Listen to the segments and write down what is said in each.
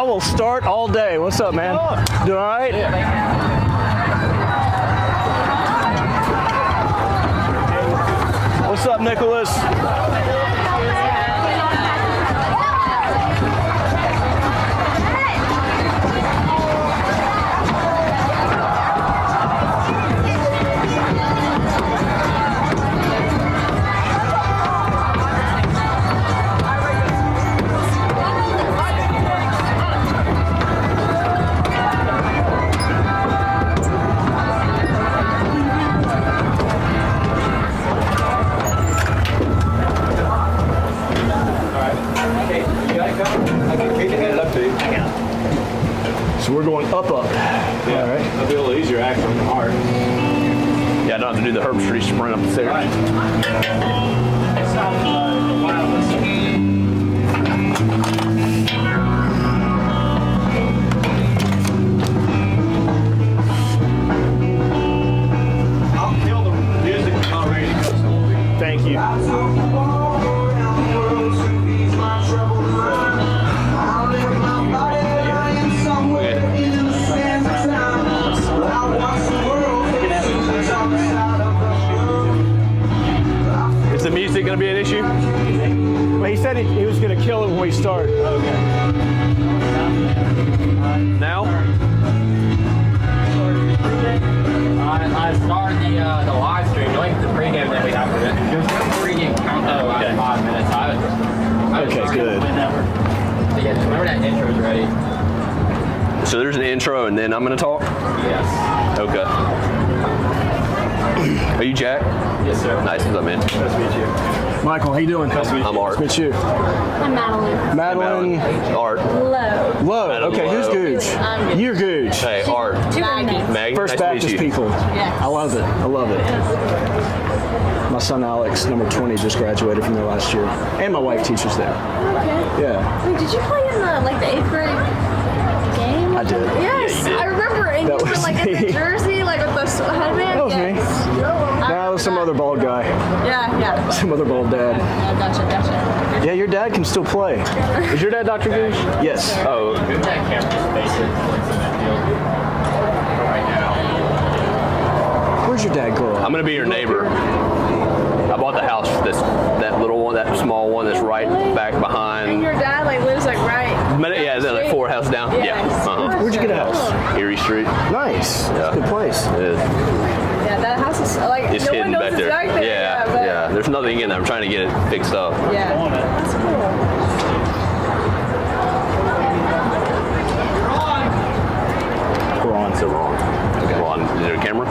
will start all day. What's up, man? Doing all right? What's up, Nicholas? So we're going up. Yeah. All right. That'll be a little easier actually than hard. Yeah, I don't have to do the Herb Street sprint up the stairs. Right. It's not wireless. I'll kill the music when I'm ready to go. Thank you. Is the music going to be an issue? Well, he said he was going to kill it when we start. Okay. Now? I started the live stream, like the pregame that we have for it. There's no pregame countdown last 5 minutes. I was Okay, good. Whenever. So yeah, just whenever that intro's ready. So there's an intro and then I'm going to talk? Yes. Okay. Are you Jack? Yes, sir. Nice. What's up, man? Nice to meet you. Michael, how you doing? Nice to meet you. I'm Art. Nice to meet you. I'm Madeline. Madeline. Art. Low. Low. Madeline Okay, who's Low. Gooch? You're Gooch. Hey, Art. Maggie. Maggie, First nice to meet Baptist you. people. Yes. I love it. I love it. My son Alex, number 20, just graduated from there last year. And my wife teaches there. Okay. Yeah. Wait, did you play in the 8th grade game? I did. Yes, I remember. And That you were was in me. the jersey, with the headband. That was me. Yes. That was some other bald guy. Yeah. Some other bald dad. Yeah, gotcha. Yeah, your dad can still play. Is your dad Dr. Gooch? Yes. Oh, That camera space in that field right now. Where's your dad grow up? I'm gonna be your neighbor. I bought the house, that little one, that small one that's right back And behind. your dad lives right. Yeah, is that like 4 houses down? Yes. Yeah. Uh-huh. Where'd you get a house? Erie Street. Nice. Yeah. Good place. It is. Yeah, that house is It's no one hidden knows back it's there. back there. Yeah, but yeah. There's nothing in there. I'm trying to get it fixed up. Yeah. That's cool. We're on. So wrong. Okay. Well, is there a camera?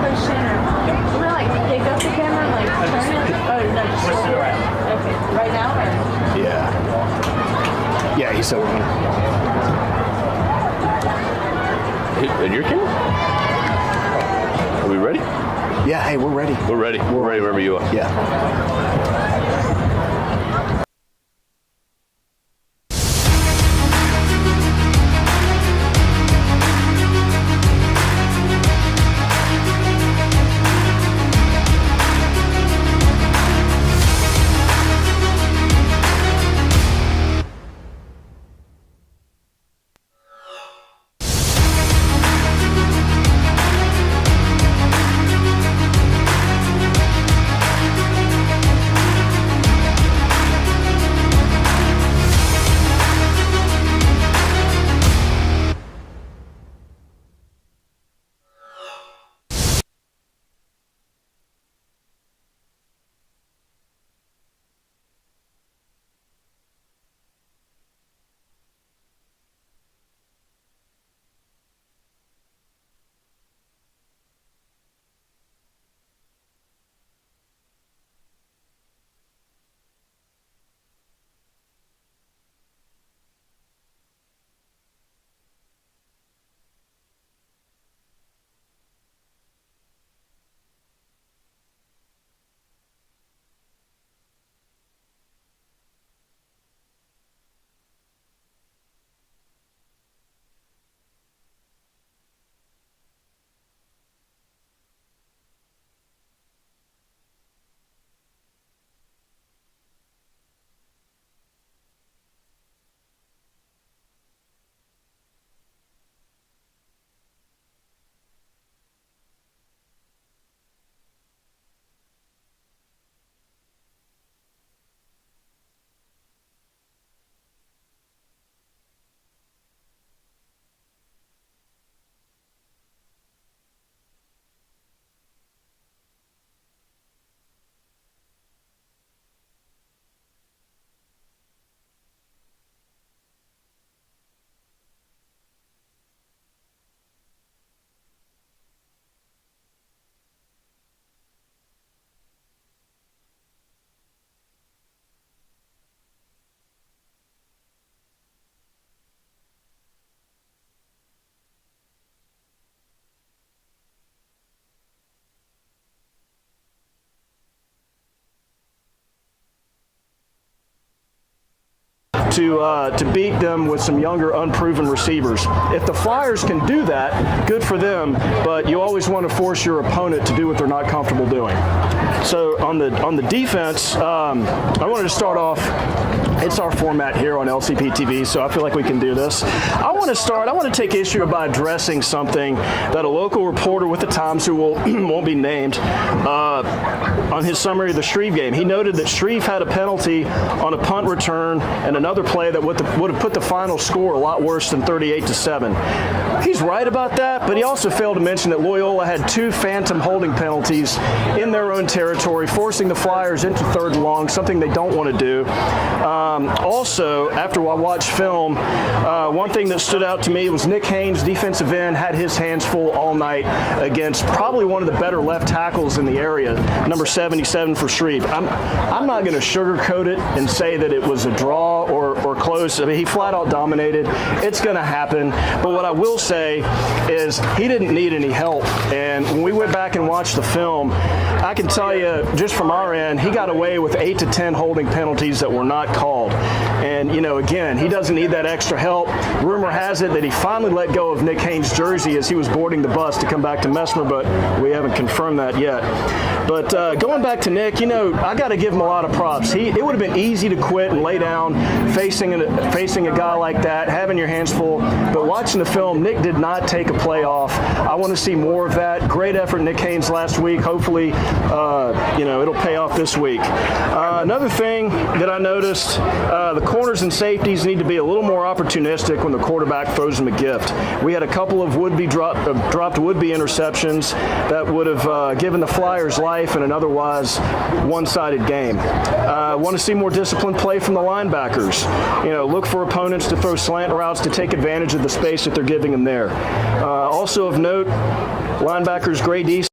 Push center. We're pick up the camera and turn it. Oh no, just hold it. Okay. Right now or? Yeah. Yeah, he said we're on. In your camera? Are we ready? Yeah, hey, we're ready. We're ready. We're ready wherever you are. Yeah. to beat them with some younger, unproven receivers. If the Flyers can do that, good for them. But you always want to force your opponent to do what they're not comfortable doing. So on the defense, I wanted to start off. It's our format here on LCP TV, so I feel like we can do this. I want to take issue by addressing something that a local reporter with the Times, who won't be named, on his summary of the Shreve game. He noted that Shreve had a penalty on a punt return and another play that would have put the final score a lot worse than 38-7. He's right about that, but he also failed to mention that Loyola had 2 phantom holding penalties in their own territory, forcing the Flyers into 3rd and long, something they don't want to do. Also, after I watched film, one thing that stood out to me was Nick Haynes, defensive end, had his hands full all night against probably one of the better left tackles in the area, number 77 for Shreve. I'm not going to sugarcoat it and say that it was a draw or close. I mean, he flat out dominated. It's going to happen. But what I will say is he didn't need any help. And when we went back and watched the film, I can tell you, just from our end, he got away with 8 to 10 holding penalties that were not called. And, again, he doesn't need that extra help. Rumor has it that he finally let go of Nick Haynes' jersey as he was boarding the bus to come back to Messmer, but we haven't confirmed that yet. But going back to Nick, I got to give him a lot of props. It would have been easy to quit and lay down facing a guy like that, having your hands full. But watching the film, Nick did not take a play off. I want to see more of that. Great effort, Nick Haynes, last week. Hopefully, it'll pay off this week. Another thing that I noticed, the corners and safeties need to be a little more opportunistic when the quarterback throws them a gift. We had a couple of dropped would-be interceptions that would have given the Flyers life in an otherwise one-sided game. Want to see more disciplined play from the linebackers. Look for opponents to throw slant routes to take advantage of the space that they're giving them there. Also of note, linebackers Gray Deese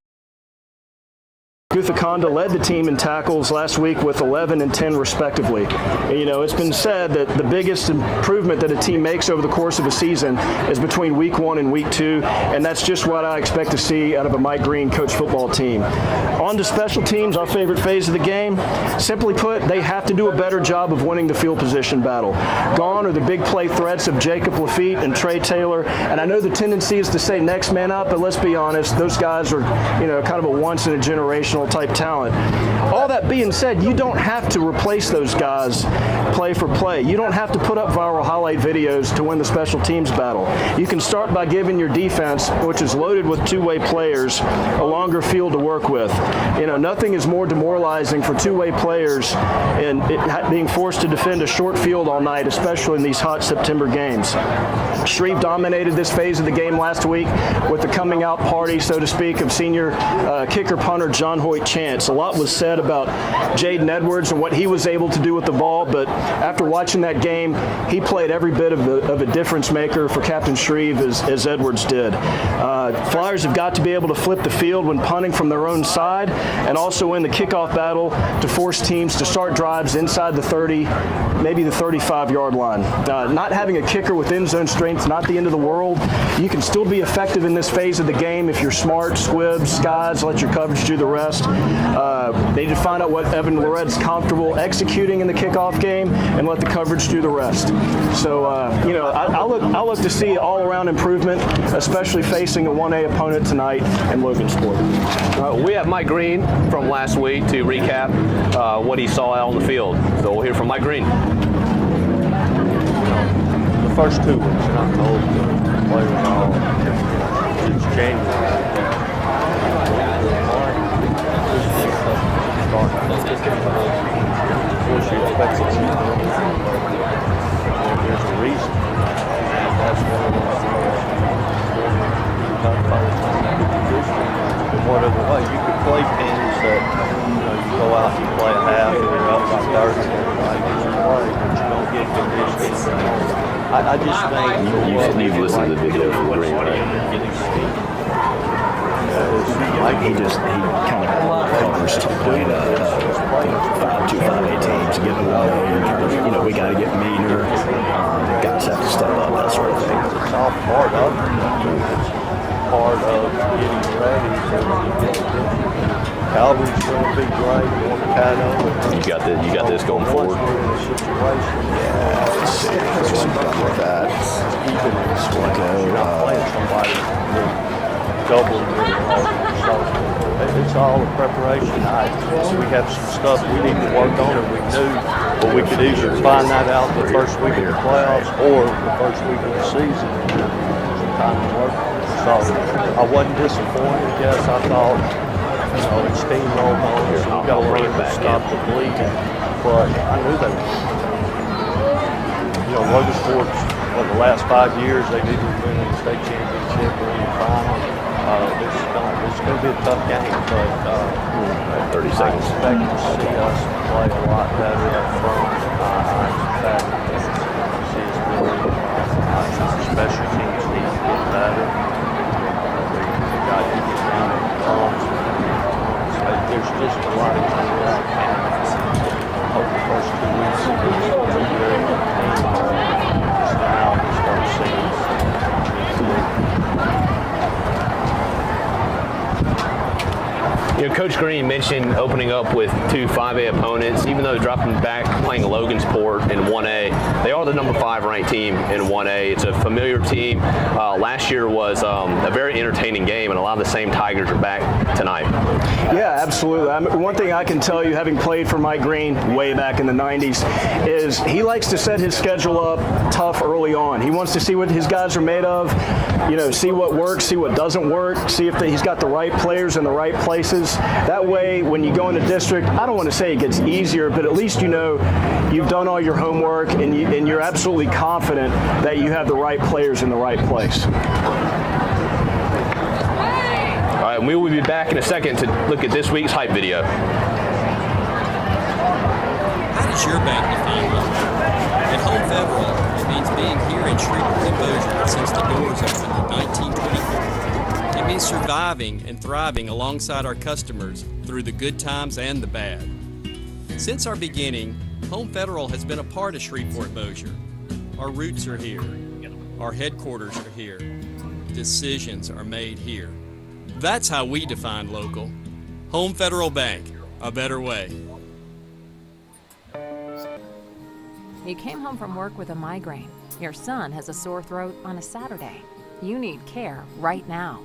Guthakonda led the team in tackles last week with 11 and 10 respectively. It's been said that the biggest improvement that a team makes over the course of a season is between week 1 and week 2, and that's just what I expect to see out of a Mike Green coach football team. On to special teams, our favorite phase of the game. Simply put, they have to do a better job of winning the field position battle. Gone are the big play threats of Jacob Lafitte and Trey Taylor, and I know the tendency is to say next man up, but let's be honest, those guys are, kind of a once-in-a-generational type talent. All that being said, you don't have to replace those guys play for play. You don't have to put up viral highlight videos to win the special teams battle. You can start by giving your defense, which is loaded with two-way players, a longer field to work with. Nothing is more demoralizing for two-way players in being forced to defend a short field all night, especially in these hot September games. Shreve dominated this phase of the game last week with the coming out party, so to speak, of senior kicker punter John Hoyt Chance. A lot was said about Jaden Edwards and what he was able to do with the ball, but after watching that game, he played every bit of a difference maker for Captain Shreve as Edwards did. Flyers have got to be able to flip the field when punting from their own side and also in the kickoff battle to force teams to start drives inside the 30, maybe the 35-yard line. Not having a kicker with end zone strength is not the end of the world. You can still be effective in this phase of the game if you're smart, squibs, skies, let your coverage do the rest. They need to find out what Evan Loretta's comfortable executing in the kickoff game and let the coverage do the rest. So, I'll look to see all-around improvement, especially facing a 1A opponent tonight in Logansport. We have Mike Green from last week to recap what he saw out on the field. So we'll hear from Mike Green. The first 2 weeks, and I told the players all since January. There's a reason. That's one of the one other way. You could play teams that you go out and play a half and you're up by 30 and everybody gets to play, but you don't get conditions. I just think You've listened to the video from Green, right? He kind of covers playing 5-2, 5A teams, getting away. We got to get meaner. Guys have to step up, that sort of thing. It's all part of it. It's part of getting ready. Calvary's going to be great. You got this going forward. Yeah, see. There's some stuff like that. Even in the swing, you're not playing somebody with double it's all a preparation. So we have some stuff we need to work on, and we knew, but we could either find that out the first week of the playoffs or the first week of the season. Some time to work on it. So I wasn't disappointed. Yes, I thought, it's steamrolled on us, and we got to learn to stop the bleeding. But I knew they were. Logansport, the last 5 years, they've either been in the state championship or in the final. It's going to be a tough game, but 30 I seconds. expect to see us play a lot better up front. I expect to see us really, special teams need to get better. We got to get down in bombs. There's just a lot of things that I hope the first 2 weeks of this will be good. Now we start seeing Coach Green mentioned opening up with 2 5A opponents. Even though dropping back playing Logansport in 1A, they are the number 5 ranked team in 1A. It's a familiar team. Last year was a very entertaining game, and a lot of the same Tigers are back tonight. Yeah, absolutely. One thing I can tell you, having played for Mike Green way back in the 90s, is he likes to set his schedule up tough early on. He wants to see what his guys are made of, see what works, see what doesn't work, see if he's got the right players in the right places. That way, when you go into district, I don't want to say it gets easier, but at least you've done all your homework and you're absolutely confident that you have the right players in the right place. All right, we will be back in a second to look at this week's hype video. How does your bank define local? At Home Federal, it means being here in Shreveport and Bossier since the doors opened in 1924. It means surviving and thriving alongside our customers through the good times and the bad. Since our beginning, Home Federal has been a part of Shreveport Bossier. Our roots are here. Our headquarters are here. Decisions are made here. That's how we define local. Home Federal Bank, a better way. You came home from work with a migraine. Your son has a sore throat on a Saturday. You need care right now.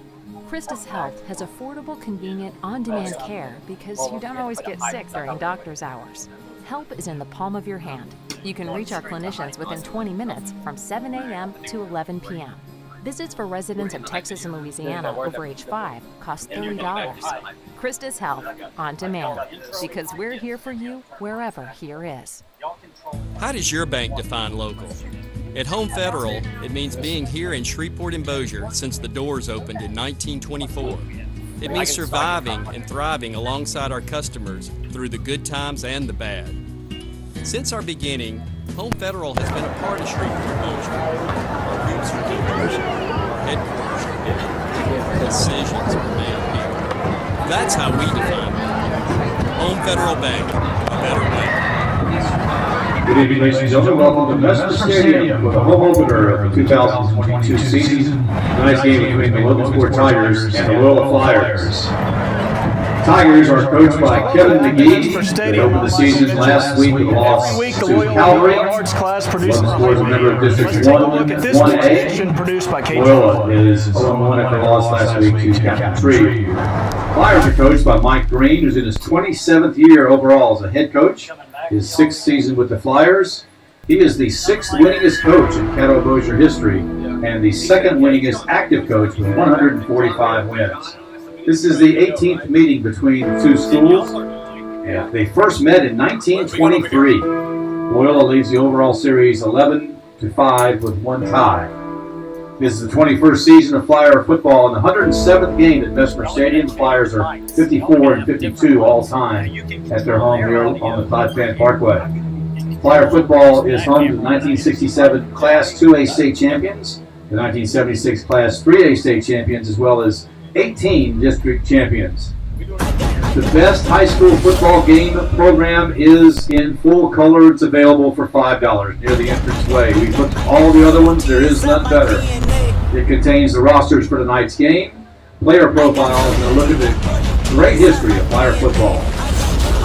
Christus Health has affordable, convenient, on-demand care because you don't always get sick during doctor's hours. Help is in the palm of your hand. You can reach our clinicians within 20 minutes from 7 a.m. to 11 p.m. Visits for residents of Texas and Louisiana over age 5 cost $30. Christus Health, on demand, because we're here for you wherever here is. How does your bank define local? At Home Federal, it means being here in Shreveport and Bossier since the doors opened in 1924. It means surviving and thriving alongside our customers through the good times and the bad. Since our beginning, Home Federal has been a part of Shreveport and Bossier. Our roots are here. Our headquarters are here. Decisions are made here. That's how we define it. Home Federal Bank, a better way. Good evening, ladies and gentlemen. Welcome to Vesper Stadium for the home opener of the 2022 season. Tonight's game between the Logansport Tigers and the Loyola Flyers. Tigers are coached by Kevin McGee. They opened the season last week with a loss to Calvary. Logansport is a member of District 1A. Loyola is 0-1 after a loss last week to Captain Tree. Flyers are coached by Mike Green, who's in his 27th year overall as a head coach. His 6th season with the Flyers. He is the 6th winningest coach in Caddo Bossier history and the 2nd winningest active coach with 145 wins. This is the 18th meeting between the two schools. And they first met in 1923. Loyola leads the overall series 11-5 with 1 tie. This is the 21st season of Flyer football and the 107th game at Vesper Stadium. Flyers are 54-52 all time at their home here on the Todd Fan Parkway. Flyer football is home to the 1967 Class 2A state champions, the 1976 Class 3A state champions, as well as 18 district champions. The best high school football game program is in full color. It's available for $5 near the entranceway. We put all the other ones. There is none better. It contains the rosters for tonight's game, player profiles, and a look at the great history of Flyer football.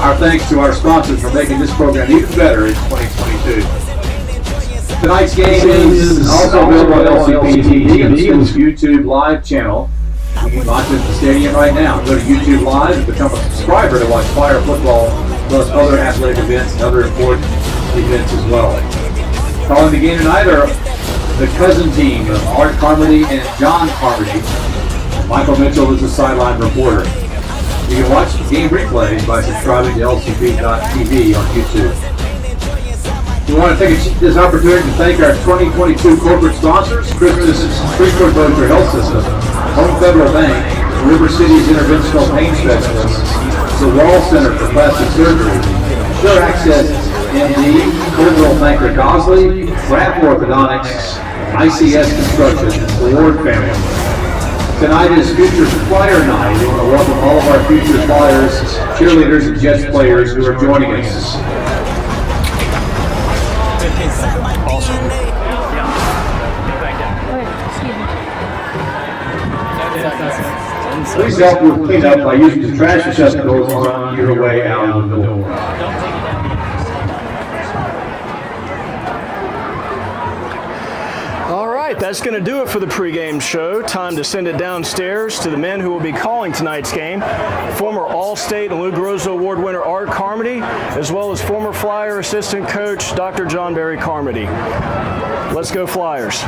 Our thanks to our sponsors for making this program even better in 2022. Tonight's game is also available on LCP TV and the school's YouTube live channel. You can watch it at the stadium right now. Go to YouTube Live and become a subscriber to watch Flyer football, plus other athletic events and other important events as well. Calling the game tonight are the cousin team of Art Carmody and John Carmody. Michael Mitchell is the sideline reporter. You can watch game replays by subscribing to LCP.TV on YouTube. We want to take this opportunity to thank our 2022 corporate sponsors, Christmas Freeport Bossier Health System, Home Federal Bank, River City's Interventional Pain Specialists, the Wall Center for Plastic Surgery, Sure Access MD, Coldwell Banker Gosley, Bradford Orthodontics, ICS Construction, the Ward family. Tonight is Future Flyer Night. We want to welcome all of our future Flyers, cheerleaders, and Jets players who are joining us. Please help with cleanup by using the trash receptacles on your way out of the door. All right, that's going to do it for the pregame show. Time to send it downstairs to the men who will be calling tonight's game. Former All-State and Lou Groza Award winner Art Carmody, as well as former Flyer assistant coach Dr. John Barry Carmody. Let's go Flyers.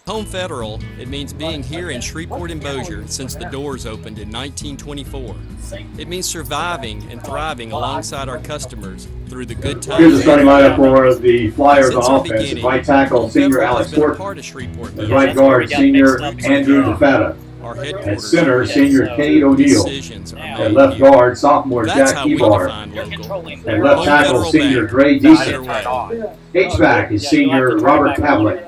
Home Federal, it means being here in Shreveport and Bossier since the doors opened in 1924. It means surviving and thriving alongside our customers through the good times. Here's the starting lineup for the Flyers on offense. At right tackle, senior Alex Horton. At right guard, senior Andrew DeFatta. At center, senior Cade O'Neill. At left guard, sophomore Jack Ebar. At left tackle, senior Gray Deason. H-back is senior Robert Pavlik.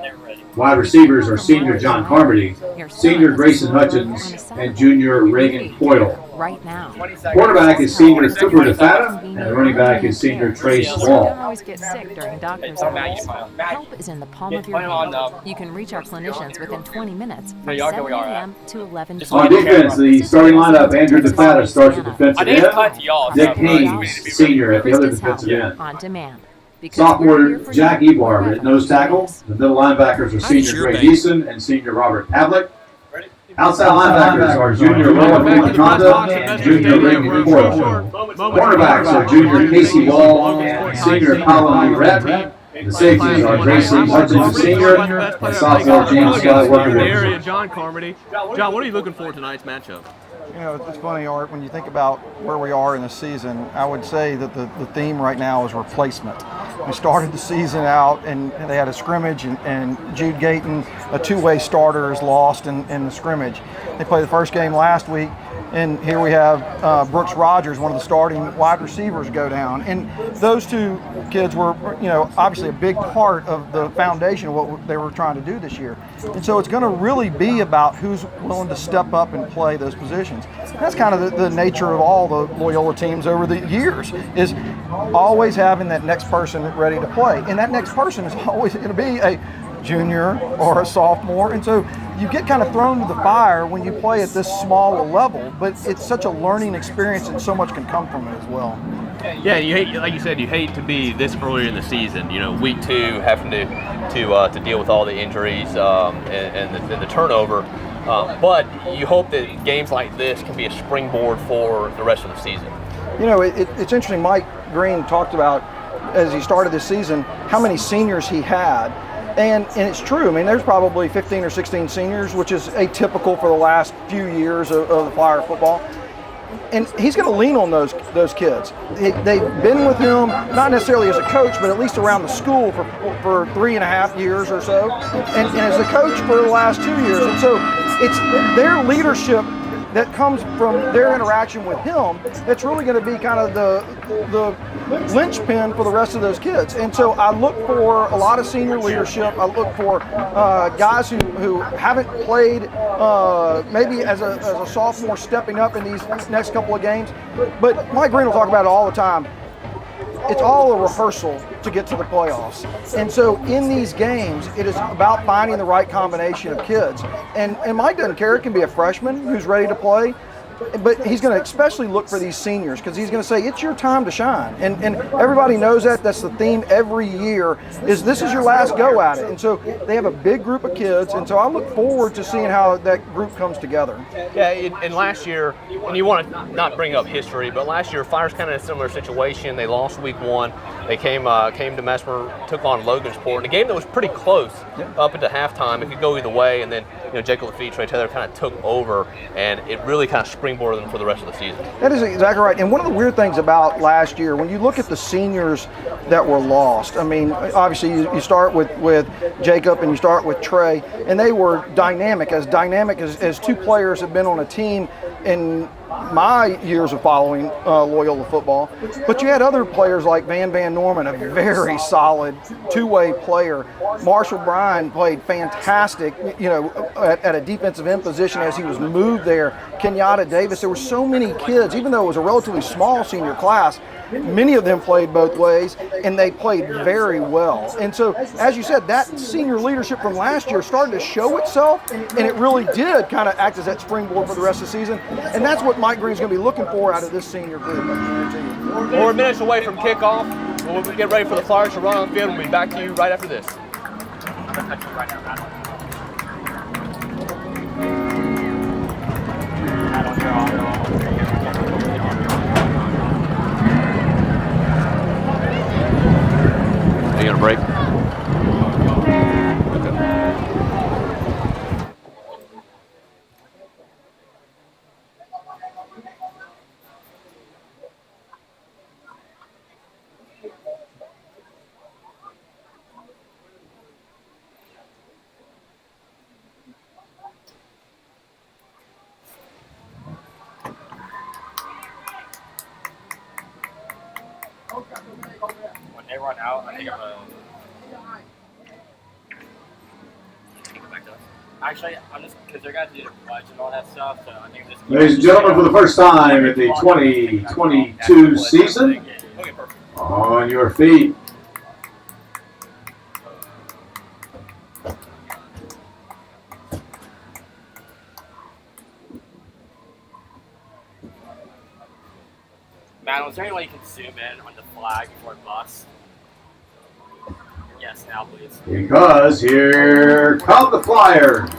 Wide receivers are senior John Carmody, senior Grayson Hutchins, and junior Reagan Coyle. Right now. Quarterback is senior Cooper DeFatta, and running back is senior Trace Don't Wall. always get sick during doctor's hours. Help is in the palm of your hand. You can reach our clinicians within 20 minutes from 7 a.m. to 11 p.m. On defense, the starting lineup, Andrew DeFatta starts at defensive end. Dick Haynes, senior at the other defensive end. On demand. Sophomore Jack Ebar at nose tackle. The middle linebackers are senior Gray Deason and senior Robert Pavlik. Outside linebackers are junior Logan and junior Reagan Coyle. Cornerbacks are junior Casey Wall and senior Colin Lee Rett. The safeties are Grayson Hutchins Sr. and sophomore James Scott Worker. John Carmody. John, what are you looking for in tonight's matchup? You know, it's funny, Art, when you think about where we are in the season, I would say that the theme right now is replacement. We started the season out and they had a scrimmage and Jude Gayton, a two-way starter, is lost in the scrimmage. They played the first game last week, and here we have Brooks Rogers, one of the starting wide receivers, go down. And those two kids were, you know, obviously a big part of the foundation of what they were trying to do this year. And so it's going to really be about who's willing to step up and play those positions. That's kind of the nature of all the Loyola teams over the years, is always having that next person ready to play. And that next person is always going to be a junior or a sophomore. And so you get kind of thrown to the fire when you play at this small a level, but it's such a learning experience and so much can come from it as well. Yeah, you hate, like you said, you hate to be this early in the season. You know, week 2, having to deal with all the injuries and the turnover. But you hope that games like this can be a springboard for the rest of the season. You know, it's interesting. Mike Green talked about, as he started this season, how many seniors he had. And it's true. I mean, there's probably 15 or 16 seniors, which is atypical for the last few years of the Flyer football. And he's going to lean on those kids. They've been with him, not necessarily as a coach, but at least around the school for 3.5 years or so, and as a coach for the last 2 years. And so it's their leadership that comes from their interaction with him that's really going to be kind of the linchpin for the rest of those kids. And so I look for a lot of senior leadership. I look for guys who haven't played maybe as a sophomore stepping up in these next couple of games. But Mike Green will talk about it all the time. It's all a rehearsal to get to the playoffs. And so in these games, it is about finding the right combination of kids. And Mike doesn't care. It can be a freshman who's ready to play, but he's going to especially look for these seniors because he's going to say it's your time to shine, and everybody knows that. That's the theme every year. This is your last go at it, and so they have a big group of kids, and so I look forward to seeing how that group comes together. Yeah, and last year, and you want to not bring up history, but last year Flyers kind of in a similar situation. They lost week 1. They came to Mesmer, took on Logansport in a game that was pretty close up into halftime. It could go either way, and then Jacob Lafitte, Trey Taylor kind of took over, and it really kind of springboarded them for the rest of the season. That is exactly right. And one of the weird things about last year, when you look at the seniors that were lost, I mean, obviously you start with Jacob and you start with Trey, and they were dynamic as two players have been on a team in my years of following Loyola football. But you had other players like Van Norman, a very solid two-way player. Marshall Bryan played fantastic, at a defensive end position as he was moved there. Kenyatta Davis, there were so many kids, even though it was a relatively small senior class, many of them played both ways, and they played very well. And so, as you said, that senior leadership from last year started to show itself, and it really did kind of act as that springboard for the rest of the season. And that's what Mike Green's going to be looking for out of this senior group. Well, we're minutes away from kickoff. We'll get ready for the Flyers to run on the field. We'll be back to you right after this. Are you going to break? When they run out, I think I'm gonna. Actually, I'm just because they're gonna do the pledge and all that stuff. So I think just. Ladies and gentlemen, for the first time in the 2022 season, on your feet. Madeline, is there any way you can zoom in on the flag before it busts? Yes, now please. Because here come the Flyers.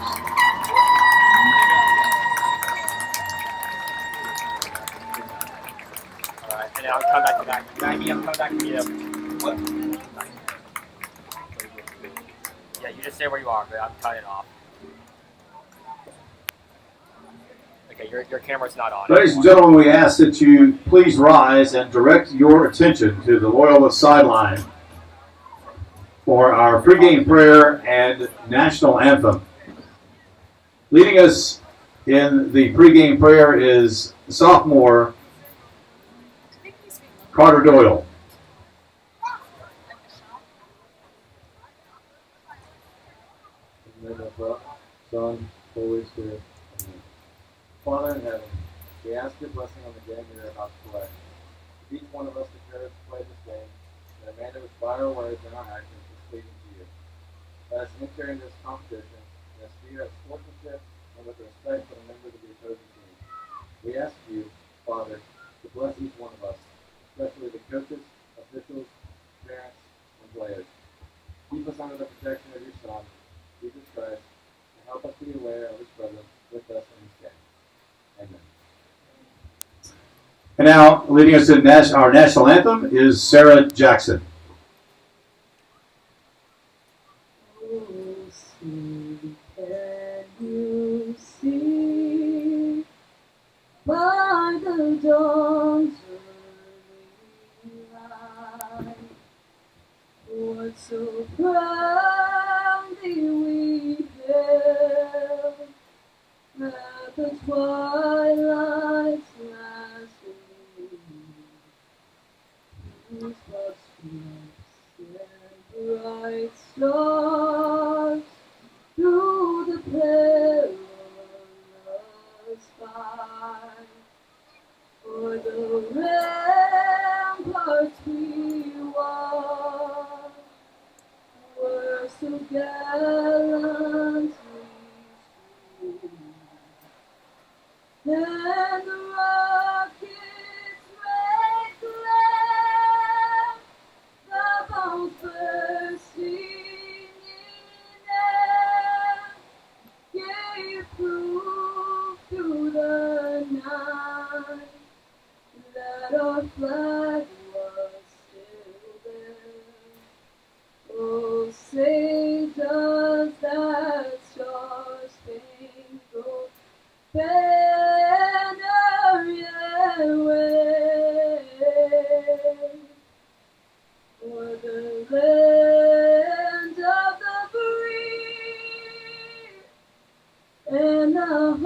Alright, and then I'll come back to that. Maggie, I'm coming back to you. What? Yeah, you just stay where you are, but I'm cutting it off. Okay, your camera's not on. Ladies and gentlemen, we ask that you please rise and direct your attention to the Loyola sideline for our pregame prayer and national anthem. Leading us in the pregame prayer is sophomore Carter Doyle. In the name of the Son, Holy Spirit. Amen. Father in heaven, we ask your blessing on the game we are about to play. Give each one of us the courage to play this game, and a man that would fire our words and our actions is pleasing to you. Let us enter into this competition in a spirit of sportsmanship and with respect for the members of the opposing team. We ask you, Father, to bless each one of us, especially the coaches, officials, parents, and players. Keep us under the protection of your Son, Jesus Christ, and help us be aware of his presence with us in this game. Amen. And now, leading us in our national anthem is Sarah Jackson. Oh, see, can you see by the dawn's early light what so proudly we hailed at the twilight's last gleam, whose footsteps and bright stars through the perilous fight, o'er the ramparts we walked, were so gallantly streamed. Then that our flag was still there. Oh, say does that star-spangled banner yet wave o'er the land of the free and the home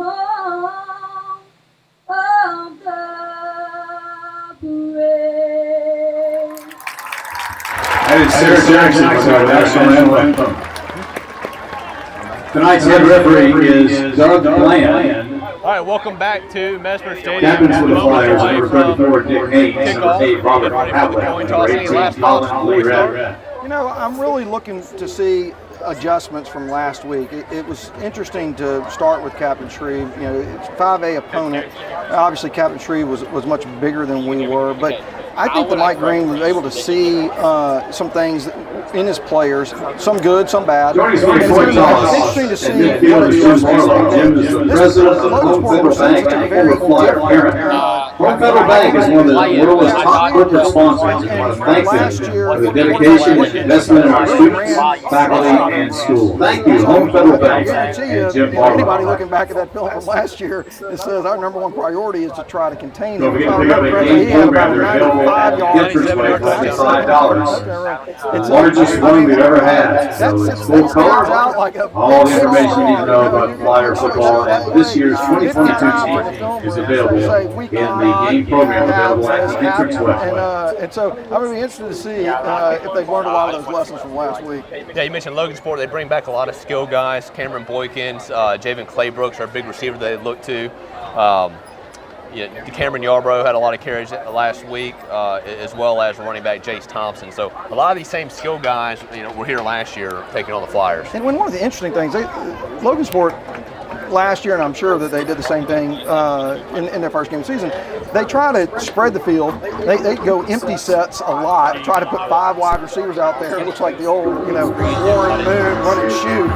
of the brave. That is Sarah Jackson with our national anthem. Tonight's head referee is Doug Bland. All right, welcome back to Mesmer Stadium. Captains for the Flyers, Away number from 34, Dick Hayes, number kickoff. 8, Robert Get ready for the Havlet, coin number toss. Any 18, last thoughts Colin before we start? Lee. You know, I'm really looking to see adjustments from last week. It was interesting to start with Captain Shreve. You know, it's 5A opponent. Obviously, Captain Shreve was much bigger than we were, but I think that Mike Green was able to see some things in his players, some good, some bad. And it's interesting to see what adjustments they Jim did. is the president of Home Federal Bank and a former Flyer parent. Home Federal Bank is one of the world's top corporate sponsors. I want to thank them for the dedication and investment in our students, faculty, and school. Thank you, Home Federal Bank and Jim Anybody Barlow. looking back at that film from last year, it says our number one priority is to try to contain Don't him. forget to pick up a game program. They're available at the entranceway for $25. It's the largest one we've ever had. So it's full color. All the information you need to know about Flyer football and this year's 2022 team is available in the game program available at the entranceway. And so I'm going to be interested to see if they've learned a lot of those lessons from last week. Yeah, you mentioned Logansport. They bring back a lot of skill guys. Cameron Boykins, Javen Claybrooks are a big receiver they look to. Cameron Yarbrough had a lot of carries last week, as well as running back Jace Thompson. So a lot of these same skill guys, were here last year taking on the Flyers. And one of the interesting things, Logansport last year, and I'm sure that they did the same thing in their first game of the season, they try to spread the field. They go empty sets a lot, try to put 5 wide receivers out there. It looks like the old, Warren Moon run and shoot.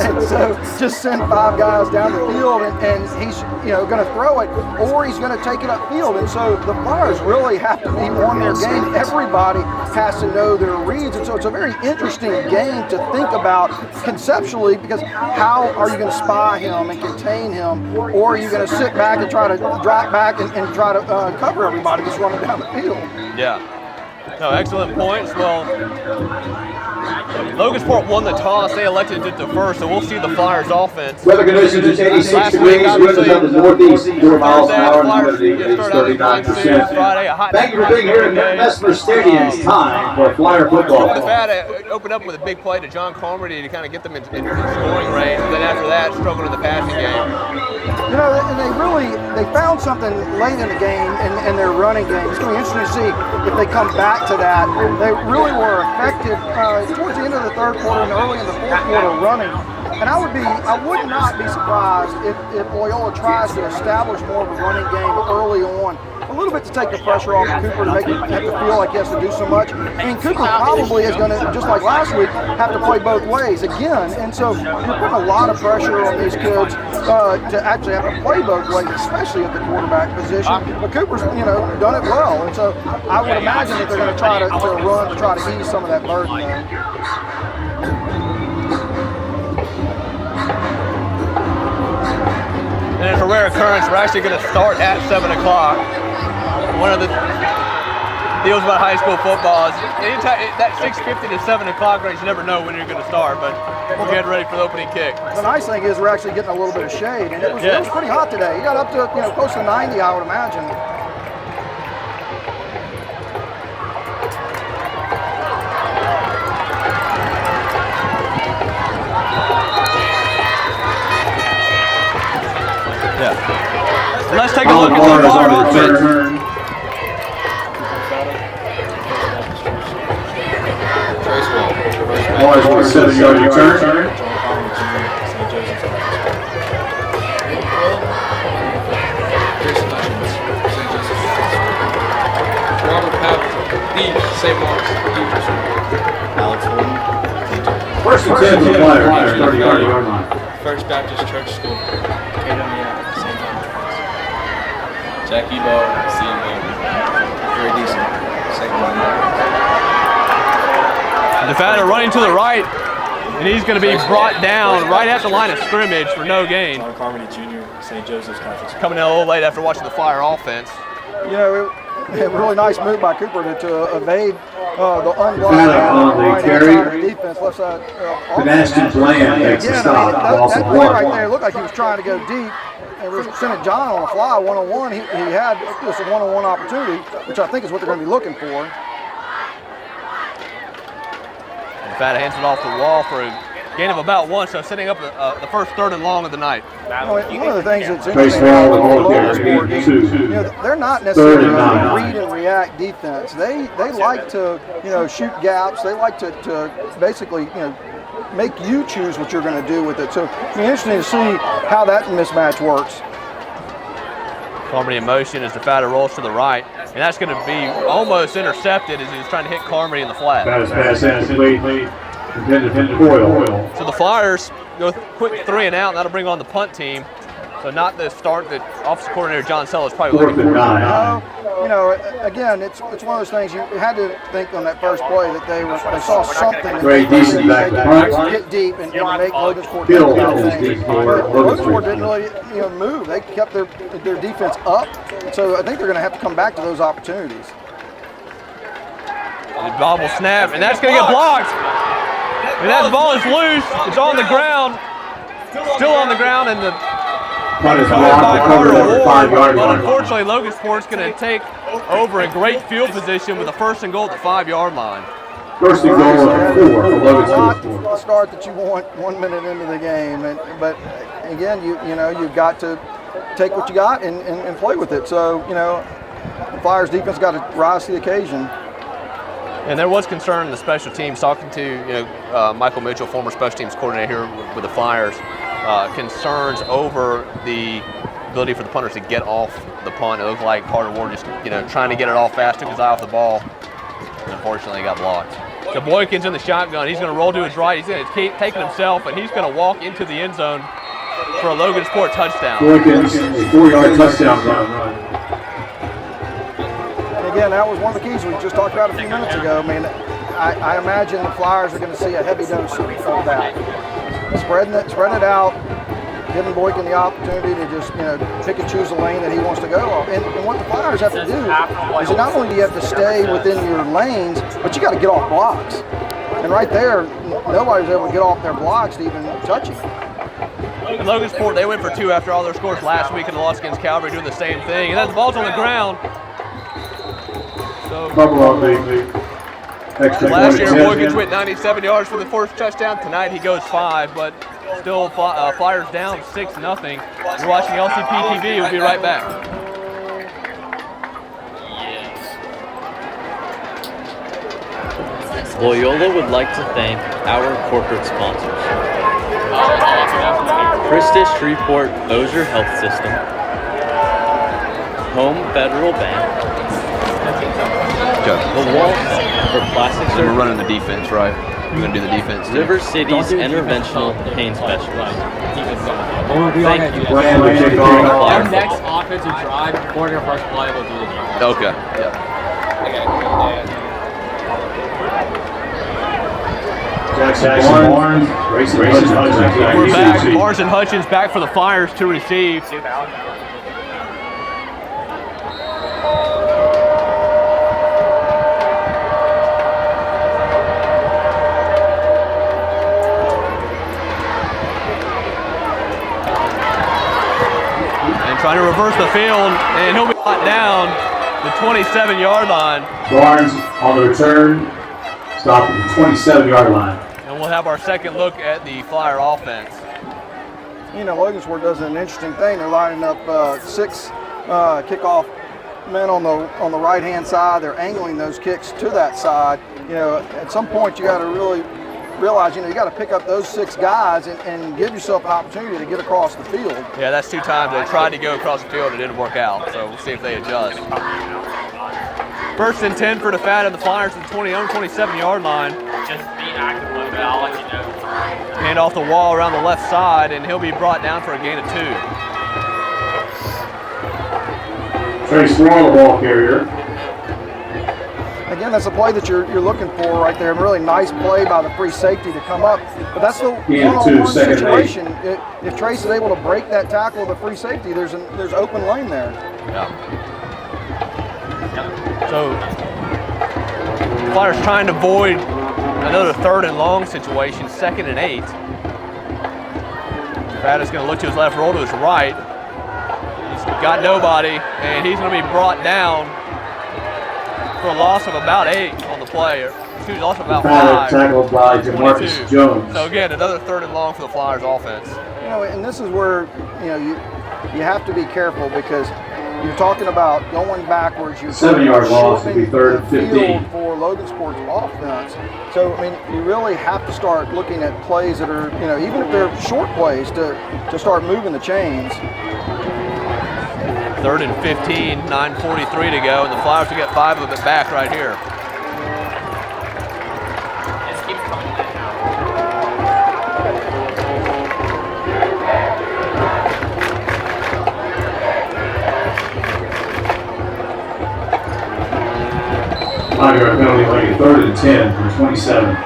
And so just send 5 guys down the field, and he's, going to throw it, or he's going to take it upfield. And so the Flyers really have to be on their game. Everybody has to know their reads. And so it's a very interesting game to think about conceptually, because how are you going to spy him and contain him, or are you going to sit back and try to drop back and try to cover everybody that's running down the field? Yeah. No, excellent points. Well, Logansport won the toss. They elected to defer, so we'll see the Flyers offense. Weather conditions is 86 degrees, winds is up to the northeast, 4 miles an hour, and humidity is 39%. Thank you for being here at Mesmer Stadium. It's time for Flyer football. The Fat opened up with a big play to John Carmody to kind of get them in scoring range. And then after that, struggling in the passing game. And they found something late in the game in their running game. It's going to be interesting to see if they come back to that. They really were effective towards the end of the third quarter and early in the fourth quarter running. And I would not be surprised if Loyola tries to establish more of a running game early on, a little bit to take the pressure off of Cooper, to make him have to feel like he has to do so much. I mean, Cooper probably is going to, just like last week, have to play both ways again. And so you're putting a lot of pressure on these kids to actually have to play both ways, especially at the quarterback position. But Cooper's, done it well. And so I would imagine that they're going to try to run to try to ease some of that burden there. And it's a rare occurrence. We're actually going to start at 7 o'clock. One of the deals about high school football is anytime that 6:50 to 7 o'clock range, you never know when you're going to start, but we're getting ready for the opening kick. The nice thing is we're actually getting a little bit of shade, and it was pretty hot today. You got up to close to 90, I would imagine. Let's take a look at the Flyer offense. Flyers want a 7-yard return. First and 10 for the Flyers, 30-yard line. First Baptist Church School. KWM, St. John. Jackie Bow, CMA. Nevada running to the right, and he's going to be brought down right at the line of scrimmage for no gain. Carmody Jr., St. Joseph's Conference. Coming in a little late after watching the Flyer offense. You know, a really nice move by Cooper to evade the unblocked On the right carry. side of the defense, left side. Sebastian Bland makes a stop. Loss That of play right one. there looked like he was trying to go deep. And St. John on the fly, one-on-one. He had just a one-on-one opportunity, which I think is what they're going to be looking for. Nevada hands it off the wall for a gain of about 1, so setting up the first 3rd and long of the night. One of the things that's interesting about Logansport is, they're not necessarily a read and react defense. They like to, shoot gaps. They like to basically, make you choose what you're going to do with it. So it'll be interesting to see how that mismatch works. Carmody in motion as Nevada rolls to the right, and that's going to be almost intercepted as he was trying to hit Carmody in the flat. So the Flyers go quick 3 and out, and that'll bring on the punt team. So not the start that offensive coordinator John Sell is probably looking for. Again, it's one of those things you had to think on that first play that they saw something. Very decent back to front. Get deep and make Logansport do things. Logansport didn't really move. They kept their defense up. So I think they're going to have to come back to those opportunities. The bobble snap, and that's going to get blocked. And that ball is loose. It's on the ground. Still on the ground, and the But unfortunately, Logansport's going to take over a great field position with a 1st and goal at the 5-yard line. First and goal of 4 for Not Logansport. the start that you want 1 minute into the game, but again, you've got to take what you got and play with it. So the Flyers defense got to rise to the occasion. And there was concern in the special teams, talking to Michael Mitchell, former special teams coordinator here with the Flyers, concerns over the ability for the punters to get off the punt. It looked like Carter Ward just trying to get it off fast, took his eye off the ball, and unfortunately got blocked. So Boykin's in the shotgun. He's going to roll to his right. He's going to keep taking himself, and he's going to walk into the end zone for a Logansport touchdown. Boykins, a 4-yard touchdown run. Again, that was one of the keys we just talked about a few minutes ago. I mean, I imagine the Flyers are going to see a heavy dose of that. Spreading it out, giving Boykin the opportunity to just pick and choose the lane that he wants to go on. And what the Flyers have to do is not only do you have to stay within your lanes, but you got to get off blocks. And right there, nobody's able to get off their blocks to even touch you. And Logansport, they went for 2 after all their scores last week in the loss against Calvary, doing the same thing. And then the ball's on the ground. So last year, Boykins went 97 yards for the first touchdown. Tonight, he goes 5, but still Flyers down 6-0. You're watching LCP TV. We'll be right back. Loyola would like to thank our corporate sponsors: Christus Shreveport Bossier Health System, Home Federal Bank, The Wall for Plastic Surgery. We're running the defense, right? We're going to do the defense. River City's Interventional Pain Specialist. Thank you. Our next offensive drive, before our first play, we'll do the defense. Okay. Yeah. Jackson Barnes, Grayson Hutchins. We're back. Barnes and Hutchins back for the Flyers to receive. Trying to reverse the field, and he'll be brought down the 27-yard line. Barnes on the return, stopped at the 27-yard line. And we'll have our second look at the Flyer offense. Logansport does an interesting thing. They're lining up 6 kickoff men on the right-hand side. They're angling those kicks to that side. At some point you got to really realize, you got to pick up those 6 guys and give yourself an opportunity to get across the field. Yeah, that's 2 times they tried to go across the field. It didn't work out, so we'll see if they adjust. 1st and 10 for Nevada, the Flyers at the 27-yard line. Just be active a little bit, I'll let you know. Hand off the wall around the left side, and he'll be brought down for a gain of 2. Very small, the ball carrier. again, that's a play that you're looking for right there. A really nice play by the free safety to come up. But that's the one-on-one situation. If Trace is able to break that tackle of the free safety, there's open lane there. Yeah. So Flyers trying to avoid another 3rd and long situation, 2nd and 8. Nevada's going to look to his left, roll to his right. He's got nobody, and he's going to be brought down for a loss of about 8 on the play. Excuse me, loss of about 5. Tackled by Jamarcus Jones. So again, another 3rd and long for the Flyers offense. You know, and this is where you have to be careful because you're talking about going backwards. You're 7-yard loss would be 3rd and 15 for Logansport's offense. So I mean, you really have to start looking at plays that are, even if they're short plays, to start moving the chains. 3rd and 15, 9:43 to go, and the Flyers will get 5 of it back right here. Five-yard penalty lane, 3rd and 10 from 27.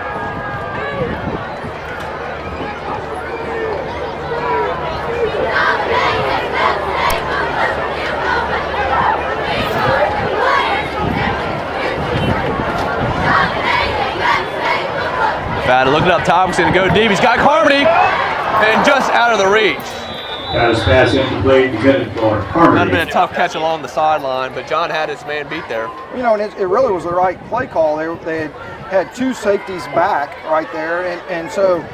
Nevada looking up top, he's going to go deep. He's got Carmody, and just out of the reach. Got his pass incomplete, intended for Carmody. That would have been a tough catch along the sideline, but John had his man beat there. And it really was the right play call. They had 2 safeties back right there, and so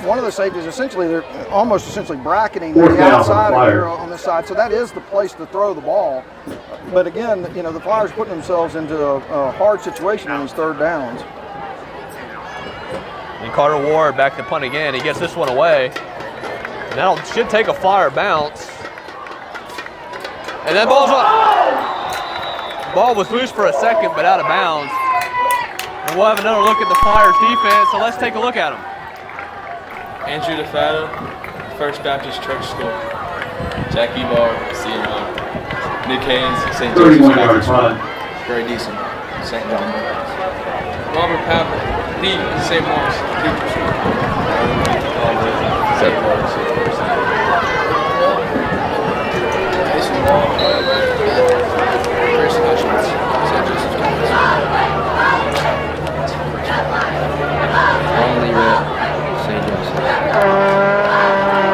one of the safeties they're almost essentially bracketing the outside of here on this side. So that is the place to throw the ball. But again, the Flyers putting themselves into a hard situation on these 3rd downs. And Carter Ward back to punt again. He gets this one away. And that should take a Flyer bounce. And that ball was loose for a second, but out of bounds. And we'll have another look at the Flyers defense, so let's take a look at them. Andrew Defada, First Baptist Church School. Jackie Barr, CMI. Nick Haynes, St. Joseph's 31-yard punt. Gray Deason, St. John. Robert Pavel, Lee, St. Mark's, Cooper School. St. Mark's. Jason Wall, Chris Hutchins, St. Joseph's Campus. Ron Lee Red, St. Joseph's.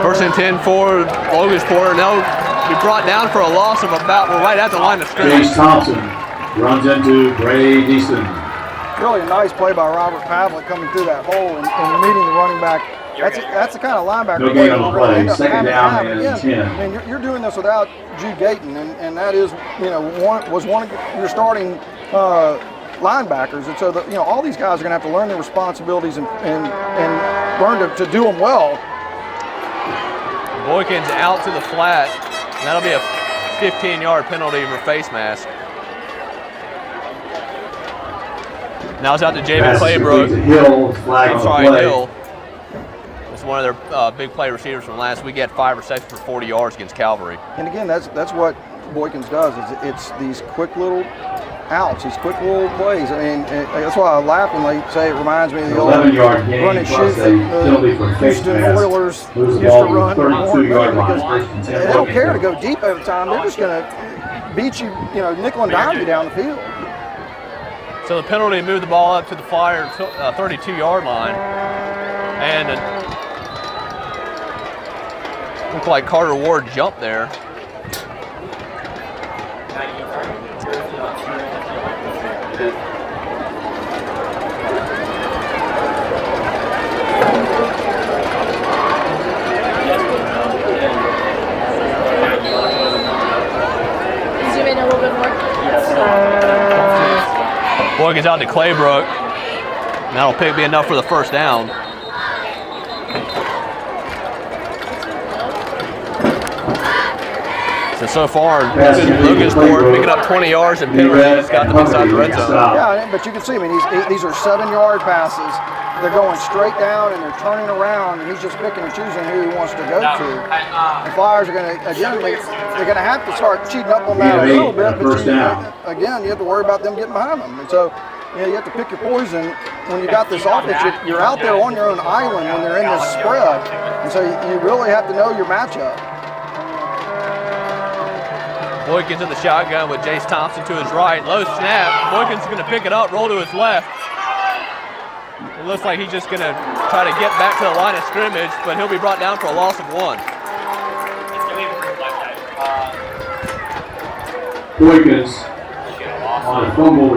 1st and 10 for Logansport, and they'll be brought down for a loss of about, right at the line of scrimmage. James Thompson runs into Gray Deason. Really a nice play by Robert Pavlik coming through that hole and meeting the running back. That's the kind of linebacker. No gain on the play. 2nd down and 10. I mean, you're doing this without Jude Gayton, and that is, was one of your starting linebackers. And so, all these guys are going to have to learn their responsibilities and learn to do them well. Boykins out to the flat, and that'll be a 15-yard penalty for face mask. Now it's out to Javen Claybrook. Hill, Hill. It's one of their big play receivers from last week. He had 5 receptions for 40 yards against Calvary. And again, that's what Boykins does. It's these quick little outs, these quick little plays. I mean, that's why I laugh when they say it reminds me of the old 11-yard gain run and shoot that Houston Oilers used to run. 32-yard line. They don't care to go deep every time. They're just going to beat you, nickel and dime you down the field. So the penalty moved the ball up to the Flyer 32-yard line. And it looked like Carter Ward jumped there. Zoom in a little bit more. Boykins out to Claybrook. And that'll be enough for the 1st down. So far, Logansport picking up 20 yards and penalties, got them inside the red zone. Yeah, but you can see, I mean, these are 7-yard passes. They're going straight down and they're turning around, and he's just picking and choosing who he wants to go to. The Flyers are going to, again, they're going to have to start cheating up on that a little bit, but again, you have to worry about them getting behind them. And so you have to pick your poison when you got this offense. You're out there on your own island when they're in this spread, and so you really have to know your matchup. Boykins in the shotgun with Jace Thompson to his right. Low snap. Boykins is going to pick it up, roll to his left. It looks like he's just going to try to get back to the line of scrimmage, but he'll be brought down for a loss of 1. Boykins on a fumble.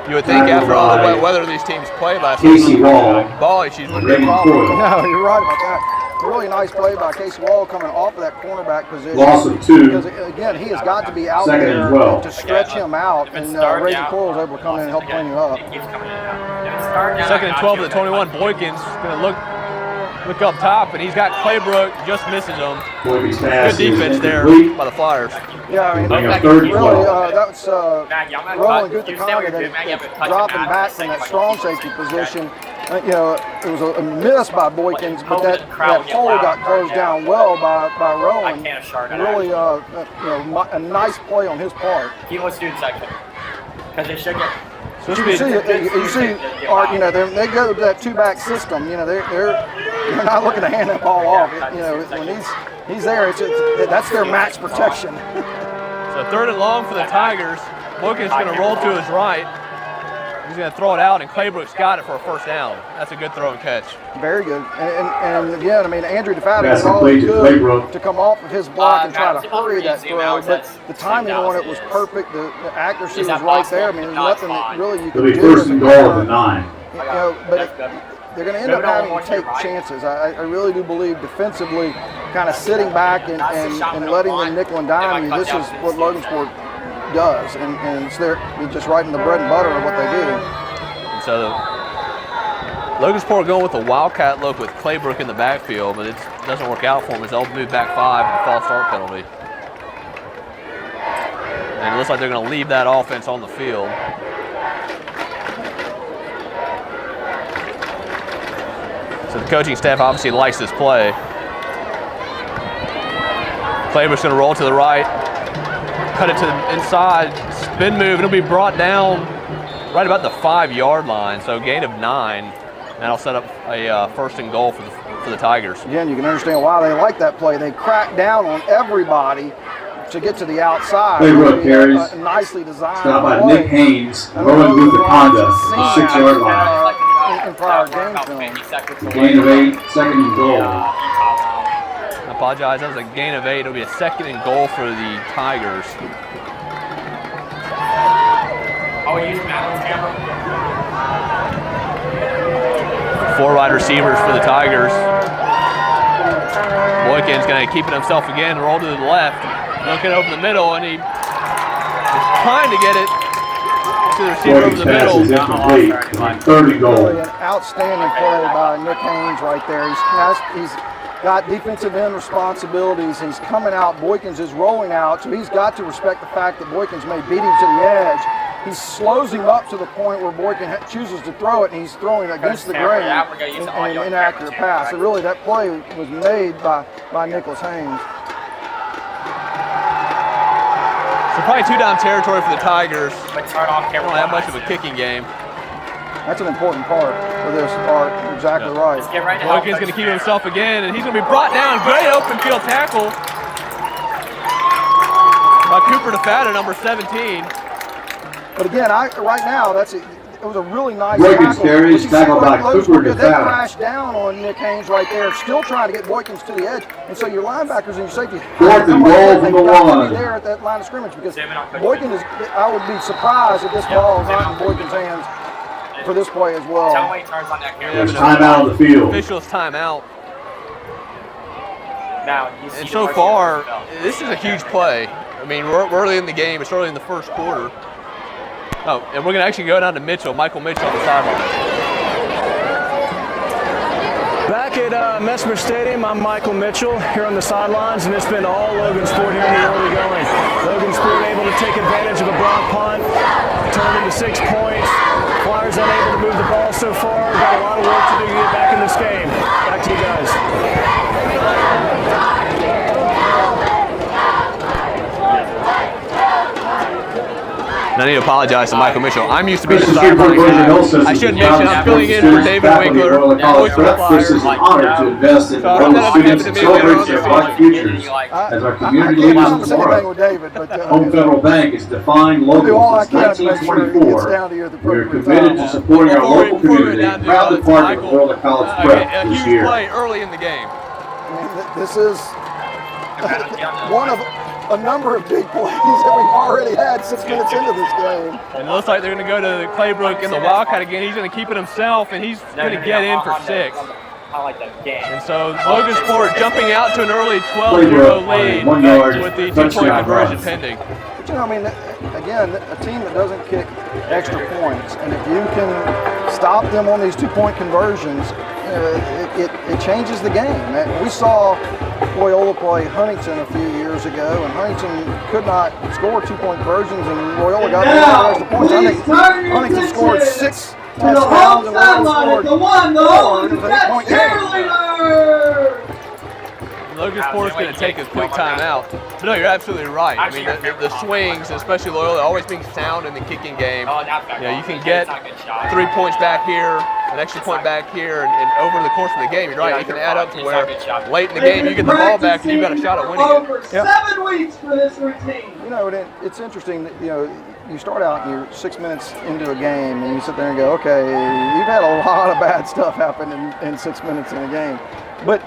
You would think after all the wet weather these teams play by Casey Wall. ball issues would be a problem. No, you're right about that. A really nice play by Casey Wall coming off of that cornerback position. Loss of 2. Because, again, he has got to be out Second there and 12. to stretch him out, and Raven Coyle was able to come in and help clean it up. 2nd and 12 to the 21. Boykins going to look up top, and he's got Claybrook, just misses him. Good defense there by the Flyers. Yeah, I mean, really, that's Roland Guthakana that dropped him back from that strong safety position. You know, it was a miss by Boykins, but that hole got closed down well by Rowan. Really, a nice play on his part. He wants to do the section because they should get. You see, Art, you know, they go to that two-back system. You know, they're not looking to hand that ball off. You know, when he's there, that's their max protection. So 3rd and long for the Tigers. Boykins going to roll to his right. He's going to throw it out, and Claybrook's got it for a first down. That's a good throw and catch. Very good. And again, I mean, Andrew DeFato was all good to come off of his block and try to hurry that throw, but the timing on it was perfect. The accuracy was right there. I mean, there's nothing that really you can do. It'll be 1st and goal at the 9. You know, but they're going to end up having to take chances. I really do believe defensively, kind of sitting back and letting them nickel and dime you. This is what Logansport does, and it's just right in the bread and butter of what they do. And so Logansport going with a wildcat look with Claybrook in the backfield, but it doesn't work out for him as they'll move back 5 with a false start penalty. And it looks like they're going to leave that offense on the field. So the coaching staff obviously likes this play. Claybrook's going to roll to the right, cut it to the inside, spin move, and it'll be brought down right about the 5-yard line, so gain of 9. And that'll set up a 1st and goal for the Tigers. Again, you can understand why they like that play. They crack down on everybody to get to the outside. Claybrook carries. Nicely designed. Stop by Nick Haynes, rolling with the Honda, 6-yard line. In prior game film. Gain of 8, 2nd and goal. I apologize, that was a gain of 8. It'll be a 2nd and goal for the Tigers. Oh, use Madeline's camera. 4 wide receivers for the Tigers. Boykins going to keep it himself again, roll to the left, looking over the middle, and he is trying to get it to the receiver over the middle. Is incomplete. On 3rd and goal. Really an outstanding play by Nick Haynes right there. He's got defensive end responsibilities. He's coming out. Boykins is rolling out, so he's got to respect the fact that Boykins may beat him to the edge. He slows him up to the point where Boykins chooses to throw it, and he's throwing against the grain in an inaccurate pass. So really, that play was made by Nicholas Haynes. So probably 2-down territory for the Tigers. They don't have much of a kicking game. That's an important part for this part. You're exactly right. Boykins going to keep himself again, and he's going to be brought down. Great open field tackle by Cooper DeFato, number 17. But again, right now, it was a really nice Boykins carries, tackled by Cooper DeFato. They crashed down on Nick Haynes right there, still trying to get Boykins to the edge. And so your linebackers and your safety 4th and goal from the line. There at that line of scrimmage, because Boykins is, I would be surprised if this ball is not in Boykins' hands for this play as well. There's timeout on the field. Officials timeout. And so far, this is a huge play. I mean, we're early in the game. It's early in the 1st quarter. Oh, and we're going to actually go down to Michael Mitchell on the sideline. Back at Messmer Stadium, I'm Michael Mitchell here on the sidelines, and it's been all Logansport here in the early going. Logansport able to take advantage of a block punt, turn into 6 points. Flyers unable to move the ball so far. Got a lot of work to do to get back in this game. Back to you guys. And I need to apologize to Michael Mitchell. I'm used to being the Christian sideline Conversion guy. I should mention I'm filling in for David Winkler, voice of the Chris is Flyers. an honor to invest in Loyola students and celebrate their bright futures as our community leaders I of can't say anything tomorrow. with David, but Home Federal Bank has defined I'll do all local I since can to make sure it gets down to you 1924. at the We are appropriate committed time. to supporting our Before we local get community, down to proud to partner with Michael, Loyola College Prep a this huge year. play early in the game. I mean, this is one of a number of big plays that we've already had 6 minutes into this game. And it looks like they're going to go to Claybrook in the Wildcat again. He's going to keep it himself, and he's going to get in for 6. I like that game. And so Logansport jumping out to an early 12-0 lead 1 yard with the touchdown two-point conversion run. pending. But you know, I mean, again, a team that doesn't kick extra points, and if you can stop them on these 2-point conversions, you know, it changes the game. And we saw Loyola play Huntington a few years ago, and Huntington could not score 2-point conversions, and Loyola got the rest of the points. I think Huntington scored 6 touchdowns, and Loyola scored 4. It was an 8-point game. Logansport's going to take a quick timeout. But no, you're absolutely right. I mean, the swings, especially Loyola, always being sound in the kicking game. You know, you can get 3 points back here, an extra point back here, and over the course of the game, you're right, you can add up to where late in the game you get the ball back and you've got a shot at winning it. 7 weeks for this routine. You know, it's interesting that, you know, you start out and you're 6 minutes into a game and you sit there and go, okay, you've had a lot of bad stuff happen in 6 minutes in a game. But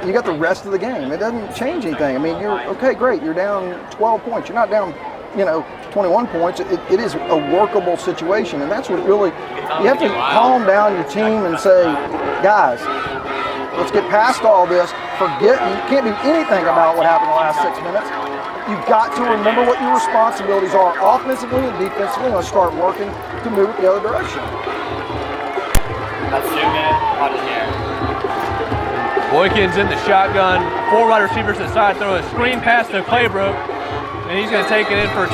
you got the rest of the game. It doesn't change anything. I mean, you're okay, great. You're down 12 points. You're not down, you know, 21 points. It is a workable situation, and that's what really you have to calm down your team and say, guys, let's get past all this. Forget you can't do anything about what happened in the last 6 minutes. You've got to remember what your responsibilities are offensively and defensively. Let's start working to move it the other direction. That's too good. Out of here. Boykins in the shotgun, 4 wide receivers inside, throw a screen pass to Claybrook, and he's going to take it in for 2.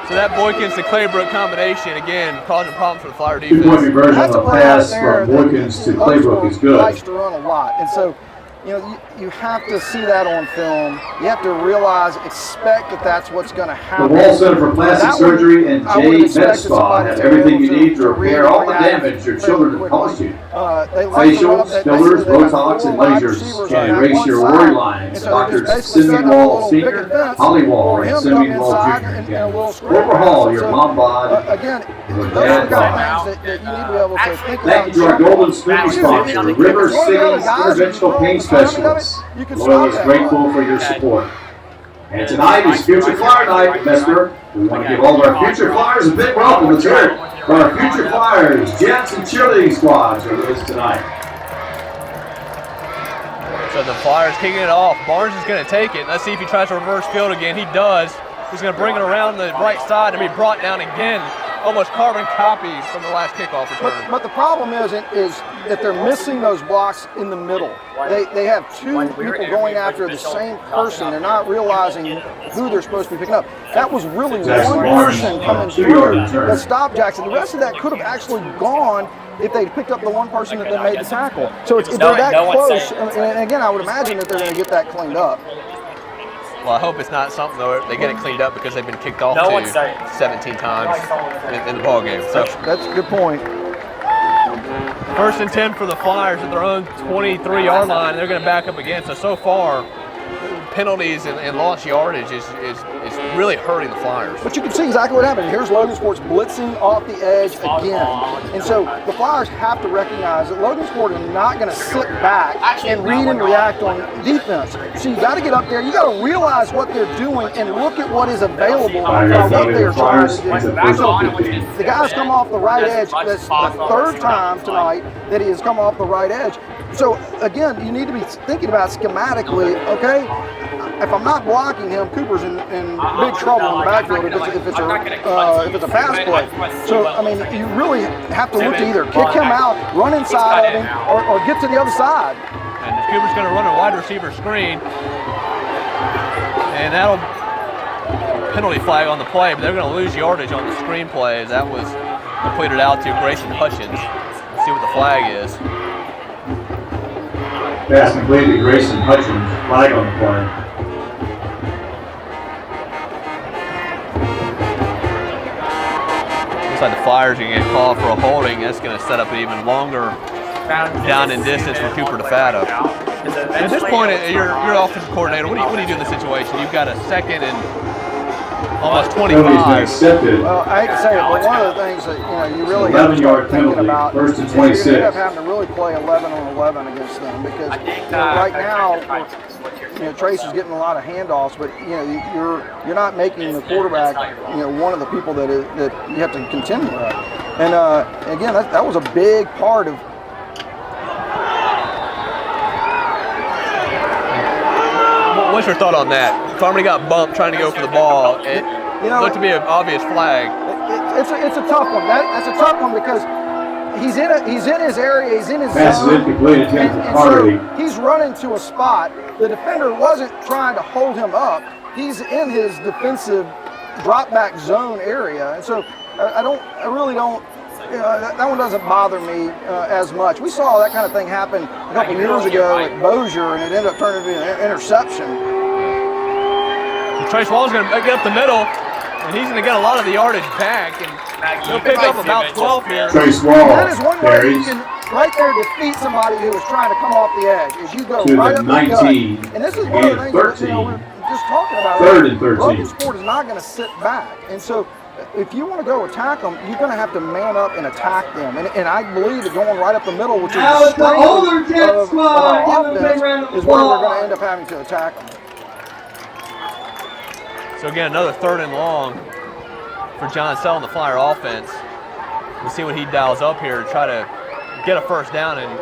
So that Boykins to Claybrook combination, again, causing problems for the Flyer defense. 2-point conversion on a pass from Boykins to Claybrook is good. Likes to run a lot, and so you know you have to see that on film. You have to realize, expect that that's what's going to happen. The Wall Center for Plastic Surgery and Jade Med Spa have everything you need to repair all the damage your children have caused you. Facials, fillers, Botox, and lasers can erase your worry lines. Doctors Simeon Wall Sr., Holly Wall, and Simeon Wall Jr. Overhaul your mom bod. Again, your those are dad the bod. things that you need to be able to think Thank you to our Golden Spoon sponsor, River City's Interventional Pain Specialists. Loyola is grateful for your support. And tonight is Future Flyer Night, Vesper. We want to give all of our future Flyers a big welcome. Let's hear it for our future Flyers. Jets and cheerleading squads are with us tonight. So the Flyers kicking it off. Barnes is going to take it. Let's see if he tries to reverse field again. He does. He's going to bring it around the right side and be brought down again. Almost carbon copies from the last kickoff return. But the problem is that they're missing those blocks in the middle. They have 2 people going after the same person. They're not realizing who they're supposed to be picking up. That was really one person coming through that stopped Jackson. The rest of that could have actually gone if they picked up the one person that they made the tackle. So they're that close. And again, I would imagine that they're going to get that cleaned up. Well, I hope it's not something though they get it cleaned up because they've been kicked off 17 times in the ball game. So that's a good point. 1st and 10 for the Flyers at their own 23-yard line. And they're going to back up again. So far, penalties and lost yardage is really hurting the Flyers. But you can see exactly what happened. Here's Logansport's blitzing off the edge again. And so the Flyers have to recognize that Logansport is not going to sit back and read and react on defense. So you got to get up there. You got to realize what they're doing and look at what is available by what they're trying to do. So the guy's come off the right edge. That's the 3rd time tonight that he has come off the right edge. So again, you need to be thinking about schematically, okay, if I'm not blocking him, Cooper's in big trouble in the backfield if it's a pass play. So, I mean, you really have to look to either kick him out, run inside of him, or get to the other side. And Cooper's going to run a wide receiver screen. And that'll penalty flag on the play, but they're going to lose yardage on the screen play as that was completed out to Grayson Hutchins. Let's see what the flag is. Pass completed to Grayson Hutchins. Flag on the play. Looks like the Flyers are going to get called for a holding. That's going to set up an even longer down in distance for Cooper DeFatta. At this point, you're offensive coordinator. What do you do in this situation? You've got a second and almost 25. Well, I hate to say it, but one of the things that you really have to start thinking about is you're going to end up having to really play 11 on 11 against them because right now, Trace is getting a lot of handoffs, but you're not making the quarterback one of the people that you have to contend with. And again, that was a big part of. What's your thought on that? Farmer got bumped trying to go for the ball. It looked to be an obvious flag. It's a tough one. That's a tough one because he's in his area. He's in his zone. And so he's running to a spot. The defender wasn't trying to hold him up. He's in his defensive drop back zone area, and so I really don't. That one doesn't bother me as much. We saw that kind of thing happen a couple years ago at Bossier, and it ended up turning into an interception. Trace Wall's going to get up the middle, and he's going to get a lot of the yardage back, and he'll pick up about 12 here. Trace Wall. That is one way you can right there defeat somebody who is trying to come off the edge. Is you go right up the gut. And this is one of the things that we're just talking about. Third and 13. Logansport is not going to sit back, and so. If you want to go attack them, you're going to have to man up and attack them. And I believe that going right up the middle, which is the strength of our offense, is where we're going to end up having to attack them. So again, another 3rd and long for John Sell and the Flyer offense. We'll see what he dials up here to try to get a first down and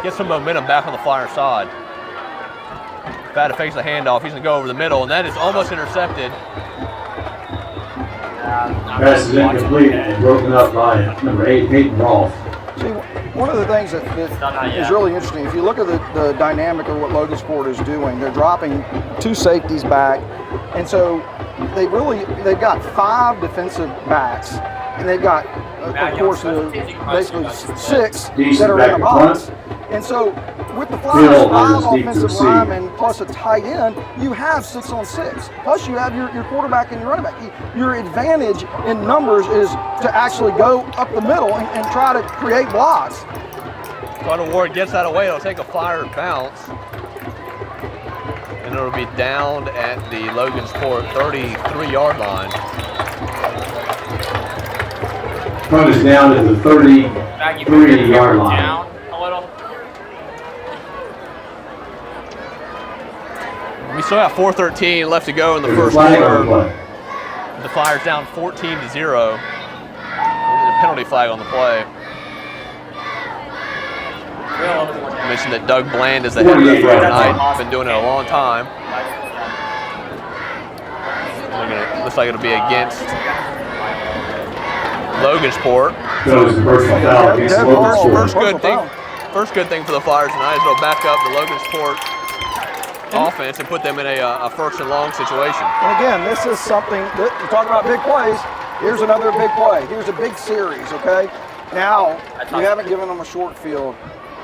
get some momentum back on the Flyer side. Fata fakes the handoff. He's going to go over the middle, and that is almost intercepted. Pass is incomplete and broken up by number 8, Peyton Rolfe. See, one of the things that is really interesting, if you look at the dynamic of what Logansport is doing, they're dropping 2 safeties back, and so they've got 5 defensive backs, and they've got, of course, basically 6 that are in the box. And so with the Flyers, 5 offensive linemen plus a tight end, you have 6 on 6. Plus you have your quarterback and your running back. Your advantage in numbers is to actually go up the middle and try to create blocks. Carter Ward gets that away. It'll take a Flyer bounce. And it'll be downed at the Logansport 33-yard line. Front is down at the 33-yard line. We still have 4:13 left to go in the first quarter. The Flyers down 14-0. There's a penalty flag on the play. I mentioned that Doug Bland is the head referee tonight. Been doing it a long time. Looks like it'll be against Logansport. First good thing for the Flyers tonight is they'll back up the Logansport offense and put them in a 1st and long situation. And again, this is something that you talk about big plays. Here's another big play. Here's a big series, okay? Now, you haven't given them a short field.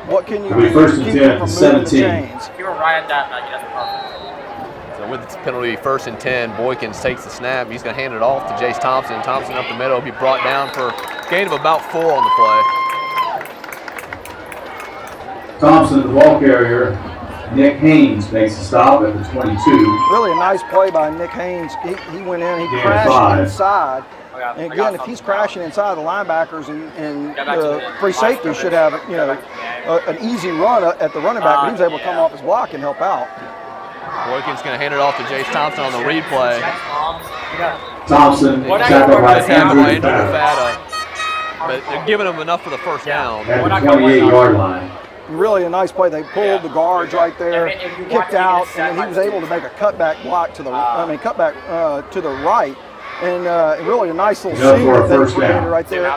What can you do to keep them from moving the chains? You were right at that, that's perfect. So with the penalty, 1st and 10, Boykins takes the snap. He's going to hand it off to Jace Thompson. Thompson up the middle. He'll be brought down for a gain of about 4 on the play. Thompson, the ball carrier. Nick Haynes makes a stop at the 22. Really a nice play by Nick Haynes. He went in, he crashed inside. And again, if he's crashing inside, the linebackers and the free safety should have an easy run at the running back, but he was able to come off his block and help out. Boykins going to hand it off to Jace Thompson on the read play. Thompson, tackled by Andrew DeFatta. But they're giving him enough for the first down. At the 28-yard line. Really a nice play. They pulled the guards right there, kicked out, and then he was able to make a cutback block to the to the right, and really a nice little seam that they created right there.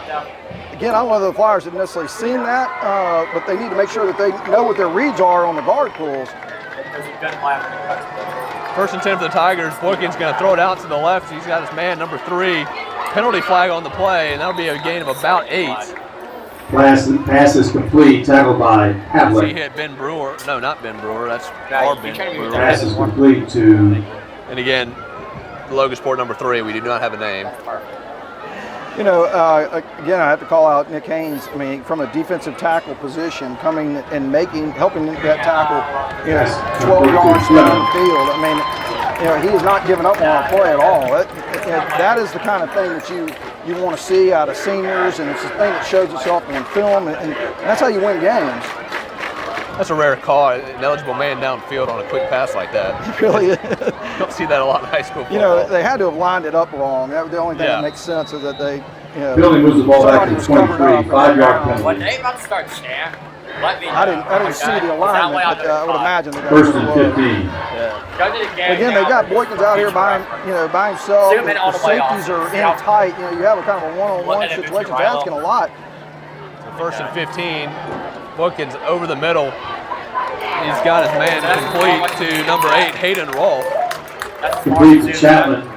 Again, I don't know if the Flyers have necessarily seen that, but they need to make sure that they know what their reads are on the guard pulls. 1st and 10 for the Tigers. Boykins going to throw it out to the left. He's got his man, number 3. Penalty flag on the play, and that'll be a gain of about 8. Pass is complete, tackled by Havlick. He hit Ben Brewer. No, not Ben Brewer. That's our Ben Brewer. Pass is complete to... And again, Logansport number 3. We do not have a name. You know, again, I have to call out Nick Haynes. I mean, from a defensive tackle position, coming and helping that tackle, 12 yards down the field. I mean, he is not giving up on a play at all. That is the kind of thing that you want to see out of seniors, and it's the thing that shows itself on film, and that's how you win games. That's a rare call, an eligible man downfield on a quick pass like that. It really is. You don't see that a lot in high school football. They had to have lined it up wrong. That was the only thing that makes sense is that they, Building moves the ball back to 23, 5-yard penalty. When they about to start snap, let me know. I didn't see the alignment, but I would imagine that. First and 15. Again, they got Boykins out here by himself. The safeties are in tight. You have a kind of a one-on-one situation. It's asking a lot. So first and 15. Boykins over the middle. He's got his man complete to number 8, Hayden Rolfe. Complete to Chapman.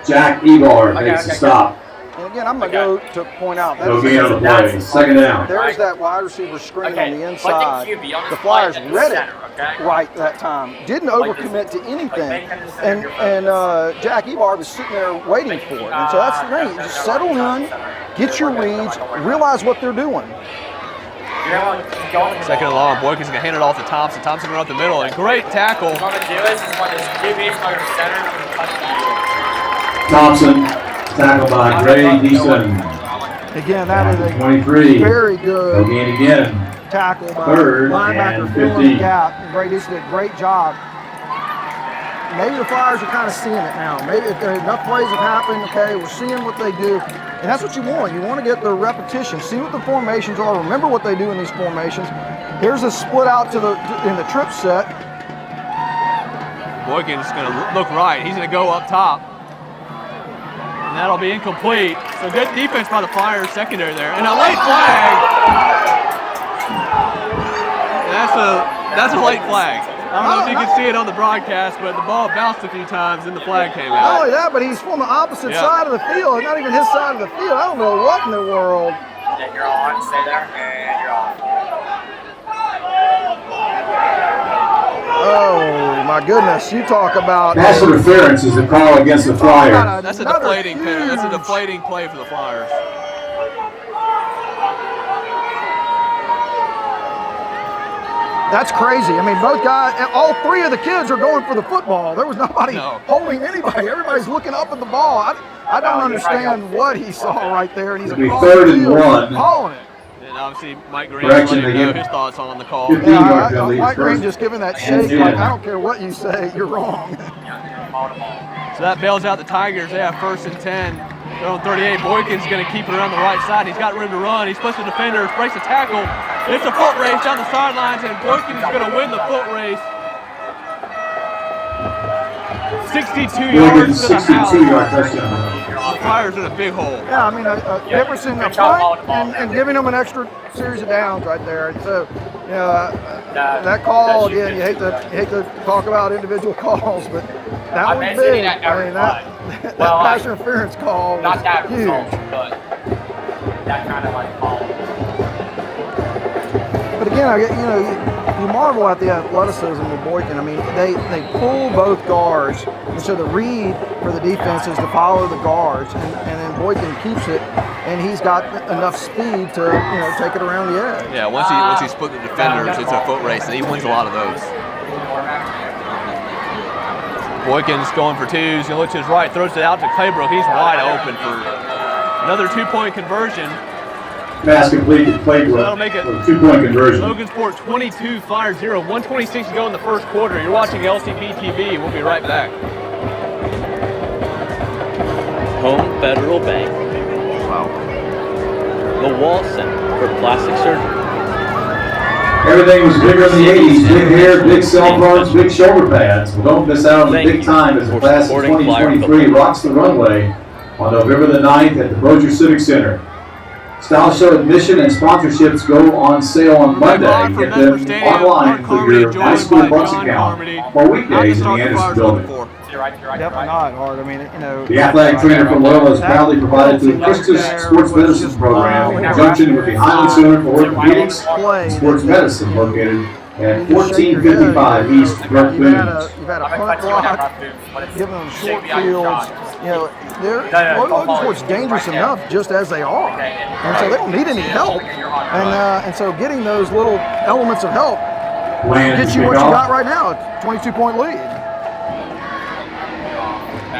Jack Ebar makes the stop. And again, I'm going to go to point out that no gain on the play. Second down. There's that wide receiver screen on the inside. The Flyers read it right that time. Didn't overcommit to anything. And Jack Ebar was sitting there waiting for it. And so that's the thing. You just settle in, get your reads, realize what they're doing. Second and long, Boykins going to hand it off to Thompson. Thompson going up the middle, and great tackle. Thompson, tackled by Gray Deason. Again, that is a 23. Very good no gain again. Tackle by Third linebacker and filling 15. the gap. Gray Deason did a great job. Maybe the Flyers are kind of seeing it now. Maybe if enough plays have happened, okay, we're seeing what they do. And that's what you want. You want to get the repetition, see what the formations are, remember what they do in these formations. Here's a split out in the trip set. Boykins going to look right. He's going to go up top. And that'll be incomplete. So good defense by the Flyers secondary there. And a late flag. That's a late flag. I don't know if you can see it on the broadcast, but the ball bounced a few times and the flag came out. Not only that, but he's from the opposite side of the field. Not even his side of the field. I don't know what in the world. Yeah, you're on. Stay there, and you're on. Oh, my goodness. You talk about... Pass interference is the call against the Flyers. That's a deflating play for the Flyers. That's crazy. I mean, both guys, all three of the kids are going for the football. There was nobody holding anybody. Everybody's looking up at the ball. I don't understand what he saw right there. And he's It'll be 3rd and 1. Calling it. And obviously, Mike Green let him know his thoughts on the call. Mike Green just giving that shake like, I don't care what you say, you're wrong. So that bails out the Tigers. They have 1st and 10. They're on 38. Boykins going to keep it around the right side. He's got room to run. He splits the defenders, breaks the tackle. It's a foot race down the sidelines, and Boykins is going to win the foot race. 62 yards to the house. 62-yard touchdown. The Flyers in a big hole. Yeah, I mean, a difference in the punt and giving them an extra series of downs right there. And so, that call, again, you hate to talk about individual calls, but that was big. I mean, that pass interference call was huge. But that kind of like call. But again, you marvel at the athleticism of Boykin. I mean, they pull both guards, and so the read for the defense is to follow the guards, and then Boykin keeps it, and he's got enough speed to take it around the edge. Yeah, once he split the defenders, it's a foot race, and he wins a lot of those. Boykins going for twos. He looks to his right, throws it out to Claybrook. He's wide open for another 2-point conversion. Pass complete to Claybrook. That'll make it 2-point conversion. Logansport 22, Flyers 0. 1:26 to go in the first quarter. You're watching LCP TV. We'll be right back. Home Federal Bank. Wow. The Wall Center for Plastic Surgery. Everything was bigger in the 80s. Big hair, big cell phones, big shoulder pads. Well, don't miss out on the big time as the class of 2023 rocks the runway on November the 9th at the Brozier Civic Center. Style Show admission and sponsorships go on sale on Monday. Get them online for your high school Bucks account or weekdays in the Anderson building. Definitely not hard. I mean, The athletic trainer from Loyola is proudly provided through the Christus Sports Medicine Program in conjunction with the Highland Center for Orthopedics and Sports Medicine located at 1455 East Brook Booms. You've had a punt block, giving them short fields. you know, Logansport's dangerous enough just as they are, and so they don't need any help. And so getting those little elements of help gets you what you got right now, a 22-point lead.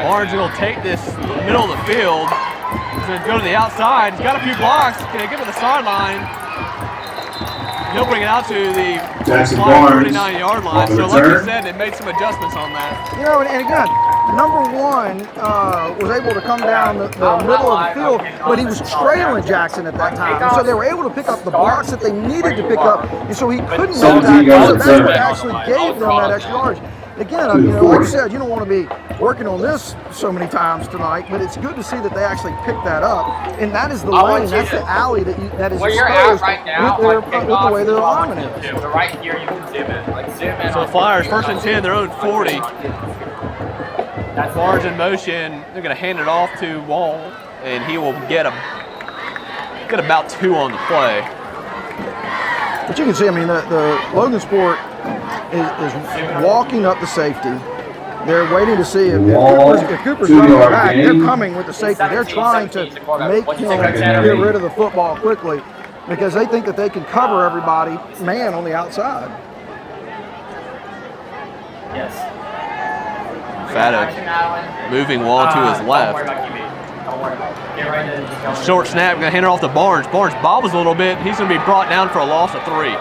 Barnes will take this middle of the field. He's going to go to the outside. He's got a few blocks. Can he get to the sideline? He'll bring it out to the 39-yard line. So like you said, they made some adjustments on that. You know, and again, number one was able to come down the middle of the field, but he was trailing Jackson at that time. And so they were able to pick up the blocks that they needed to pick up, and so he couldn't make that. So that's what actually gave them that extra yardage. Again, you know, like you said, you don't want to be working on this so many times tonight, but it's good to see that they actually picked that up, and that is the lane, that's the alley that is exposed right now, with the way their alignment is. But right here, you can zoom in. Like zoom in. So Flyers, 1st and 10, their own 40. Barnes in motion. They're going to hand it off to Wall, and he will get about 2 on the play. But you can see, I mean, the Logansport is walking up the safety. They're waiting to see if Cooper's running back. They're coming with the safety. They're trying to make him get rid of the football quickly because they think that they can cover everybody man on the outside. Yes. Fata moving Wall to his left. Short snap, going to hand it off to Barnes. Barnes bobbles a little bit. He's going to be brought down for a loss of 3. It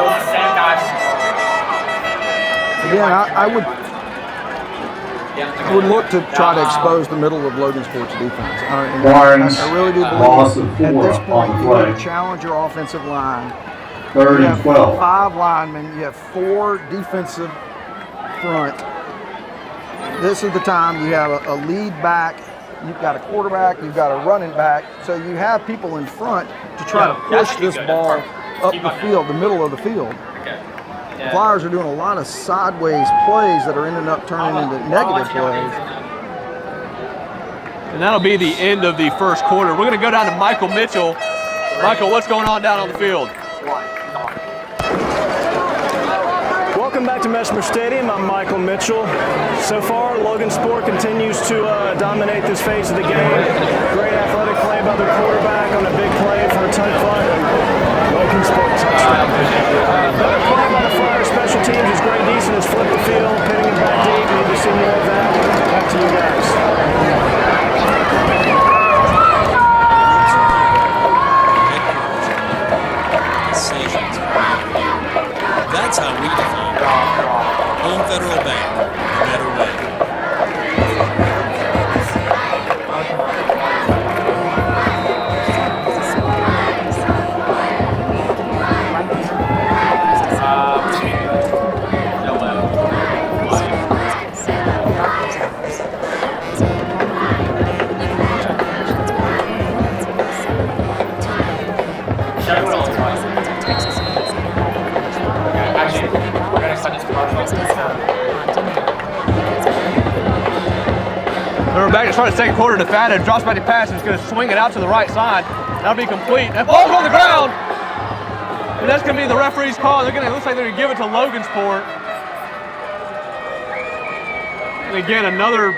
was the same guy. Again, I would look to try to expose the middle of Logansport's defense. Barnes, I really do believe loss of 4 at this point on you play. need to challenge your offensive line. 3rd You and have 12. 5 linemen. You have 4 defensive front. This is the time you have a lead back. You've got a quarterback. You've got a running back. So you have people in front to try to push this ball up the field, the middle of the field. The Flyers are doing a lot of sideways plays that are ending up turning into negative plays. And that'll be the end of the first quarter. We're going to go down to Michael Mitchell. Michael, what's going on down on the field? Welcome back to Mesmer Stadium. I'm Michael Mitchell. So far, Logansport continues to dominate this phase of the game. Great athletic play by the quarterback on a big play for a touchdown. Logansport touchdown. Better play by the Flyers special teams as Greg Deason has flipped the field, pitting it back deep. Need to see more of that. Back to you guys. That's how we define it. Home Federal Bank, a better way. We're back to start the second quarter. Fata drops back to pass and is going to swing it out to the right side. That'll be complete. That ball's on the ground. And that's going to be the referee's call. It looks like they're going to give it to Logansport. And again, another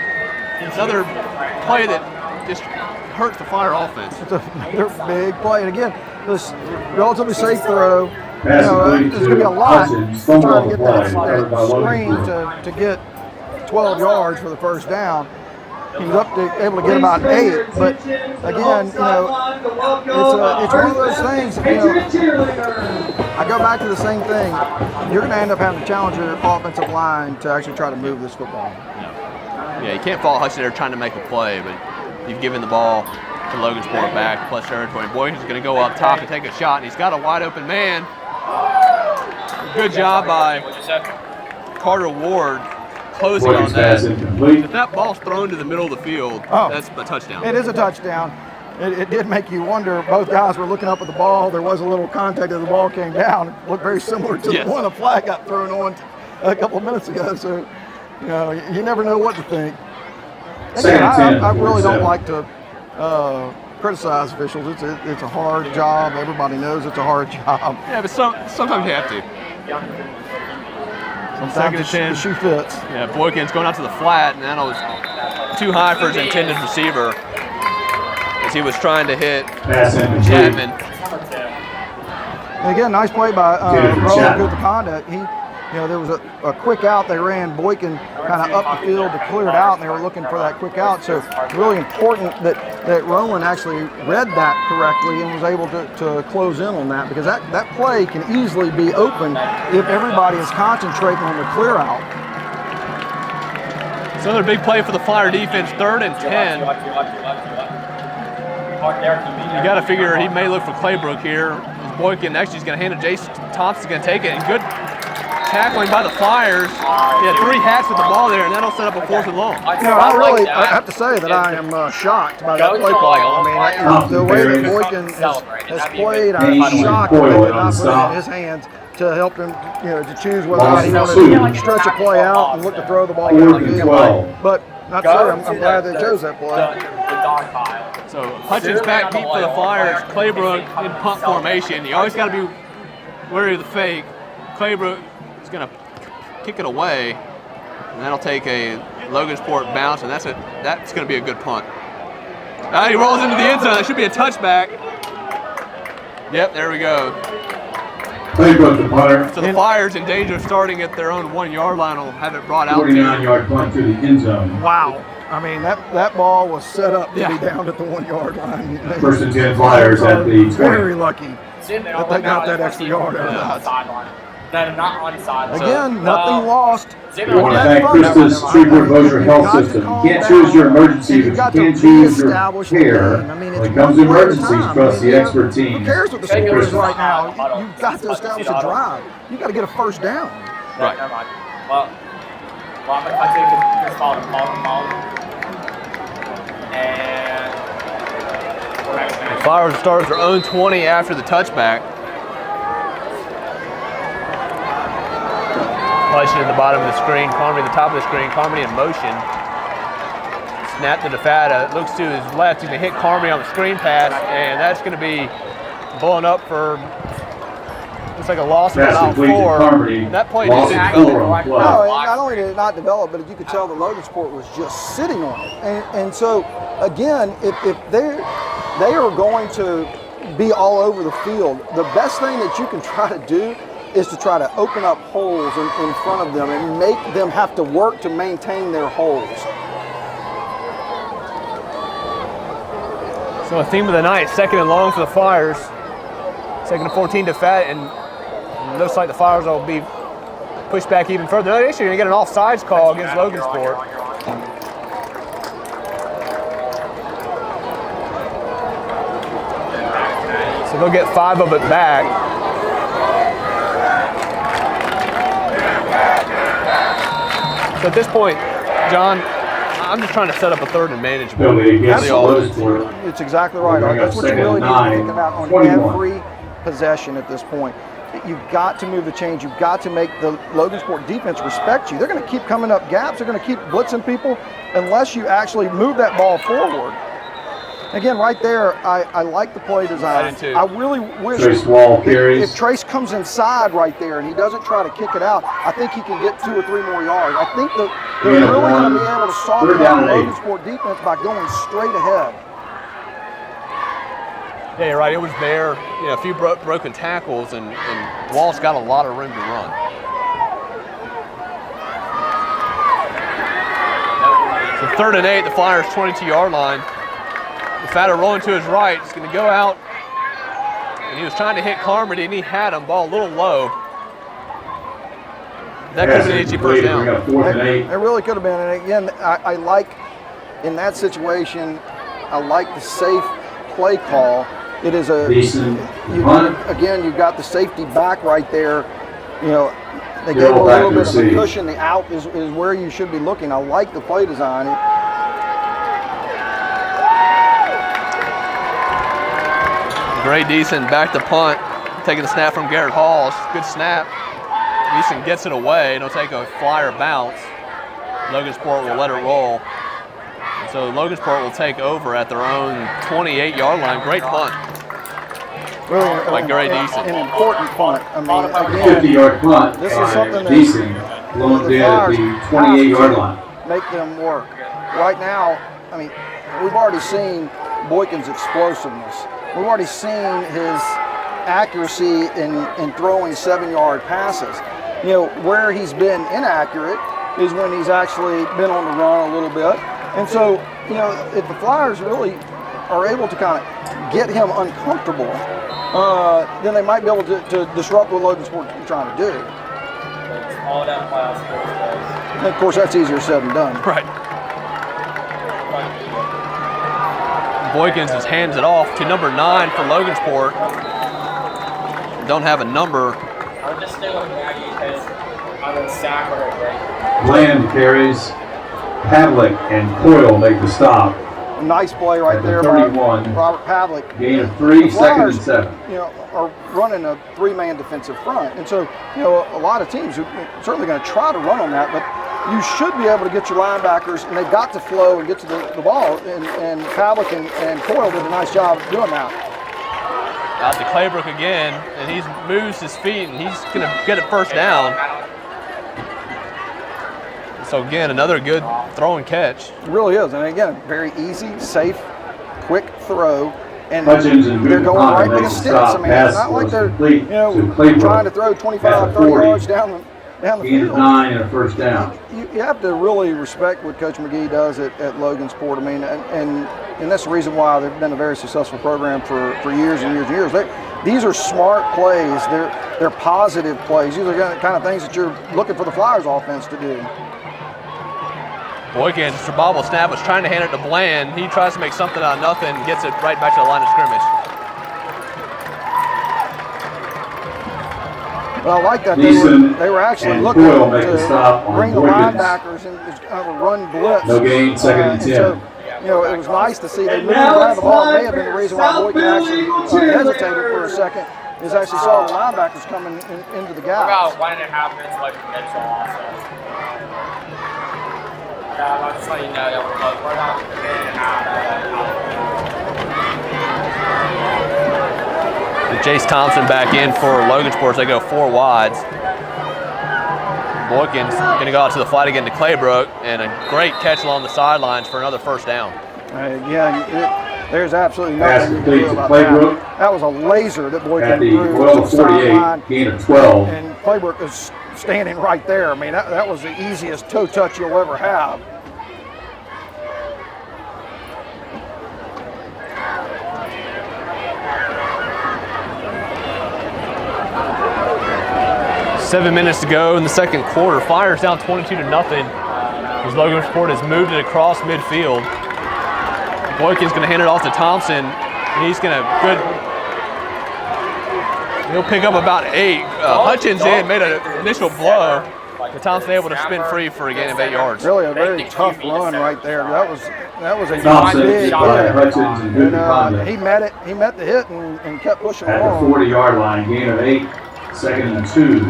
play that just hurts the Flyer offense. It's another big play. And again, this relatively safe throw. There's going to be a lot trying to get that screen to get 12 yards for the first down. He was able to get about 8, but again, it's one of those things. I go back to the same thing. You're going to end up having to challenge your offensive line to actually try to move this football. Yeah, you can't fault Hudson there trying to make a play, but you've given the ball to Logansport back, plus territory. Boykins is going to go up top and take a shot, and he's got a wide open man. Good job by Carter Ward closing on that. If that ball's thrown to the middle of the field, that's a touchdown. It is a touchdown. It did make you wonder. Both guys were looking up at the ball. There was a little contact as the ball came down. It looked very similar to the one the flag got thrown on a couple of minutes ago. So, you never know what to think. Again, I really don't like to criticize officials. It's a hard job. Everybody knows it's a hard job. Yeah, but sometimes you have to. Sometimes the shoe fits. Yeah, Boykins going out to the flat, and that'll too high for his intended receiver as he was trying to hit Chapman. And again, nice play by Chapman. Roland. Good conduct. There was a quick out. They ran Boykin kind of up the field to clear it out, and they were looking for that quick out. So really important that Roland actually read that correctly and was able to close in on that, because that play can easily be open if everybody is concentrating on the clear out. It's another big play for the Flyer defense, 3rd and 10. You got to figure he may look for Claybrook here. Boykin actually is going to hand it. Jason Thompson's going to take it, and good tackling by the Flyers. He had 3 hacks with the ball there, and that'll set up a 4th and long. I have to say that I am shocked by that play call. I mean, the way that Boykin has played, I'm shocked that they did not put it in his hands to help him, to choose whether or not he wanted to stretch a play out and look to throw the ball down the field. But not sure. I'm glad they chose that play. So Hutchins back deep for the Flyers. Claybrook in punt formation. You always got to be wary of the fake. Claybrook is going to kick it away, and that'll take a Logansport bounce, and that's going to be a good punt. He rolls into the end zone. That should be a touchback. Yep, there we go. Claybrook, the punter. So the Flyers, in danger of starting at their own 1-yard line, will have it brought out. 49-yard punt to the end zone. Wow. I mean, that ball was set up to be down at the 1-yard line. 1st and 10 Flyers at the 20. Very lucky that they got that extra yard out of that. Not on the sideline. Again, nothing lost. We want to thank Krista's Shreveport-Bossier Health System. You can't choose your emergency, but you can choose your care. When it comes to emergencies, trust the expert team. Who cares what the score is right now? You've got to establish a drive. You've got to get a first down. Right. Well, I take this ball. And the Flyers start their own 20 after the touchback. Hutchins in the bottom of the screen, Carmody at the top of the screen, Carmody in motion. Snap to DeFada, looks to his left, he's going to hit Carmody on the screen pass, and that's going to be blowing up for, looks like a loss of about 4. That play just didn't develop. No, not only did it not develop, but you could tell that Logansport was just sitting on it. And so, again, if they are going to be all over the field, the best thing that you can try to do is to try to open up holes in front of them and make them have to work to maintain their holes. So a theme of the night, 2nd and long for the Flyers. 2nd and 14 to Fat, and it looks like the Flyers will be pushed back even further. They're actually going to get an offsides call against Logansport. So they'll get 5 of it back. So at this point, John, I'm just trying to set up a 3rd and manageable. It's exactly right. That's what you really need to be thinking about on every possession at this point. You've got to move the chains. You've got to make the Logansport defense respect you. They're going to keep coming up gaps. They're going to keep blitzing people unless you actually move that ball forward. Again, right there, I like the play design. I really wish if Trace comes inside right there and he doesn't try to kick it out, I think he can get 2 or 3 more yards. I think that they're really going to be able to soften down the Logansport defense by going straight ahead. Yeah, you're right. It was there. A few broken tackles, and Walsh got a lot of room to run. So 3rd and 8, the Flyers' 22-yard line. Fata rolling to his right. He's going to go out, and he was trying to hit Carmody, and he had him. Ball a little low. That could have been an easy first down. It really could have been. And again, I like, in that situation, I like the safe play call. It is again, you've got the safety back right there. They gave a little bit of a cushion. The out is where you should be looking. I like the play design. Gray Deason back to punt, taking the snap from Garrett Halls. Good snap. Deason gets it away. It'll take a Flyer bounce. Logansport will let it roll. And so Logansport will take over at their own 28-yard line. Great punt. Really, by Gray Deason. An important punt. I mean, again, 50-yard punt. This is something that Deason blowing it at the 28-yard line. Make them work. right now, I mean, we've already seen Boykin's explosiveness. We've already seen his accuracy in throwing 7-yard passes. You know, where he's been inaccurate is when he's actually been on the run a little bit. And so, you know, if the Flyers really are able to kind of get him uncomfortable, then they might be able to disrupt what Logansport is trying to do. All that playoff sports does. And of course, that's easier said than done. Right. Boykins just hands it off to number 9 for Logansport. Don't have a number. I'm just staying with Maggie because I'm in sack with her. Bland carries. Pavlik and Coyle make the stop. Nice play right there 31. by Robert Pavlik. Gain of 3, second and 7. You know, are running a 3-man defensive front, and so you know a lot of teams are certainly going to try to run on that, but you should be able to get your linebackers, and they've got to flow and get to the ball. And Pavlik and Coyle did a nice job of doing that. Out to Claybrook again, and he moves his feet, and he's going to get it first down. So again, another good throw and catch. It really is, and again, very easy, safe, quick throw, and Hutchins and they're going right for the sticks. I mean, it's not like they're trying to throw 25, 30 yards down the Gain of field. 9 and a first down. You have to really respect what Coach McGee does at Logansport. I mean, and that's the reason why they've been a very successful program for years and years and years. These are smart plays. They're positive plays. These are the kind of things that you're looking for the Flyers offense to do. Boykins, Mr. Bobble snap was trying to hand it to Bland. He tries to make something out of nothing, gets it right back to the line of scrimmage. Well, I like that. They were actually looking to bring the linebackers and kind of a run blitz. No gain, second and 10. So, you know, it was nice to see they moved around the ball. It may have been the reason why Boykin actually hesitated for a second, is actually saw the linebackers coming into the gap. About 1.5 minutes left to get also. Yeah, I'll just let you know that we're about a minute and a half. Jace Thompson back in for Logansport. They go 4 wides. Boykins going to go out to the flat again to Claybrook, and a great catch along the sidelines for another first down. Yeah, there's absolutely nothing you can do about that. That was a laser that Boykin threw to the sideline. Gain of 12. And Claybrook is standing right there. I mean, that was the easiest toe touch you'll ever have. Seven minutes to go in the second quarter. Flyers down 22-0 as Logansport has moved it across midfield. Boykin's going to hand it off to Thompson, and he's going to he'll pick up about 8. Hutchins made an initial blow, but Thompson able to spin free for a gain of 8 yards. Really a very tough run right there. That was a Thompson big by Hutchins and good conduct. he met it. He met the hit and kept pushing At along. the 40-yard line, gain of 8, second and 2.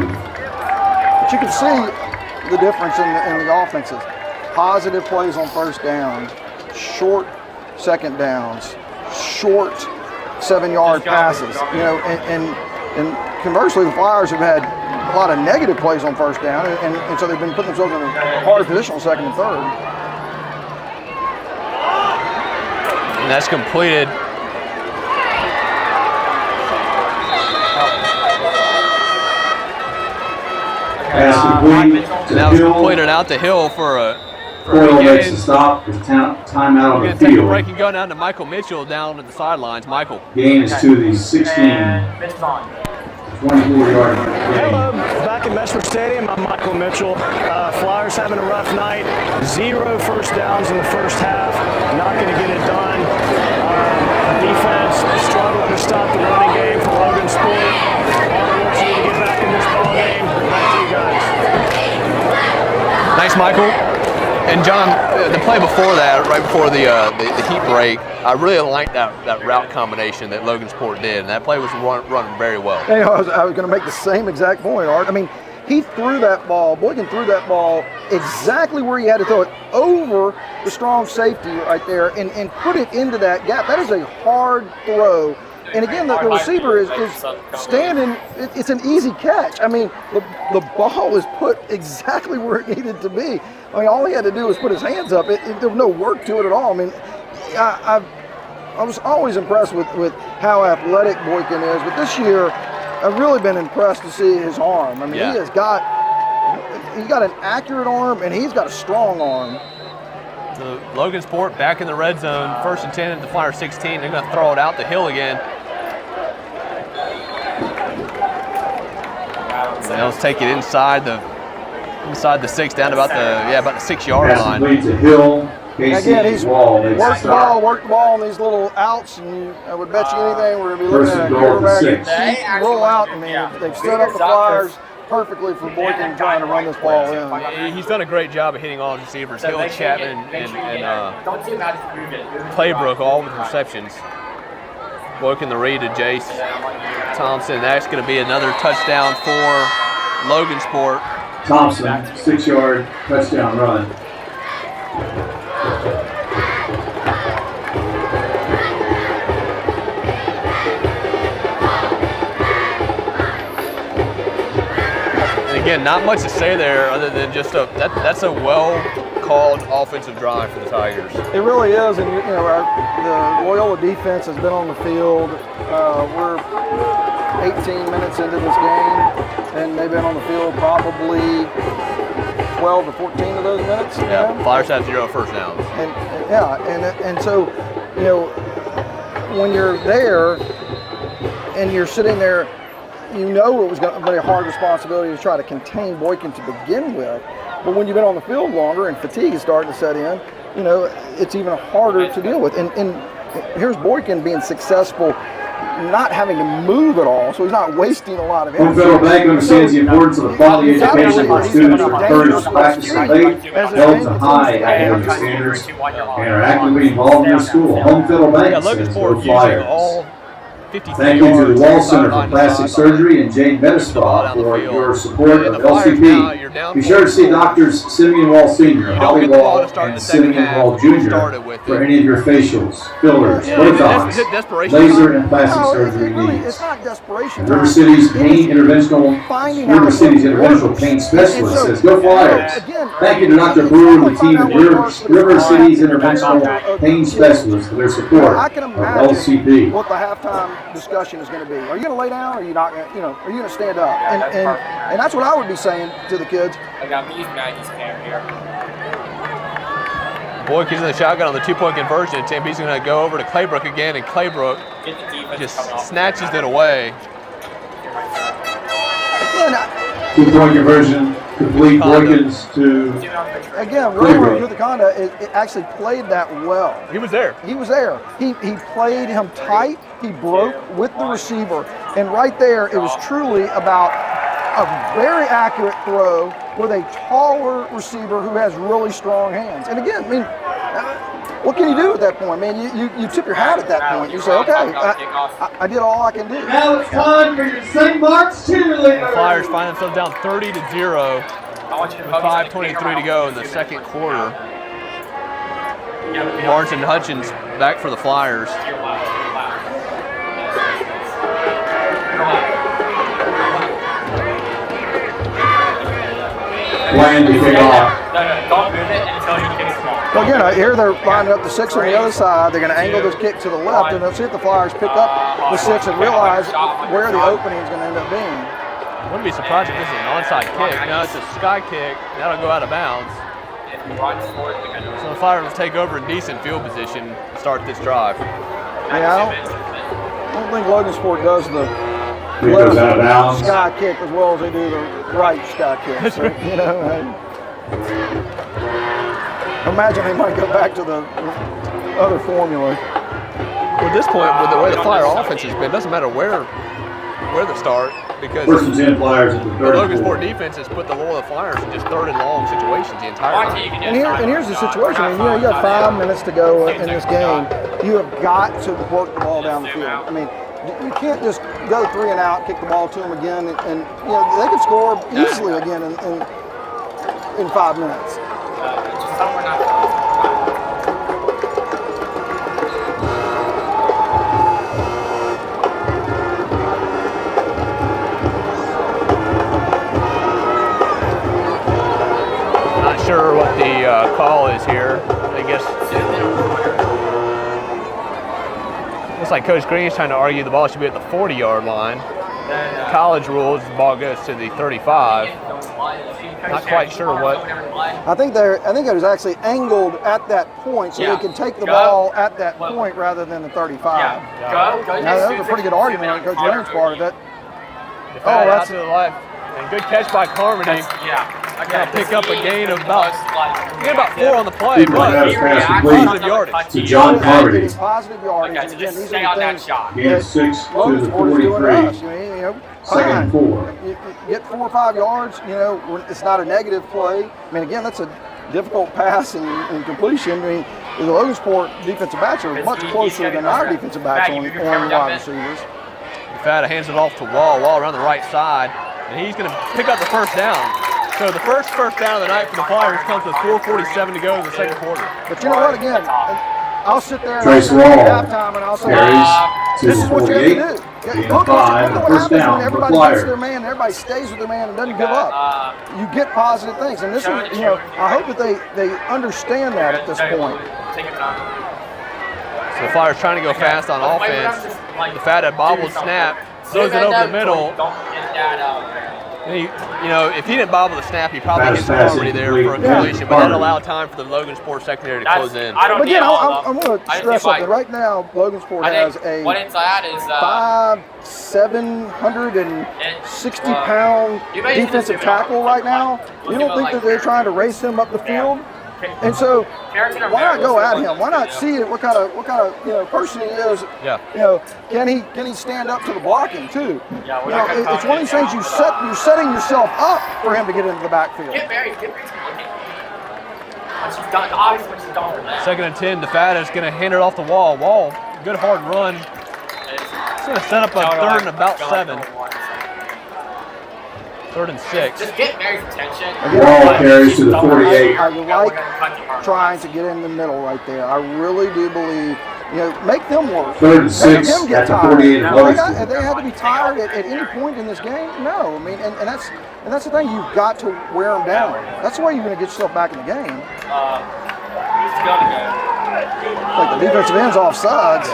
But you can see the difference in the offenses. Positive plays on first down, short second downs, short 7-yard passes. You know, and conversely, the Flyers have had a lot of negative plays on first down, and so they've been putting themselves in a hard position on second and third. And that's completed. Now it's completed out to Hill for a Coyle makes the stop. There's timeout on the Take a field. break and go down to Michael Mitchell down at the sidelines. Michael. Gain is to the 16. 24-yard gain. Hello, back at Messer Stadium. I'm Michael Mitchell. Flyers having a rough night. 0 first downs in the first half. Not going to get it done. Defense struggling to stop the running game for Logansport. Hardwoods need to get back in this ball game. Back to you guys. Nice, Michael. And John, the play before that, right before the heat break, I really liked that route combination that Logansport did, and that play was run very well. You know, I was going to make the same exact point, Art. I mean, he threw that ball, Boykin threw that ball exactly where he had to throw it, over the strong safety right there, and put it into that gap. That is a hard throw And again, the receiver is standing. It's an easy catch. I mean, the ball was put exactly where it needed to be. I mean, all he had to do was put his hands up. There was no work to it at all. I mean, I was always impressed with how athletic Boykin is, but this year I've really been impressed to see his arm. I mean, he's got an accurate arm and he's got a strong arm. So Logansport back in the red zone, 1st and 10 at the Flyer 16. They're going to throw it out the hill again. They'll take it inside the 6, down about the 6-yard line. Leads a hill. Again, he's worked the ball on these little outs, and I would bet you anything we're going to be looking at a quarterback roll out. I mean, they've set up the Flyers perfectly for Boykin trying to run this ball in. He's done a great job of hitting all his receivers. Hill, Chapman, and Claybrook, all with receptions. Boykin the read to Jace Thompson. That's going to be another touchdown for Logansport. Thompson, 6-yard touchdown run. Again, not much to say there other than just that's a well-called offensive drive for the Tigers. It really is, and the Loyola defense has been on the field. We're 18 minutes into this game, and they've been on the field probably 12 to 14 of those minutes. Yeah, Flyers have 0 first downs. And so, when you're there and you're sitting there, you know it was going to be a hard responsibility to try to contain Boykin to begin with. But when you've been on the field longer and fatigue is starting to set in, it's even harder to deal with. And here's Boykin being successful, not having to move at all, so he's not wasting a lot of energy. Home Federal Bank understands the importance of a quality education where students are encouraged to practice late, held to high academic standards, and are actively involved in their school. Home Federal Bank says go Flyers. Thank you to the Wall Center for Plastic Surgery and Jane Medispa for your support of LCP. Be sure to see Doctors Simeon Wall Sr., Holly Wall, and Simeon Wall Jr. for any of your facials, fillers, Botox, laser, and plastic surgery needs. It's not desperation. River City's Interventional Pain Specialist says, go Flyers. Thank you to Dr. Brewer and the team at River City's Interventional Pain Specialist for their support of LCP. What the halftime discussion is going to be. Are you going to lay down, or are you not going to, are you going to stand up? And that's what I would be saying to the kids. I got me Maggie's cam here. Boykin's in the shotgun on the 2-point conversion attempt. He's going to go over to Claybrook again, and Claybrook just snatches it away. Again, 2-point conversion, complete. Boykins to Roman Yuthakonda it actually played that well. He was there. He was there. He played him tight. He broke with the receiver. And right there, it was truly about a very accurate throw with a taller receiver who has really strong hands. And again, I mean, what can you do at that point? I mean, you tip your hat at that point. You say, okay, I did all I can do. Now it's time for your St. Mark's cheerleaders. The Flyers find themselves down 30-0 with 5:23 to go in the second quarter. Barnes and Hutchins back for the Flyers. Plan to kick off. Don't move it until you get small. Well, again, here they're lining up the 6 on the other side. They're going to angle this kick to the left, and they'll see if the Flyers pick up the 6 and realize where the opening is going to end up being. I wouldn't be surprised if this is an onside kick. No, it's a sky kick. That'll go out of bounds. So the Flyers will take over in decent field position to start this drive. Yeah, I don't think Logansport does the goes out of bounds. Sky kick as well as they do the right sky kick. So, I imagine they might go back to the other formula. Well, at this point, with the way the Flyer offense has been, it doesn't matter where they start, because First and 10 Flyers at the the third. Logansport defense has put the Loyola Flyers in just 3rd and long situations the entire time. And here's the situation. I mean, you got 5 minutes to go in this game. You have got to work the ball down the field. I mean, you can't just go 3 and out, kick the ball to them again, and they could score easily again in 5 minutes. call is here. I guess looks like Coach Green's trying to argue the ball should be at the 40-yard line. College rules, the ball goes to the 35. Not quite sure what. I think it was actually angled at that point so they could take the ball at that point rather than the 35. Now, that was a pretty good argument on Coach Green's part of it. That's to the left. And good catch by Carmody. Gonna pick up a gain of about 4 on the play, but positive yardage. To John Carmody. Positive yardage. And again, these are the things Gain 6 to the 43. Second and 4. You get 4 or 5 yards, it's not a negative play. I mean, again, that's a difficult pass and completion. I mean, the Logansport defensive backs are much closer than our defensive backs on wide receivers. Fata hands it off to Wall around the right side, and he's going to pick up the first down. So the first down of the night for the Flyers comes with 4:47 to go in the second quarter. But you know what, again, I'll sit there at halftime and I'll say, this is what you have to do. Look what happens when everybody gets their man, everybody stays with their man and doesn't give up. You get positive things. And this is, I hope that they understand that at this point. So the Flyers trying to go fast on offense. The Fata bobbled snap, throws it over the middle. If he didn't bobble the snap, he probably hit Carmody there for a completion, but that allowed time for the Logansport secondary to close in. But again, I'm going to stress something. Right now, Logansport has a 760-pound defensive tackle right now. You don't think that they're trying to race him up the field? And so, why not go at him? Why not see what kind of person he is? Can he stand up to the blocking too? It's one of these things you're setting yourself up for him to get into the backfield. Second and 10, DeFata's going to hand it off the Wall. Wall, good hard run. It's going to set up a third and about 7. 3rd and 6. Just get Mary's attention. Wall carries to the 48. I like trying to get in the middle right there. I really do believe, make them work. 3rd and 6 them get at the tired. 48 of They had to be tired at any point in this game? No. I mean, and that's the thing. You've got to wear them down. That's the way you're going to get yourself back in the game. Like the defensive end's offsides.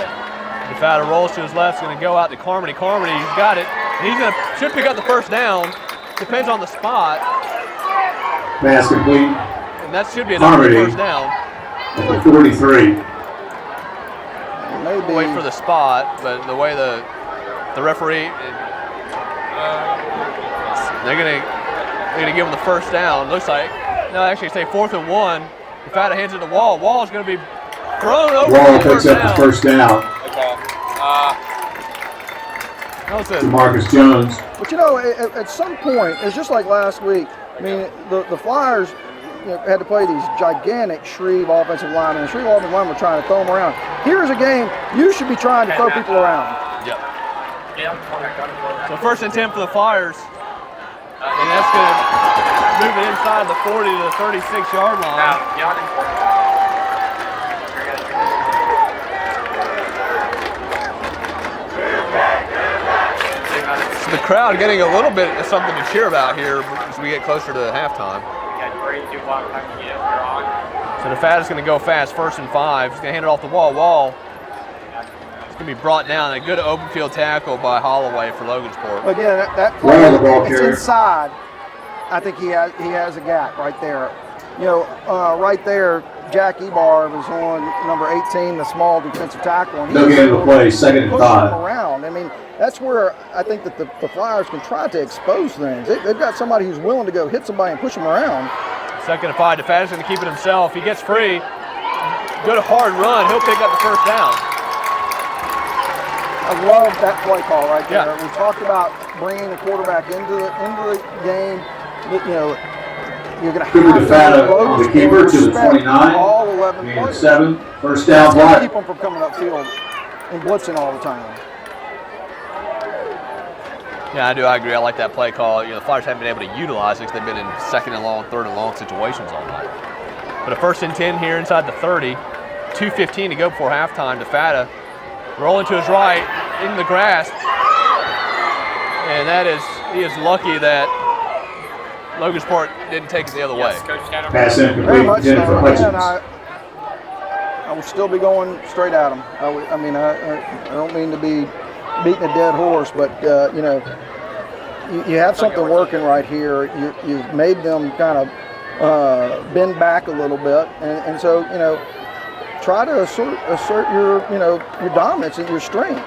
DeFata rolls to his left. He's going to go out to Carmody. Carmody, he's got it. And he's should pick up the first down. Depends on the spot. Pass complete. And that should be enough for the first down. At the 43. Maybe. Wait for the spot, but the way the referee, they're gonna give him the first down. Looks like actually say 4th and 1. DeFata hands it to Wall. Wall is going to be thrown over. Wall picks up the first down. Marcus Jones. But at some point, it's just like last week. I mean, the Flyers had to play these gigantic Shreve offensive linemen. The Shreve offensive linemen were trying to throw them around. Here's a game you should be trying to throw people around. Yep. So 1st and 10 for the Flyers. And that's going to move it inside the 40 to the 36-yard line. So the crowd getting a little bit of something to cheer about here as we get closer to halftime. So DeFata's going to go fast, 1st and 5. He's going to hand it off the Wall. Wall. It's going to be brought down. A good open field tackle by Holloway for Logansport. Again, that play, it's inside. I think he has a gap right there. Right there, Jack Ebar was on number 18, the small defensive tackle. And no game to play, 2nd and 5. Around. I mean, that's where I think that the Flyers can try to expose things. They've got somebody who's willing to go hit somebody and push them around. 2nd and 5. DeFata's going to keep it himself. He gets free. Good hard run. He'll pick up the first down. I love that play call right there. Yeah. We talked about bringing the quarterback into the game. You're going to have DeFata on the keeper to the 29. All 11 players. 7. First down block. Keep them from coming upfield and blitzing all the time. Yeah, I do. I agree. I like that play call. The Flyers haven't been able to utilize it because they've been in 2nd and long, 3rd and long situations all night. But a 1st and 10 here inside the 30. 2:15 to go before halftime. DeFata rolling to his right in the grass. And he is lucky that Logansport didn't take it the other way. Pass Very incomplete, much Jennifer so. Hutchins. Again, I will still be going straight at them. I don't mean to be beating a dead horse, but you know, you have something working right here. You've made them kind of bend back a little bit, and so you know, try to assert your your dominance and your strength.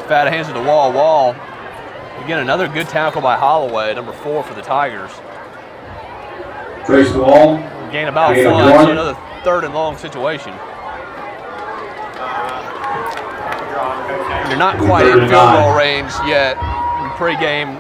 Fata hands it to Wall. Wall. Again, another good tackle by Holloway, number 4 for the Tigers. Trace Wall. Gain about 1, so another 3rd and long situation. You're not quite in field goal range yet. In pregame,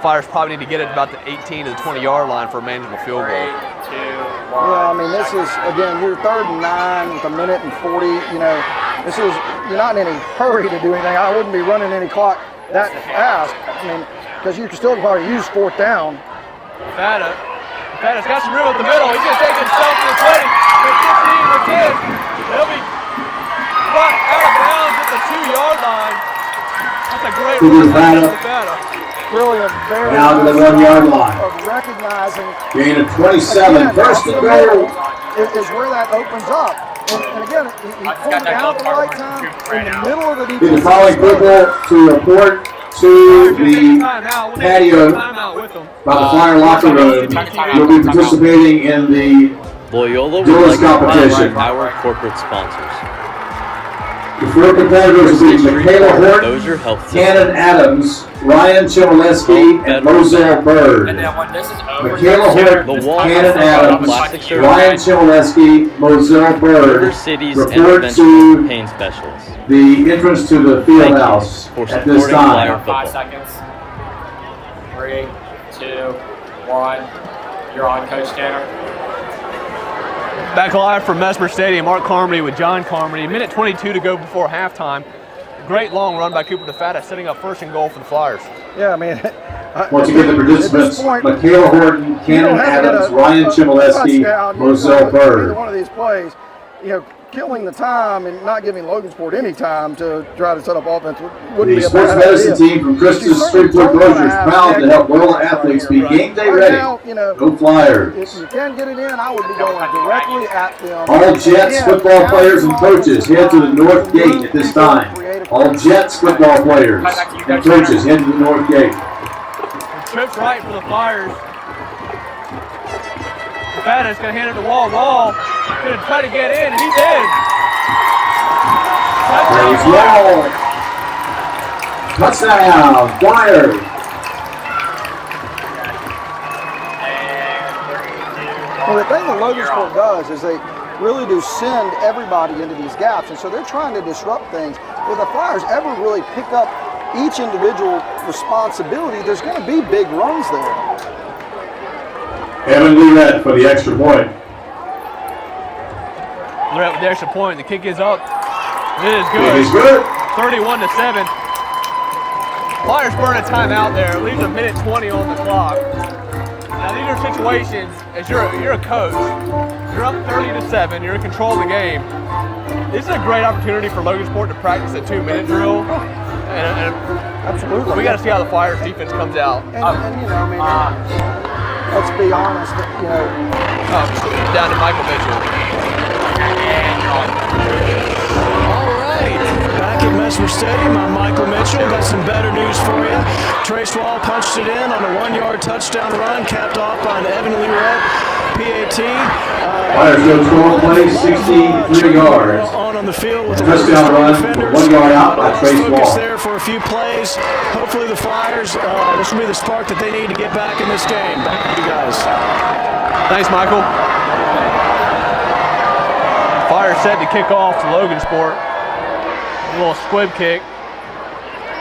Flyers probably need to get it about the 18 to the 20-yard line for a manageable field goal. Yeah, I mean, this is, again, you're 3rd and 9 with 1:40. You know, this is, you're not in any hurry to do anything. I wouldn't be running any clock that fast. I mean, because you can still probably use 4th down. Fata's got some room up the middle. He's going to take himself to the 20, the 15, the 10. He'll be brought out of bounds at the 2-yard line. That's a great run by Fata. Really a very down to the 1-yard line. Of recognizing. Gain of 27. First and goal. Is where that opens up. And again, he pulled down at the right time in the middle of the defense. The following football to report to the patio by the Flyer locker room. You'll be participating in the Loyola would Duelist like to competition. thank our corporate sponsors. The 4 competitors will be Michaela Horton, Dozier Health Cannon Adams, Ryan Chmielewski, and Moselle Bird. Michaela Horton, Cannon Adams, Ryan Chmielewski, Moselle Bird City's report interventional to pain specialist. the entrance to the field house at this time. 5 seconds. 3, 2, 1. You're on, Coach Tanner. Back live from Mesmer Stadium, Mark Carmody with John Carmody. 1:22 to go before halftime. Great long run by Cooper DeFata, setting up 1st and goal for the Flyers. Yeah, I mean, Once again, the participants, Michaela Horton, Cannon Adams, Ryan Chmielewski, Moselle Bird. Either one of these plays, you know, killing the time and not giving Logansport any time to try to set up offense wouldn't be The a sports bad medicine idea. team from Christus Streetfoot Grocers proud to help Loyola athletes be game day ready. Go Flyers. If you can get it in, I would be going directly at them. All Jets football players and coaches head to the north gate at this time. All Jets football players and coaches head to the north gate. Trips right for the Flyers. Fata's going to hand it to Wall. Wall going to try to get in, and he's in. There's Wall. Touchdown, Flyers. Well, the thing that Logansport does is they really do send everybody into these gaps, and so they're trying to disrupt things. If the Flyers ever really pick up each individual responsibility, there's going to be big runs there. Evan Lurette for the extra point. Lurette with the extra point. The kick is up. It is good. It is good. 31-7. Flyers burn a timeout there. Leaves a 1:20 on the clock. Now these are situations, as you're a coach, you're up 30-7, you're in control of the game. This is a great opportunity for Logansport to practice a 2-minute drill. And absolutely. We got to see how the Flyers defense comes out. And you know, I mean, let's be honest, you know. Down to Michael Mitchell. All right, back at Mesmer Stadium, I'm Michael Mitchell. Got some better news for you. Trace Wall punched it in on a 1-yard touchdown run, capped off by an Evan Lurette PAT. Flyers go score play, 63 yards. On the field with touchdown run, 1 yard out by Trace Wall. Focus there for a few plays. Hopefully the Flyers, this will be the spark that they need to get back in this game. Back to you guys. Thanks, Michael. Flyers set to kick off to Logansport. A little squib kick.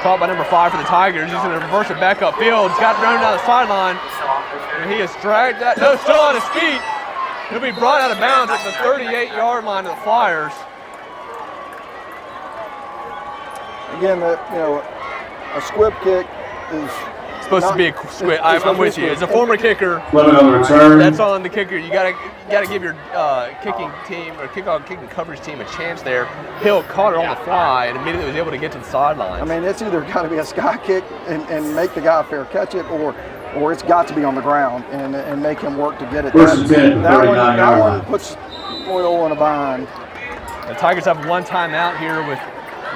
Caught by number 5 for the Tigers. He's going to reverse it back upfield. He's got running down the sideline. And he has dragged that. No, still on his feet. He'll be brought out of bounds at the 38-yard line of the Flyers. Again, a squib kick is supposed to be a squid. I'm with you. As a former kicker, 11 on the return. that's on the kicker. You gotta give your kicking team or kicking coverage team a chance there. Hill caught it on the fly and immediately was able to get to the sideline. I mean, it's either got to be a sky kick and make the guy fair catch it, or it's got to be on the ground and make him work to get it. First and 10 at the 39-yard that one line. puts Loyola in a bind. The Tigers have one timeout here with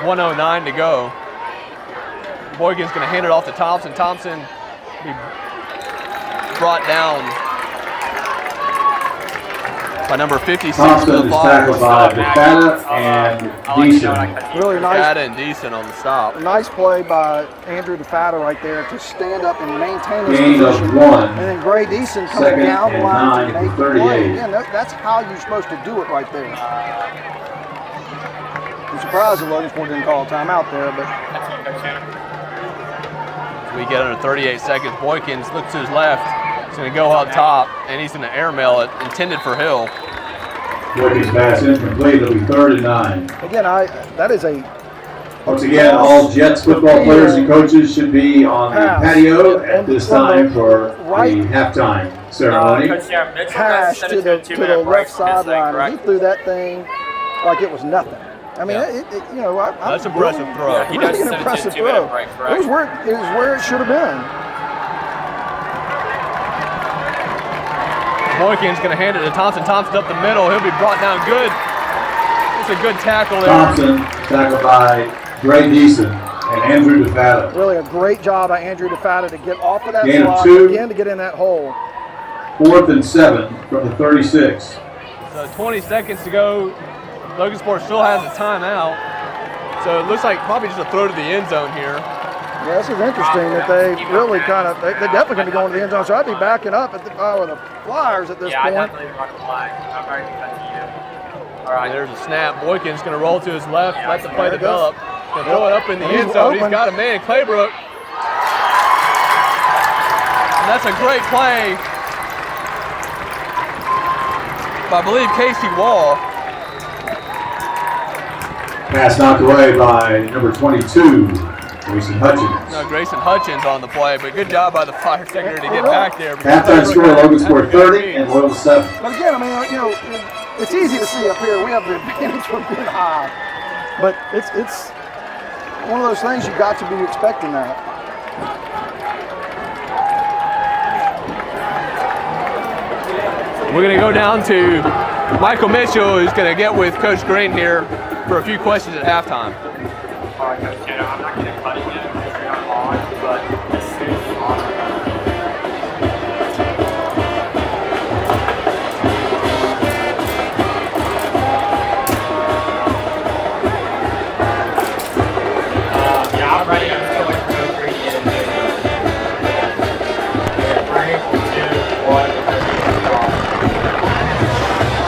1:09 to go. Boykin's going to hand it off to Thompson. Thompson be brought down by number 56. Thompson is tackled by DeFata and Deason. Really nice. DeFata and Deason on the stop. Nice play by Andrew DeFata right there to stand up and maintain his Gain of position. 1. And then Gray Deason coming Second down the and line to 9 make the 38. play. Again, that's how you're supposed to do it right there. I'm surprised the Logansport didn't call a timeout there, but We get under 38 seconds. Boykins looks to his left. He's going to go up top, and he's going to airmail it, intended for Hill. Boykins pass incomplete. It'll be 3rd and 9. again, that is a Once again, all Jets football players and coaches should be on the patio at this time for the halftime ceremony. pass to the left sideline. He threw that thing like it was nothing. I mean, That's impressive throw. He does an impressive throw. It was where it should have been. Boykin's going to hand it to Thompson. Thompson's up the middle. He'll be brought down good. It's a good tackle there. Thompson tackled by Gray Deason and Andrew DeFata. Really a great job by Andrew DeFata to get off of that Gain of block 2. again to get in that hole. 4th and 7 from the 36. So 20 seconds to go. Logansport still has a timeout. So it looks like probably just a throw to the end zone here. Yeah, this is interesting that they really they're definitely going to be going to the end zone. So I'd be backing up if I were the Flyers at this point. Yeah, I definitely run a flag. I'm very defensive. All right, there's a snap. Boykin's going to roll to his left, let the play there it develop. goes. Going to throw it up in the He's end zone. open. He's got a man, Claybrook. And that's a great play by, I believe, Casey Wall. Pass knocked away by number 22, Grayson Hutchins. No, Grayson Hutchins on the play, but good job by the fire secretary to get back there. Halftime score, Logansport 30 and Loyola 7. But again, I mean, it's easy to see up here. We have the advantage from being high, but it's one of those things you've got to be expecting that. We're going to go down to Michael Mitchell, who's going to get with Coach Green here for a few questions at halftime. All right, Coach Taylor, I'm not going to cut it yet because you're not on, but as soon as you're on, yeah, I'm ready. I'm just going to Coach Green in. 3, 2, 1.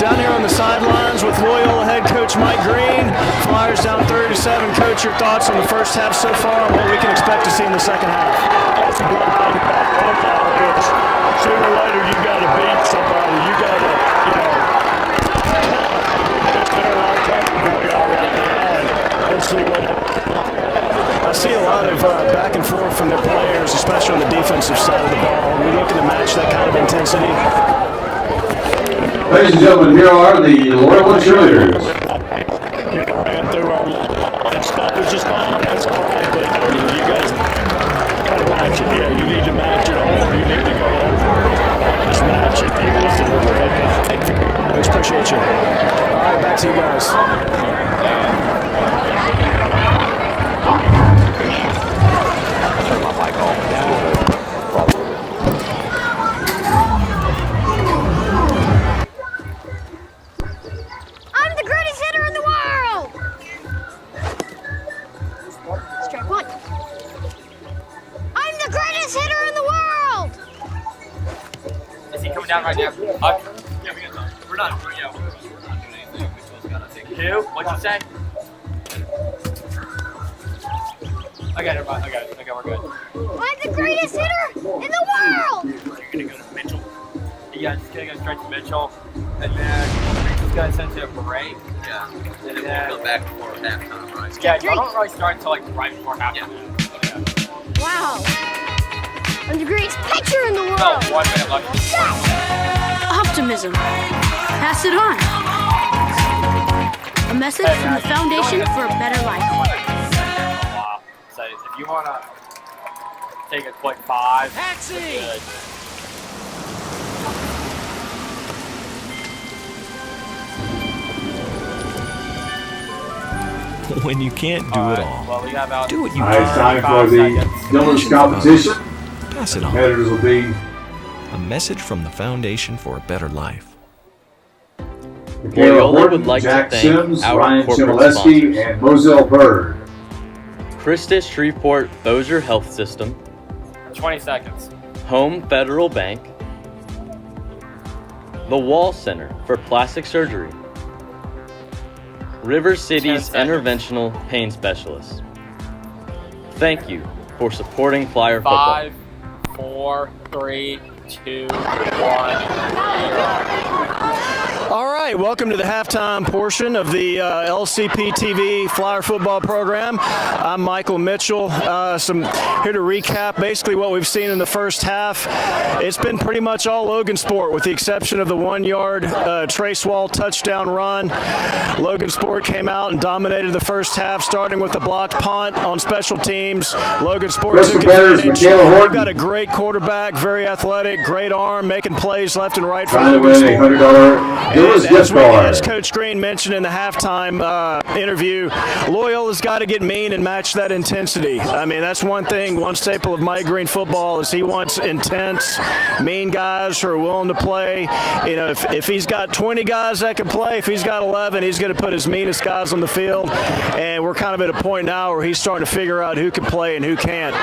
Down here on the sidelines with Loyola head coach Mike Green. Flyers down 37. Coach, your thoughts on the first half so far and what we can expect to see in the second half? Sooner or later, you got to beat somebody. You got to, it's been a long time for y'all right now. Let's see what I see a lot of back and forth from their players, especially on the defensive side of the ball. Are we looking to match that kind of intensity? Ladies and gentlemen, here are the Loyola cheerleaders. Ran through our stuff. It's just not, that's all right. But you guys got to match it. Yeah, you need to match it all. You need to go over. Just match it. You guys deliver. Okay. Coach, appreciate you. All right, back to you guys. I'm the greatest hitter in the world! Strike one. I'm the greatest hitter in the world! Is he coming down right now? Yeah, we got time. We're not doing anything. We still got to take 2? What'd you say? I got it. Okay, we're good. I'm the greatest hitter in the world! You're going to go to Mitchell. Yeah, just going to go straight to Mitchell. And then he's going to send to a break. Yeah. And then we'll go back before halftime, right? Yeah, I don't really start until like right before halftime. Yeah. Wow. I'm the greatest pitcher in the world. No, 1 minute left. Optimism. Pass it on. A message from the Foundation for a Better Life. Wow. So if you want to take a quick 5, good. When you can't do it all, Well, we got about do what you All right, it's can. time for the Dillon's competition. Pass it on. Competitors will be A message from the Foundation for a Better Life. Michaela Loyola Horton, would like Jack to thank Sims, our Ryan corporate Chmielewski, sponsors. and Moselle Bird. Christus Shreveport Bossier Health System, 20 seconds. Home Federal Bank, the Wall Center for Plastic Surgery, River City's 10 seconds. Interventional Pain Specialists. Thank you for supporting Flyer football. 5, 4, 3, 2, 1, 0. All right, welcome to the halftime portion of the LCP TV Flyer football program. I'm Michael Mitchell. Here to recap basically what we've seen in the first half. It's been pretty much all Logansport with the exception of the 1-yard Trace Wall touchdown run. Logansport came out and dominated the first half, starting with the blocked punt on special teams. Logansport took advantage. They've got a great quarterback, very athletic, great arm, making plays left and right for Trying to win a $100 as Coach Green mentioned in the halftime interview, Loyola's got to get mean and match that intensity. I mean, that's one thing, one staple of Mike Green football is he wants intense, mean guys who are willing to play. You know, if he's got 20 guys that can play, if he's got 11, he's going to put his meanest guys on the field. And we're kind of at a point now where he's starting to figure out who can play and who can't.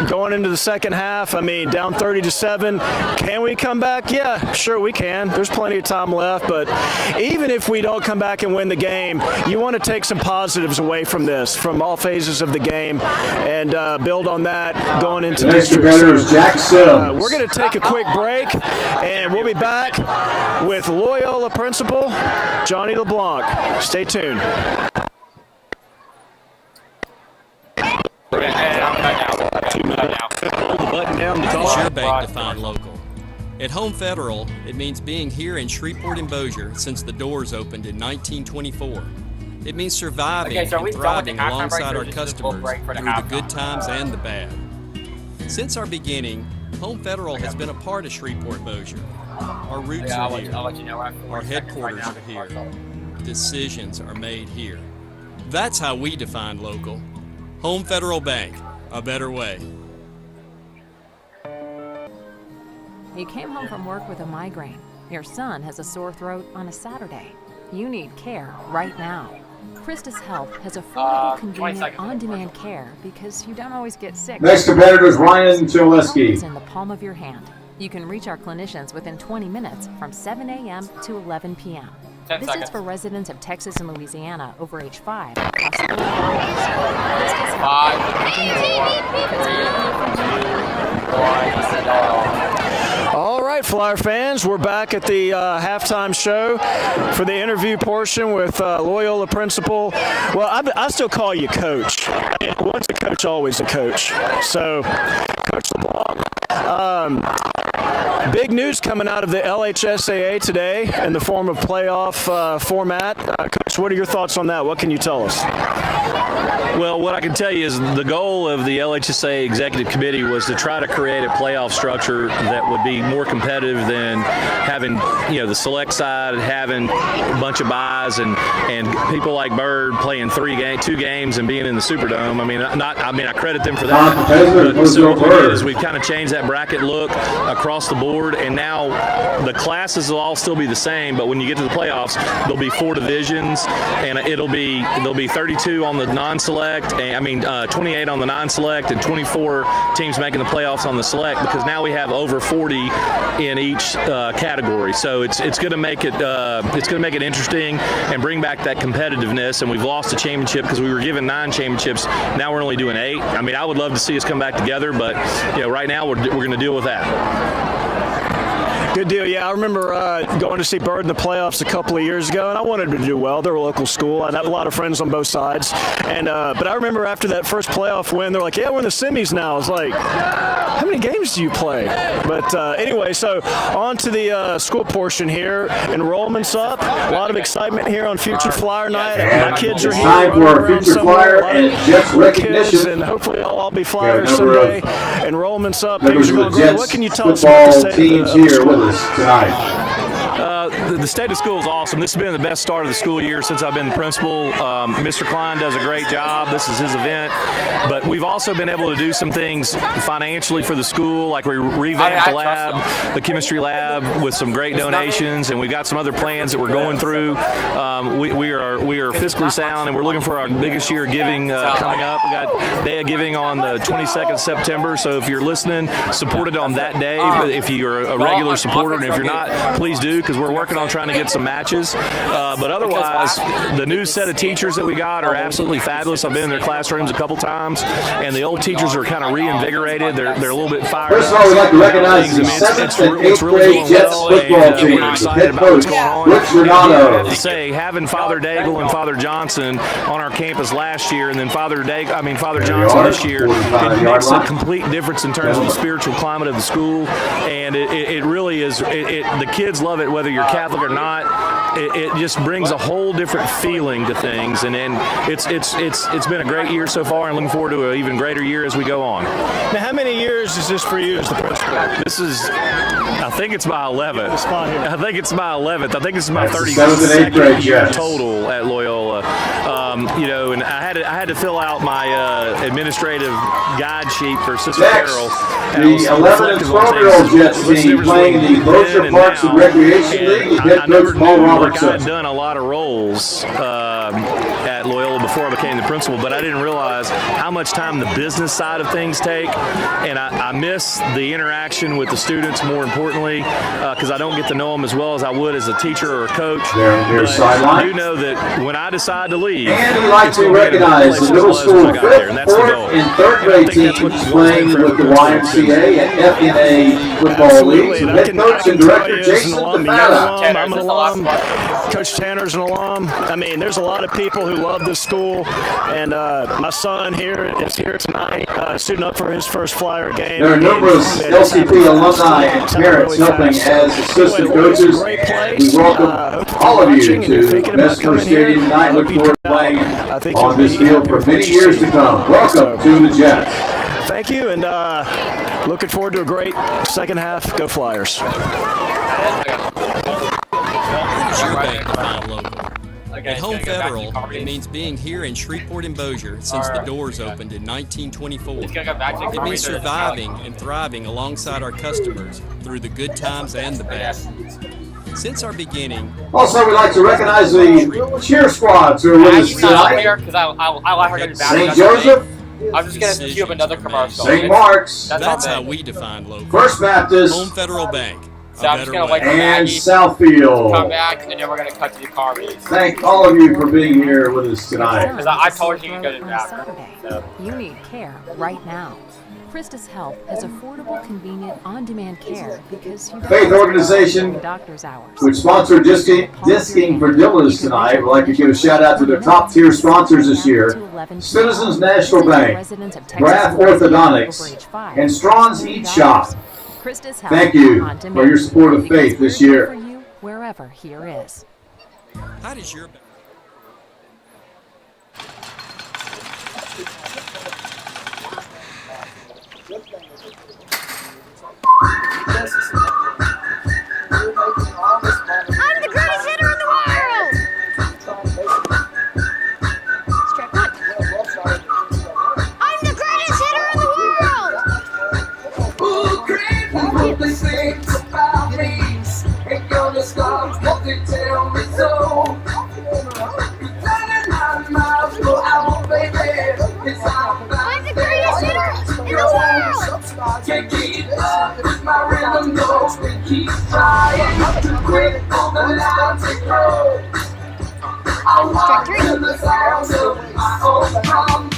Going into the second half, I mean, down 30-7. Can we come back? Yeah, sure we can. There's plenty of time left, but even if we don't come back and win the game, you want to take some positives away from this, from all phases of the game, and build on that going into next district. competitor is Jack Sims. We're going to take a quick break, and we'll be back with Loyola principal Johnny LeBlanc. Stay tuned. It's your bank to find local. At Home Federal, it means being here in Shreveport and Bossier since the doors opened in 1924. It means surviving and thriving alongside our customers through the good times and the bad. Since our beginning, Home Federal has been a part of Shreveport Bossier. Our roots are here. Our headquarters are here. Decisions are made here. That's how we define local. Home Federal Bank, a better way. You came home from work with a migraine. Your son has a sore throat on a Saturday. You need care right now. Christus Health has affordable, convenient, on-demand care because you don't always get sick. Next competitor is Ryan Chmielewski. It's in the palm of your hand. You can reach our clinicians within 20 minutes from 7 a.m. to 11 p.m. 10 Visits seconds. for residents of Texas and Louisiana over age 5. 5, 4, 3, 2, 1, 0. All right, Flyer fans, we're back at the halftime show for the interview portion with Loyola principal. Well, I still call you Coach. Once a coach, always a coach. So, Coach LeBlanc. Big news coming out of the LHSAA today in the form of playoff format. Coach, what are your thoughts on that? What can you tell us? Well, what I can tell you is the goal of the LHSA Executive Committee was to try to create a playoff structure that would be more competitive than having, the select side, having a bunch of buys and people like Bird playing 2 games and being in the Superdome. I credit them for that. But so what we did is we kind of changed that bracket look across the board, and now the classes will all still be the same, but when you get to the playoffs, there'll be 4 divisions, and there'll be 32 on the non-select, 28 on the non-select, and 24 teams making the playoffs on the select, because now we have over 40 in each category. So it's going to make it interesting and bring back that competitiveness. And we've lost a championship because we were given 9 championships. Now we're only doing 8. I would love to see us come back together, but right now we're going to deal with that. Good deal. Yeah, I remember going to see Bird in the playoffs a couple of years ago, and I wanted to do well. They're a local school. I have a lot of friends on both sides, and but I remember after that first playoff win, they're like, "Yeah, we're in the semis now." I was like, "How many games do you play?" But anyway, so on to the school portion here. Enrollment's up. A lot of excitement here on Future Flyer Night. My kids are here. Time for Future Flyer and Jets recognition. And hopefully I'll all be Flyers someday. Enrollment's up. Things are going great. What can you tell us about about the state teams here with us tonight? The state of school is awesome. This has been the best start of the school year since I've been the principal. Mr. Klein does a great job. This is his event. But we've also been able to do some things financially for the school, like we revamped the lab, the chemistry lab, with some great donations, and we've got some other plans that we're going through. We are fiscally sound, and we're looking for our biggest year of giving coming up. We got Day of Giving on the 22nd of September, so if you're listening, support it on that day. If you're a regular supporter, and if you're not, please do, because we're working on trying to get some matches. But otherwise, the new set of teachers that we got are absolutely fabulous. I've been in their classrooms a couple times, and the old teachers are kind of reinvigorated. They're a little bit fired up. First of all, we'd like to recognize the 7th and 8th grade Jets football team. Head coach, Rich Renato. To say, having Father Daigle and Father Johnson on our campus last year, and then Father Johnson this year, it makes a complete difference in terms of the spiritual climate of the school, and it really is. The kids love it, whether you're Catholic or not. It just brings a whole different feeling to things, and it's been a great year so far, and looking forward to an even greater year as we go on. Now, how many years is this for you as the principal? This is, I think it's my 11th. I think it's my 11th. I think this is my 32nd year total at Loyola. And I had to fill out my administrative guide sheet for Sister Carol. The 11 and 12-year-old Jets team playing in the Locher Parks and Recreation League. Head coach Paul Robertson. I had done a lot of roles at Loyola before I became the principal, but I didn't realize how much time the business side of things take, and I miss the interaction with the students, more importantly, because I don't get to know them as well as I would as a teacher or a coach. Their sideline. I do know that when I decide to leave, and we'd like to recognize the middle school 5th, 4th, and 3rd grade teams playing with the YMCA and FNA football leagues. Head coach and director Jason Tafada. I'm an alum. Coach Tanner's an alum. I mean, there's a lot of people who love this school, and my son here is here tonight, suiting up for his first Flyer game. There are numerous LCP alumni and parents helping as assistant coaches. We welcome all of you to Mesmer Stadium tonight. Look forward to playing on this field for many years to come. Welcome to the Jets. Thank you, and looking forward to a great second half. Go Flyers. At Home Federal, it means being here in Shreveport and Bossier since the doors opened in 1924. It means surviving and thriving alongside our customers through the good times and the bad. Since our beginning. Also, we'd like to recognize the cheer squads who are with us tonight. St. Joseph. I'm just going to queue up another commercial. St. Mark's. That's how we define local. First Baptist. Home Federal Bank. So I'm just going to wait for and Maggie Southfield. to come back, and then we're going to cut to the car meet. Thank all of you for being here with us tonight. Because I told you to go to the bathroom. So. You need care right now. Christus Health has affordable, convenient, on-demand care because you Faith organization, doctor's hours. which sponsored Disking for Dillas tonight, would like to give a shout out to their top tier sponsors this year: Citizens National Bank, Graff Orthodontics, and Strawn's Eat Shop. Thank you for your support of Faith this year. Wherever here is. How does your I'm the greatest hitter in the world! I'm the greatest hitter in the world! Ooh, great, what they say about me. Ain't gonna stop what they tell me so. I'm the greatest hitter in the world! Can't keep up with my rhythm, no. Keep trying to quit on the line to grow. I walk to the sound of my own drum.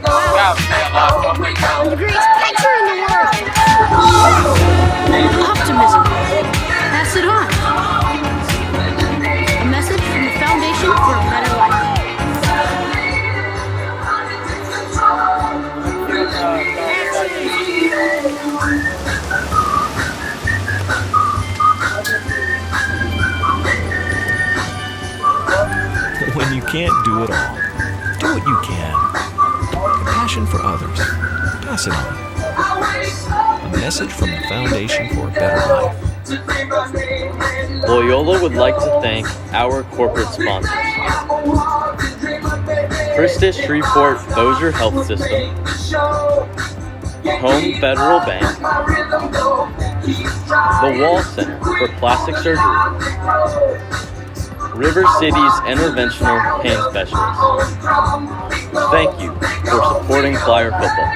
I'm the greatest pitcher in the world! Optimism, passion for others. Pass it on. A message from the Foundation for a Better Life. Loyola would like to thank our corporate sponsors. Christus Shreveport Bossier Health System, Home Federal Bank, the Wall Center for Plastic Surgery, River City's Interventional Pain Specialists. Thank you for supporting Flyer football.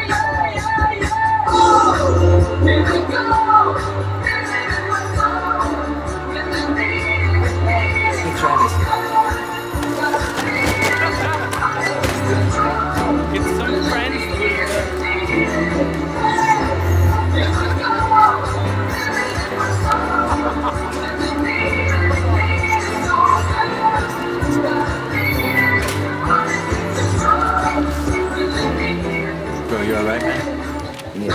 Get some friends. Bro, you alright, man? Yeah.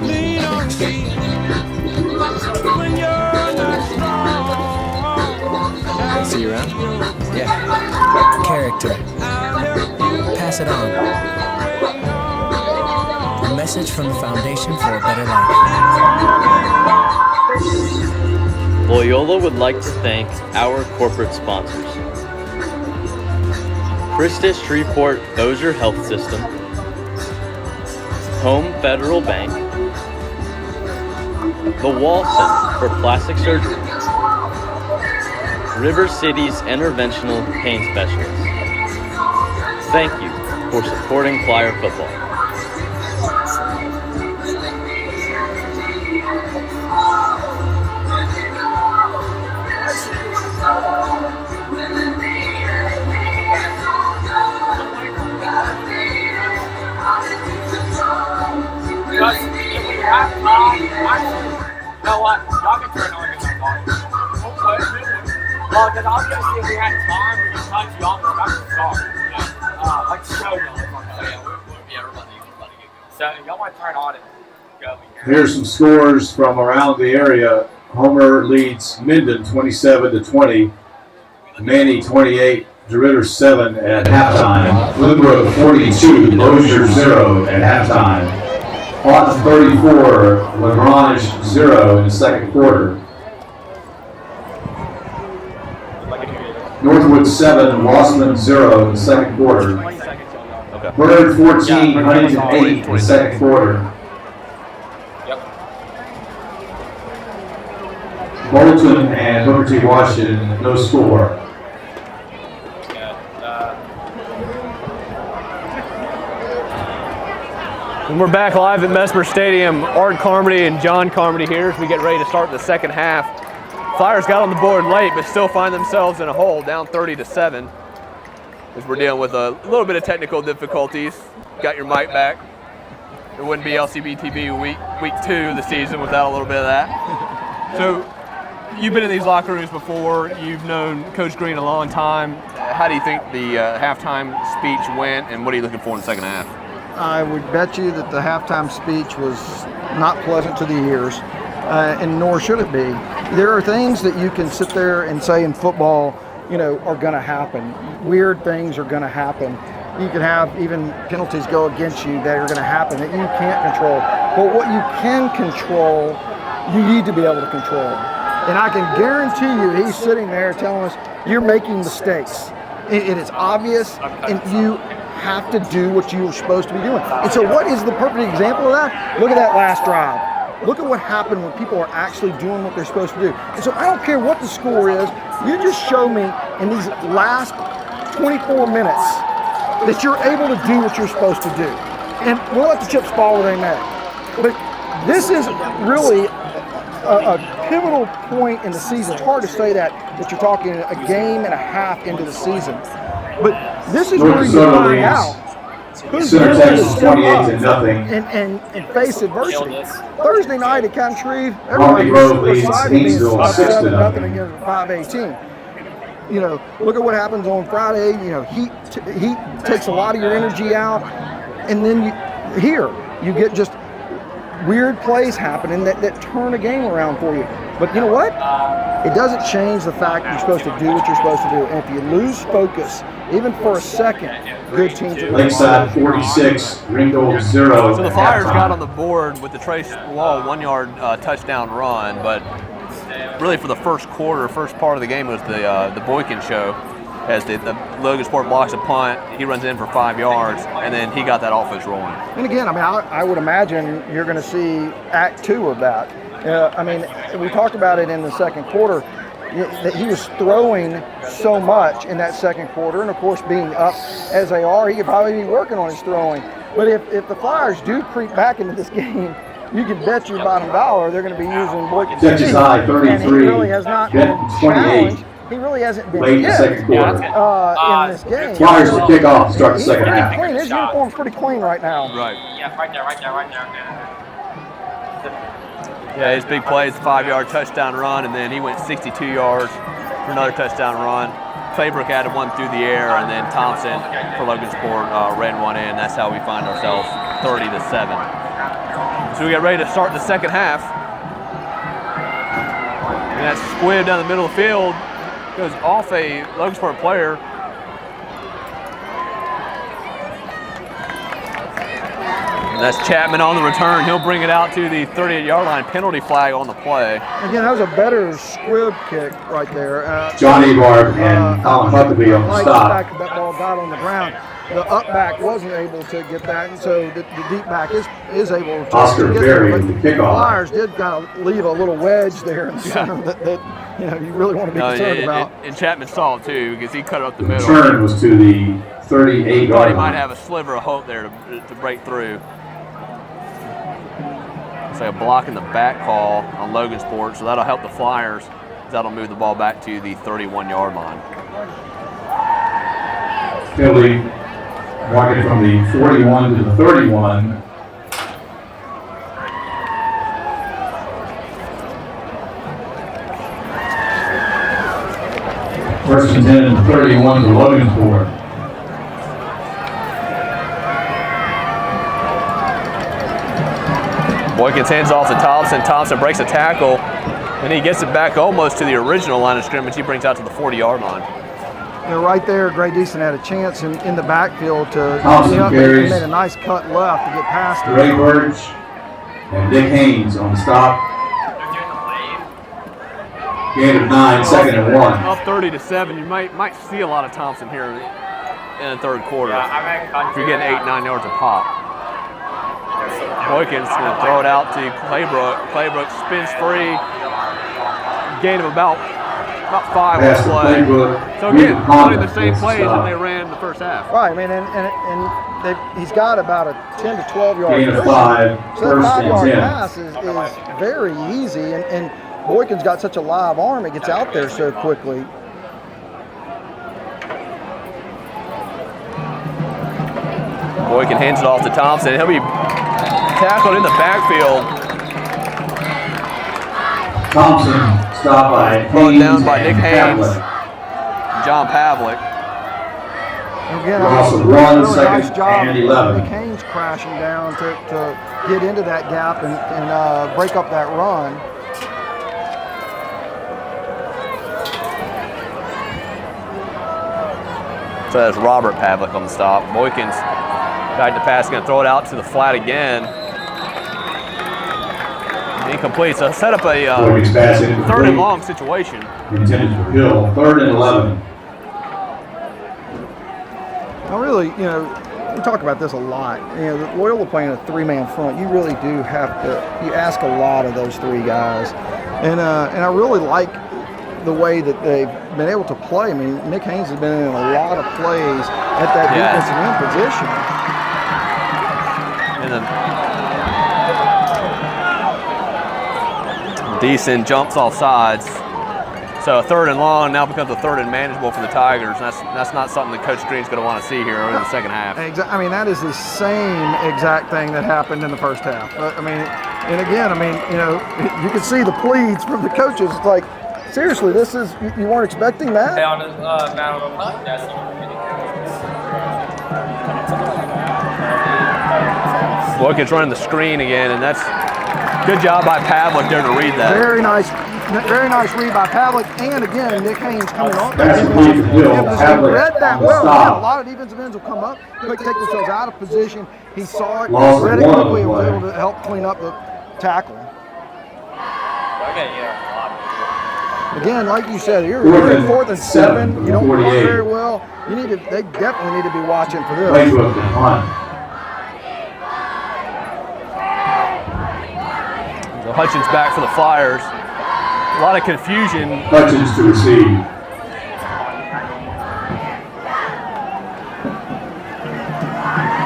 Lean on me when you're not strong. See you around? Yeah. Character. Pass it on. A message from the Foundation for a Better Life. Loyola would like to thank our corporate sponsors. Christus Shreveport Bossier Health System, Home Federal Bank, the Wall Center for Plastic Surgery, River City's Interventional Pain Specialists. Thank you for supporting Flyer football. Because if we have time, you know what? Y'all can turn on your phone. Well, because obviously if we had time, we could touch y'all and about to start. Like show y'all. So y'all might turn on and go. Here's some scores from around the area. Homer leads Minden 27-20. Manny 28. DeRitter 7 at halftime. Glenbrook 42. Lozier 0 at halftime. Houghton 34. Lagrange 0 in the second quarter. Northwood 7. Rossman 0 in the second quarter. Bird 14. Huntington 8 in the second quarter. Bolton and Booker T. Washington, no score. And we're back live at Mesmer Stadium. Art Carmody and John Carmody here as we get ready to start the second half. Flyers got on the board late, but still find themselves in a hole, down 30-7. As we're dealing with a little bit of technical difficulties. Got your mic back. It wouldn't be LCB TV week 2 of the season without a little bit of that. So, you've been in these locker rooms before. You've known Coach Green a long time. How do you think the halftime speech went, and what are you looking for in the second half? I would bet you that the halftime speech was not pleasant to the ears, and nor should it be. There are things that you can sit there and say in football, you know, are going to happen. Weird things are going to happen. You can have even penalties go against you that are going to happen that you can't control. But what you can control, you need to be able to control. And I can guarantee you he's sitting there telling us, you're making mistakes. It is obvious, and you have to do what you were supposed to be doing. And so what is the perfect example of that? Look at that last drive. Look at what happened when people are actually doing what they're supposed to do. And so I don't care what the score is, you just show me in these last 24 minutes that you're able to do what you're supposed to do. And we'll let the chips fall where they may. But this is really a pivotal point in the season. It's hard to say that you're talking a game and a half into the season. But this is where you find out who's willing to step up and face adversity. Thursday night at Cotton Tree, everybody was excited to be up 7-0 against 5-18. You know, look at what happens on Friday. You know, heat takes a lot of your energy out, and then you get just weird plays happening that turn a game around for you. But you know what? It doesn't change the fact you're supposed to do what you're supposed to do. And if you lose focus, even for a second, good teams are going to Lakeside 46, Ringgold 0. So the Flyers got on the board with the Trace Wall 1-yard touchdown run, but really for the first quarter, first part of the game was the Boykin show. As the Logansport blocks a punt, he runs in for 5 yards, and then he got that offense rolling. And again, I mean, I would imagine you're going to see Act 2 of that. I mean, we talked about it in the second quarter, that he was throwing so much in that second quarter, and of course being up as they are, he could probably be working on his throwing. But if the Flyers do creep back into this game, you can bet your bottom dollar they're going to be using Boykin. Texas High 33, and he really has not been 28. He really hasn't been late in the second quarter. In this game. Flyers will kick off to start the second half. Clean. His uniform's pretty clean right now. Right. Yeah, right there. Yeah, his big play is a 5-yard touchdown run, and then he went 62 yards for another touchdown run. Claybrook added one through the air, and then Thompson for Logansport ran one in. That's how we find ourselves 30-7. So we get ready to start the second half. And that squib down the middle of the field goes off a Logansport player. And that's Chapman on the return. He'll bring it out to the 38-yard line. Penalty flag on the play. Again, that was a better squib kick right there. John Ebarb and Colin Huckabee on the stop. Back, that ball got on the ground. The up back wasn't able to get that, and so the deep back is able to Oscar get Berry there. in the But kickoff. the Flyers did kind of leave a little wedge there in the center that you really want to be concerned about. And Chapman saw it too because he cut it up the middle. Turn was to the 38-yard Thought he line. might have a sliver of hope there to break through. It's like a block in the back call on Logansport, so that'll help the Flyers. That'll move the ball back to the 31-yard line. Penalty marking from the 41 to the 31. First and 10 and 31 to Logansport. Boykins hands off to Thompson. Thompson breaks a tackle, and he gets it back almost to the original line of scrimmage. He brings out to the 40-yard line. Right there, Gray Deason had a chance in the backfield to Thompson carries. He made a nice cut left to get past it. Ray Burge and Dick Haynes on the stop. Gain of 9, second and 1. Up 30-7. You might see a lot of Thompson here in the third quarter. If you're getting 8-9 yards a pop. Boykins going to throw it out to Claybrook. Claybrook spins free. Gain of about 5 on the play. So again, running the same plays that they ran in the first half. Right, I mean, and he's got about a 10 to 12 yard Gain of 5, so that first and 5-yard 10. pass is very easy, and Boykin's got such a live arm, it gets out there so quickly. Boykin hands it off to Thompson. He'll be tackled in the backfield. Thompson stopped by Thrown down by and Nick Haynes. Pavlik. John Pavlik. Again, Loss of really 1, nice second job and of 11. Nick Haynes crashing down to get into that gap and break up that run. So that's Robert Pavlik on the stop. Boykins back to pass, going to throw it out to the flat again. Incomplete. So set up a Boykins pass incomplete. third and long situation. Intended for Hill, 3rd and 11. Now really, we talk about this a lot. Loyola playing a 3-man front, you really do have to, you ask a lot of those 3 guys. And I really like the way that they've been able to play. I mean, Nick Haynes has been in a lot of plays at that defensive end position. And then Deason jumps off sides. So 3rd and long now becomes a 3rd and manageable for the Tigers. That's not something that Coach Green's going to want to see here in the second half. I mean, that is the same exact thing that happened in the first half. I mean, and again, you can see the pleads from the coaches. It's like, seriously, this is, you weren't expecting that? Hey, on his Boykins running the screen again, and that's good job by Pavlik there to read that. Very nice Very nice read by Pavlik, and again, Nick Haynes coming off That's that complete to Hill. image. Pavlik Read that on the well. stop. Yeah, a lot of defensive ends will come up, quick take themselves out of position. He saw it, Loss read of it one quickly, and was play. able to help clean up the tackle. Again, like you said, you're in 4th and 7. You don't run very well. You need to. They definitely need to be watching for this. Playbook to punt. So Hutchins back for the Flyers. A lot of confusion. Hutchins to receive.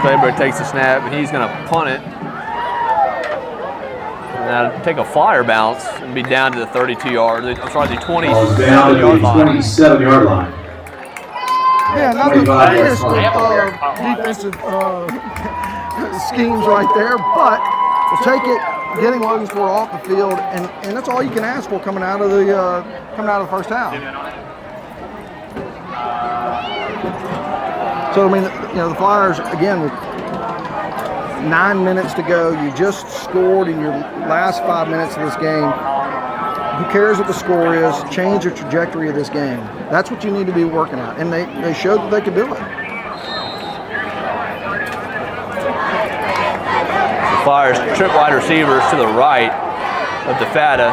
Clayburgh takes the snap, and he's going to punt it. Now take a Flyer bounce and be down to the 32-yard. I'm sorry, the 27-yard line. 27-yard line. Yeah, not the greatest defensive schemes right there, but we'll take it. Getting Logansport off the field, and that's all you can ask for coming out of the first half. So I mean, the Flyers again with 9 minutes to go. You just scored in your last 5 minutes of this game. Who cares what the score is? Change the trajectory of this game. That's what you need to be working at, and they showed that they could do it. Flyers trip wide receivers to the right of DeFata.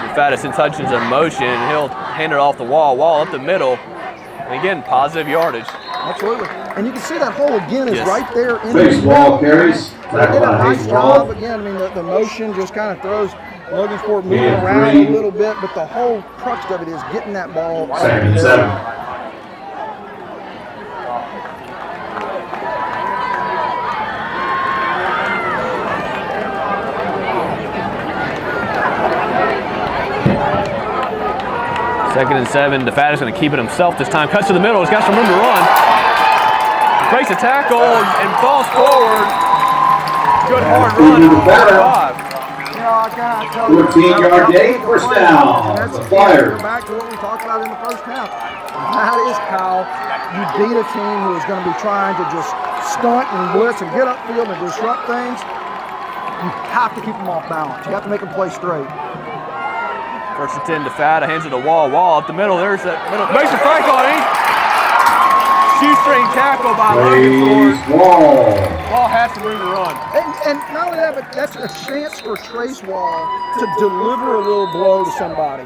DeFata sends Hutchins in motion, and he'll hand it off the wall up the middle. And again, positive yardage. Absolutely. And you can see that hole again is right there in Face the wall carries. They did a nice job again. I mean, the motion just kind of throws Logansport moving around a little bit, but the whole crux of it is getting that ball. 2nd and 7. Second and 7. DeFata's going to keep it himself this time. Cuts to the middle. He's got some room to run. Breaks a tackle and falls forward. Good hard run. 14-yard day, first down. The Flyers. Back to what we talked about in the first half. That is how you beat a team who is going to be trying to just stunt and blitz and get upfield and disrupt things. You have to keep them off balance. You have to make them play straight. First and 10, DeFata hands it to Wall up the middle. There's that middle. Mason Frank on him. Shoestring tackle by Logansport. Wall has some room to run. And not only that, but that's a chance for Trace Wall to deliver a little blow to somebody.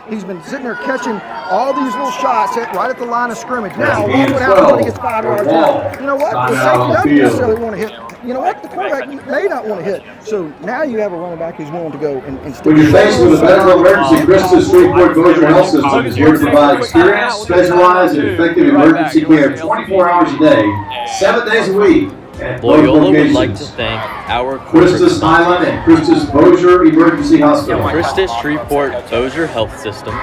He's been sitting there catching all these little shots right at the line of scrimmage. Now, watch what happens when he gets 5 yards out. You know what? The safety doesn't necessarily want to hit. You know what? The quarterback may not want to hit. So now you have a running back who's willing to go and stick. When you're faced with a federal emergency, Christus Shreveport Bossier Health System is here to provide experienced, specialized, and effective emergency care 24 hours a day, 7 days a week. At Loyola would like to thank our Christus Island and Christus Bossier Emergency Hospital. Christus Shreveport Bossier Health System.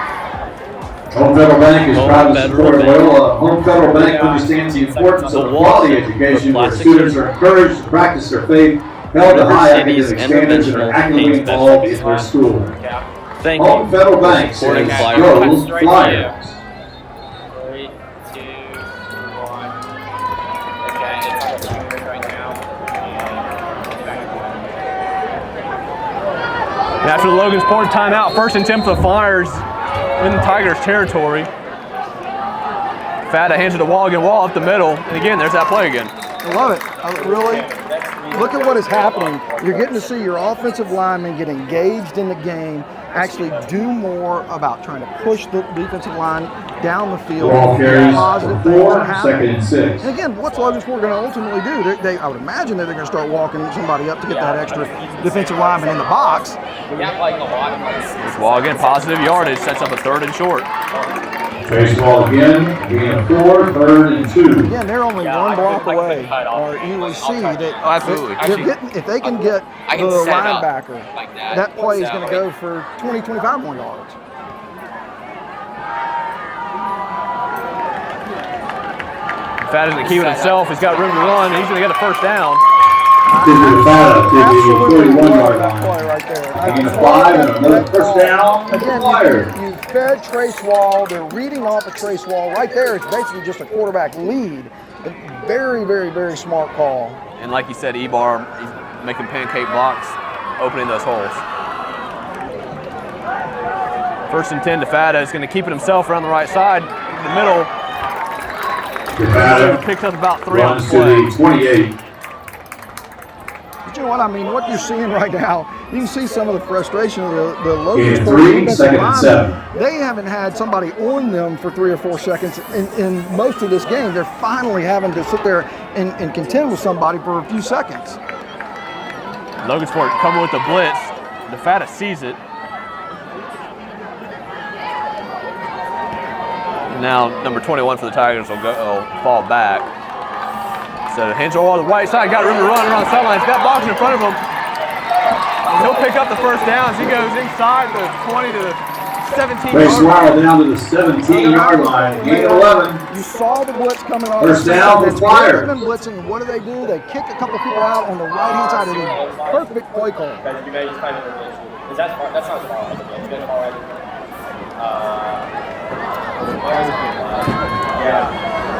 Home Federal Bank is proud to support Loyola. Home Federal Bank understands the importance of quality education where students are encouraged to practice their faith, held to high academic standards, and are actively involved in their school. Thank Home you Federal Bank for supporting says, go Flyers. 3, 2, 1. Okay, it's on the finger right now. And after the Logansport timeout, first and 10 for the Flyers in the Tigers' territory. Fata hands it to Wall up the middle, and again, there's that play again. I love it. Really, look at what is happening. You're getting to see your offensive linemen get engaged in the game, actually do more about trying to push the defensive line down the field. Ball carries Positive 4, things happen. 2nd and 6. And again, what's Logansport going to ultimately do? I would imagine that they're going to start walking somebody up to get that extra defensive lineman in the box. Wall again, positive yardage, sets up a 3rd and short. Trace Wall again, being 4, 3rd and 2. Again, they're only one block away, or you will see that absolutely. If they can get the linebacker, that play is going to go for 20, 25 more yards. Fata's going to keep it himself. He's got room to run. He's going to get a first down. To the 41-yard line. Right there. Taking a 5 and another first down. Again, you fed Trace Wall. They're reading off of Trace Wall. Right there, it's basically just a quarterback lead. Very, very, very smart call. And like you said, Ebar, he's making pancake blocks, opening those holes. First and 10, DeFata is going to keep it himself around the right side. In the middle. DeFata picked up about 3 on the runs to play. the 28. But you know what I mean? What you're seeing right now, you can see some of the frustration of the Gain Logansport 3, defensive second and linemen. 7. They haven't had somebody on them for 3 or 4 seconds in most of this game. They're finally having to sit there and contend with somebody for a few seconds. Logansport coming with the blitz. DeFata sees it. Now number 21 for the Tigers will fall back. So hands over on the right side, got room to run around the sidelines. Got box in front of him. He'll pick up the first down as he goes inside the 20 to the 17 Ray yard line. Swallow down to the 17-yard line. Gain 11. You saw the blitz coming off. First down for Flyers. They've been blitzing. What do? They kick a couple people out on the right-hand side of the perfect play call. That's not far. It's good far right.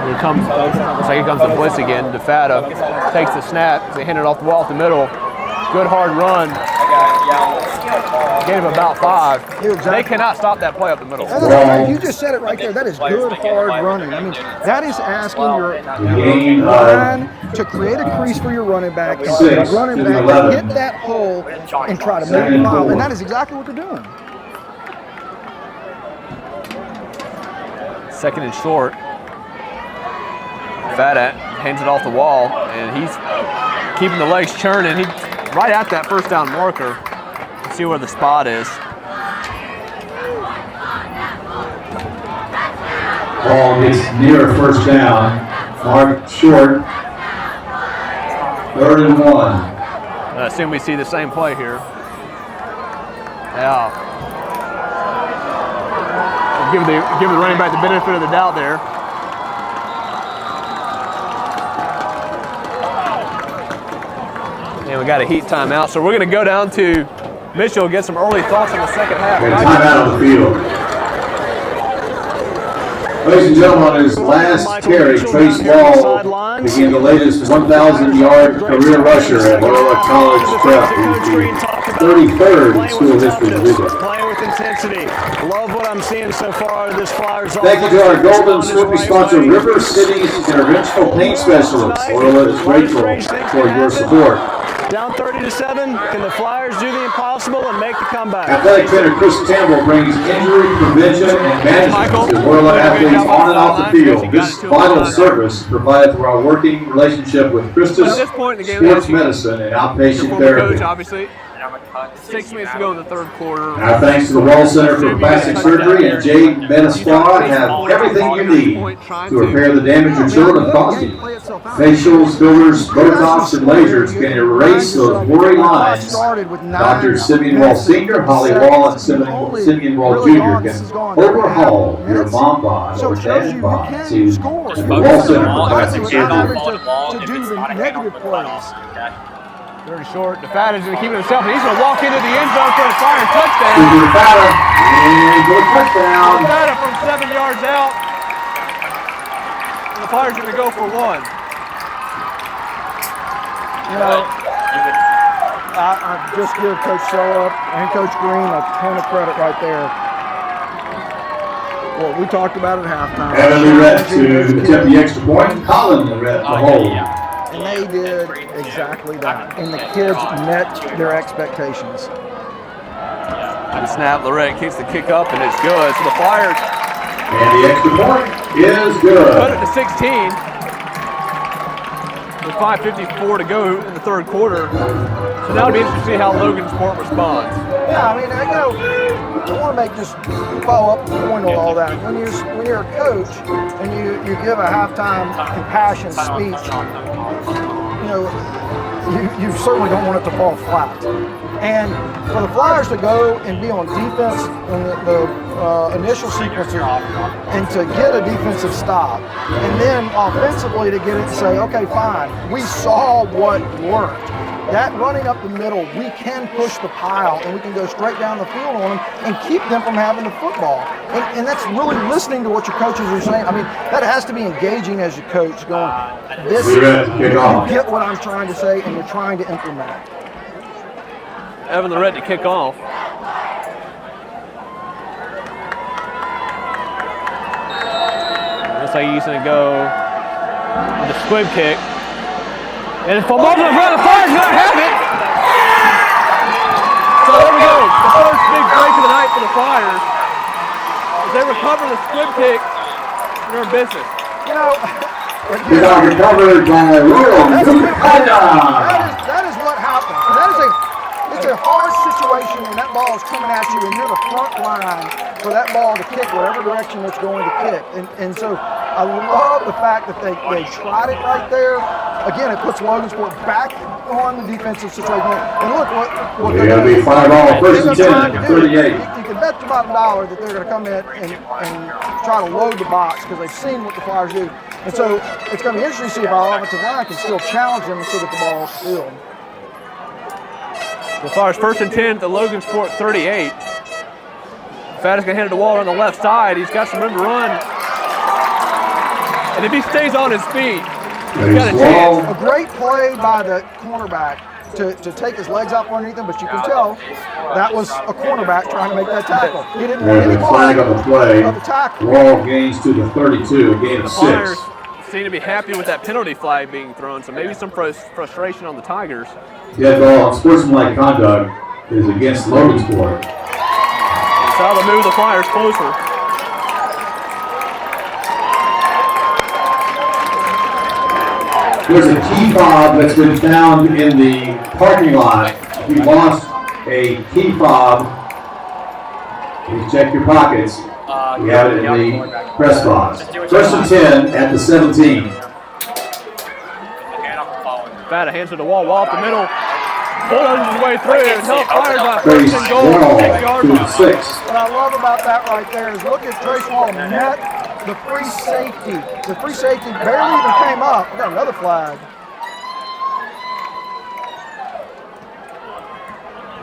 Here comes, looks like here comes the blitz again. DeFata takes the snap. They hand it off the wall at the middle. Good hard run. Gave him about 5. They cannot stop that play up the middle. You just said it right there. That is good hard running. I mean, that is asking your line to create a crease for your running back and for the running back to hit that hole and try to make a foul. And that is exactly what they're doing. Second and short. Fata hands it off the wall, and he's keeping the legs churning. He's right at that first down marker. Let's see where the spot is. Ball gets near first down. Mark short. 3rd and 1. I assume we see the same play here. Yeah. Give the running back the benefit of the doubt there. And we got a heat timeout, so we're going to go down to Mitchell, get some early thoughts on the second half. Timeout on the field. Ladies and gentlemen, on his last carry, Trace Ball became the latest 1,000-yard career rusher at Loyola College Prep. He's the 33rd in school history to do that. Playing with intensity. Love what I'm seeing so far out of this Flyers offense. Thank you to our Golden Slippy sponsor, River City's Interventional Pain Specialists. Loyola is grateful for your support. Down 30-7, can the Flyers do the impossible and make the comeback? Athletic trainer Chris Campbell brings injury prevention and management to Loyola athletes on and off the field. This vital service provided through our working relationship with Christus Sports Medicine and Outpatient Therapy. Obviously, 6 minutes to go in the third quarter. Our thanks to the Wall Center for Plastic Surgery and Jade Medispa have everything you need to repair the damage your children have caused you. Facials, fillers, Botox, and lasers can erase those blurry lines. Dr. Simeon Wall Sr., Holly Wall, and Simeon Wall Jr. can overhaul your mom bod or dad bod. See the Wall Center for Plastic Surgery. To do the negative plays. Very short. DeFata's going to keep it himself, and he's going to walk into the end zone for a Flyers touchdown. DeFata, and go touchdown. DeFata from 7 yards out. And the Flyers are going to go for 1. You know, I just give Coach Sella and Coach Green a ton of credit right there. Well, we talked about it at halftime. Evan Lorette to attempt the extra point. Colin Lorette to hold. And they did exactly that. And the kids met their expectations. The snap, Lorette kicks the kick up, and it's good. So the Flyers. And the extra point is good. Put it to 16. With 5:54 to go in the third quarter. So now it'll be interesting to see how Logansport responds. Yeah, I mean, you know, I want to make just follow up the point on all that. When you're a coach and you give a halftime impassioned speech, you know, you certainly don't want it to fall flat. And for the Flyers to go and be on defense in the initial sequences and to get a defensive stop, and then offensively to get it and say, okay, fine, we saw what worked. That running up the middle, we can push the pile and we can go straight down the field on them and keep them from having the football. And that's really listening to what your coaches are saying. I mean, that has to be engaging as your coach, going, this, you get what I'm trying to say and you're trying to implement it. Evan Lorette to kick off. Looks like he's going to go with the squib kick. And it's from over the front, the Flyers going to have it. So there we go. The first big break of the night for the Flyers. As they recover the squib kick, they're in business. You know, It got recovered by Loyola. that is what happened. And that is it's a hard situation when that ball is coming at you and you're the front line for that ball to kick whatever direction it's going to kick. And so I love the fact that they tried it right there. Again, it puts Logansport back on the defensive situation. And look what they're going to be 5-all, first and 10, 38. You can bet the bottom dollar that they're going to come in and try to load the box because they've seen what the Flyers do. And so it's going to be interesting to see if our offensive line can still challenge them so that the ball is filled. The Flyers first and 10 at the Logansport 38. Fadda's going to hand it to Waller on the left side. He's got some room to run. And if he stays on his feet, he's got a chance. A great play by the cornerback to take his legs out from underneath him, but you can tell that was a cornerback trying to make that tackle. He didn't There's a flag on the play. Of the tackle. Wall gains to the 32, a gain of 6. Flyers seem to be happy with that penalty flag being thrown, so maybe some frustration on the Tigers. Dead ball on sportsmanlike conduct is against Logansport. It's how to move the Flyers closer. There's a key fob that's been found in the parking lot. We lost a key fob. Please check your pockets. We have it in the press box. First and 10 at the 17. Fadda hands it to Wall up the middle. Bulldogs his way through. And help Flyers by first and goal. 6-yard line. What I love about that right there is look at Trace Wall met the free safety. The free safety barely even came up. We got another flag.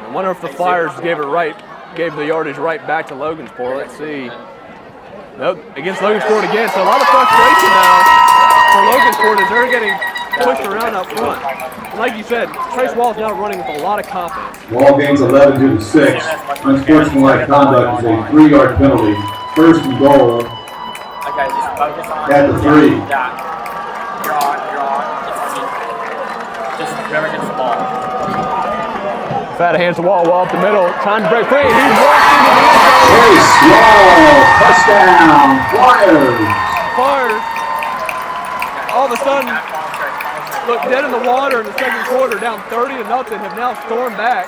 I wonder if the Flyers gave the yardage right back to Logansport. Let's see. Nope, against Logansport again. So a lot of frustration now for Logansport as they're getting pushed around up front. And like you said, Trace Wall's now running with a lot of confidence. Wall gains 11 to the 6. Unsportsmanlike conduct is a 3-yard penalty. First and goal at the 3. You're on. Just whoever gets the ball. Fadda hands the Wall up the middle, trying to break free. He's walking into the end zone. Trace Wall, touchdown, Flyers. Flyers, all of a sudden, look dead in the water in the second quarter, down 30-0, have now stormed back,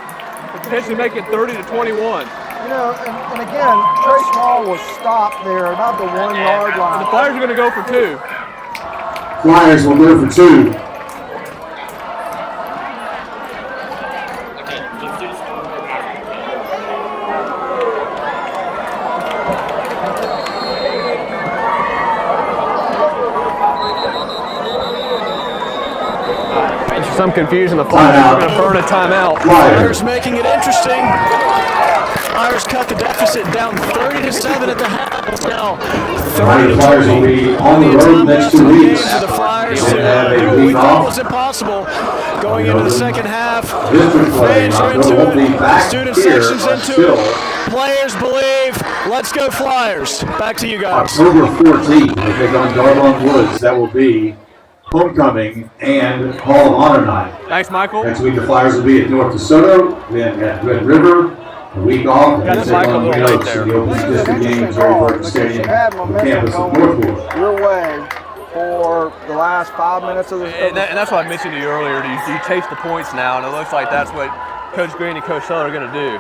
potentially making 30-21. You know, and again, Trace Wall was stopped there about the 1-yard line. And the Flyers are going to go for 2. Flyers will go for 2. Some confusion. The Flyers are going to burn a timeout. Flyers making it interesting. Flyers cut the deficit down 30-7 at the half. Now, The Flyers will be on the road next 2 weeks. the Flyers They have a do what week we thought off. was impossible going into the second half. District play. Fans are They won't into be it. back Student here sections into until it. Players believe. Let's go Flyers. Back to you guys. October 14th. They take on Darlon Woods. That will be homecoming and Hall of Honor night. Thanks, Michael. Next week the Flyers will be at North DeSoto, then at Red River, a week off, and then take on the Oaks in the open district game at Jerry Burton Stadium, the campus of Northwood. Your way for the last 5 minutes of the And that's what I mentioned to you earlier. You taste the points now, and it looks like that's what Coach Green and Coach Seller are going to do.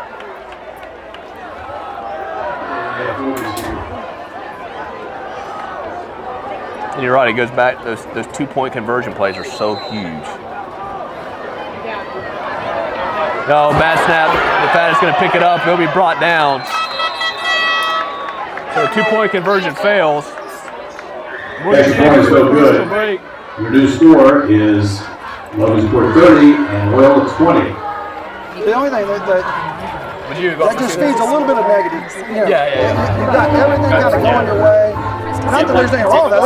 And you're right, it goes back, those 2-point conversion plays are so huge. No, bad snap. The Fadda's going to pick it up. He'll be brought down. So a 2-point conversion fails. Extra point is no good. Your new score is Logansport 30 and Loyola 20. The only thing that just feeds a little bit of negative. You know, Yeah. You've got everything kind of going your way. Not that there's anything wrong with that.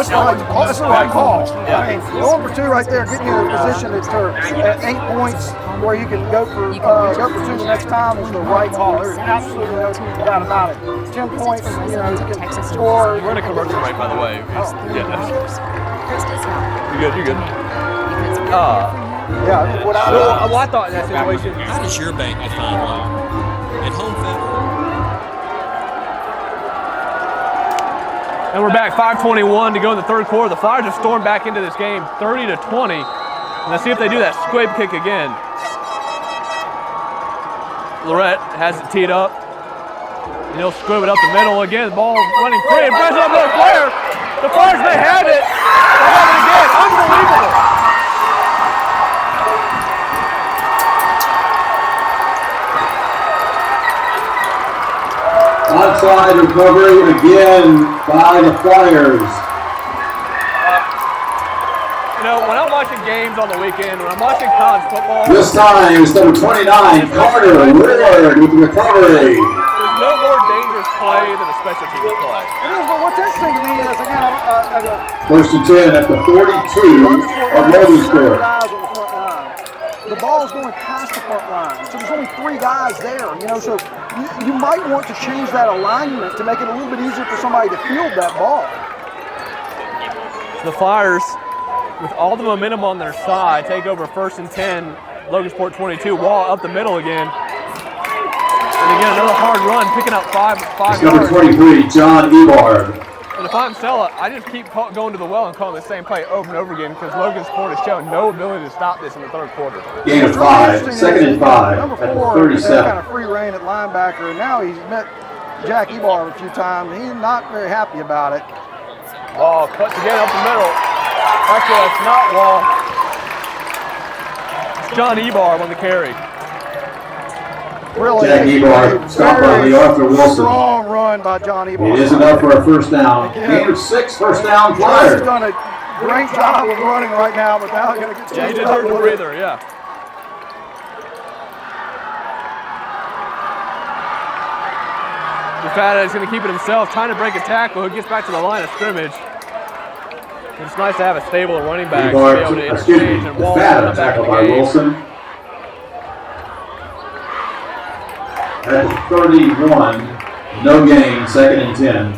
That's the right call. I mean, going for 2 right there, getting you in a position at 8 points where you can go for 2 the next time is the right call. There's absolutely no doubt about it. 10 points, you know, you can score. We're in a commercial break, by the way. You're good. Yeah, what I thought in that situation. How does your bank define love? At Home Federal. And we're back 5:21 to go in the third quarter. The Flyers have stormed back into this game 30-20. And let's see if they do that squib kick again. Lorette has it teed up. And he'll squib it up the middle again. The ball running free. And press up the Flyers. The Flyers may have it. They have it again. Unbelievable. Onside recovery again by the Flyers. You know, when I'm watching games on the weekend, when I'm watching college football, This time it's number 29, Carter Willard with the recovery. there's no more dangerous play than a special teams play. It is, but what's interesting to me is, again, First and 10 at the 42 of Logansport. guys on the front line. The ball's going past the front line, so there's only 3 guys there. You know, so you might want to change that alignment to make it a little bit easier for somebody to field that ball. The Flyers, with all the momentum on their side, take over first and 10. Logansport 22, Wall up the middle again. And again, another hard run, picking up five It's number yards. 23, John Ebard. And if I'm Stella, I just keep going to the well and calling the same play over and over again because Logansport has shown no ability to stop this in the third quarter. Gain of 5, second and 5 Number at the 4 37. kind of free reign at linebacker, and now he's met Jack Ebar a few times. He's not very happy about it. Wall cuts again up the middle. Actually, that's not Wall. It's John Ebar on the carry. Really, Jack Ebar stopped by the Arthur Wilson. Strong run by John Ebar. It is enough for a first down. Gain of 6, first down, He's Flyers. done a great job of running right now, but now he's going to get Yeah, he changed just up heard a the little bit. breather, yeah. DeFata is going to keep it himself, trying to break a tackle. He gets back to the line of scrimmage. It's nice to have a stable running back to be able to interchange and Wall Fata come back in tackled the by game. Wilson. At the 31, no gain, second and 10.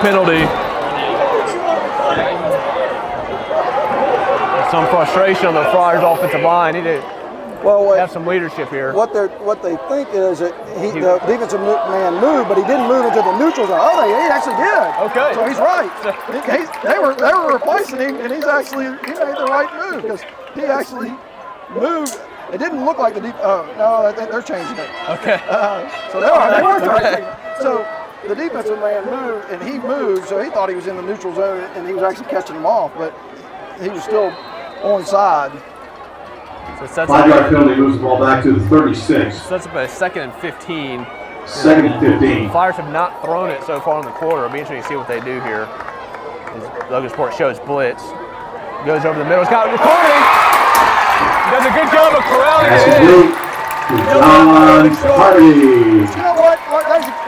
Penalty. Some frustration on the Flyers offensive line. Need to have some leadership here. What they think is that the defensive man moved, but he didn't move into the neutral zone. Oh, he actually did. Okay. So he's right. They were replacing him, and he made the right move because he actually moved. It didn't look like the deep. Oh no, they're changing it. Okay. So they were changing it. So the defensive man moved, and he moved, so he thought he was in the neutral zone, and he was actually catching him off, but he was still onside. So it sets 5-yard penalty moves the ball back to the 36. Sets up a second and 15. Second and 15. Flyers have not thrown it so far in the quarter. It'll be interesting to see what they do here. As Logansport shows blitz. Goes over the middle. It's got recording. Does a good job of corralling it in. John Hardy. You know what?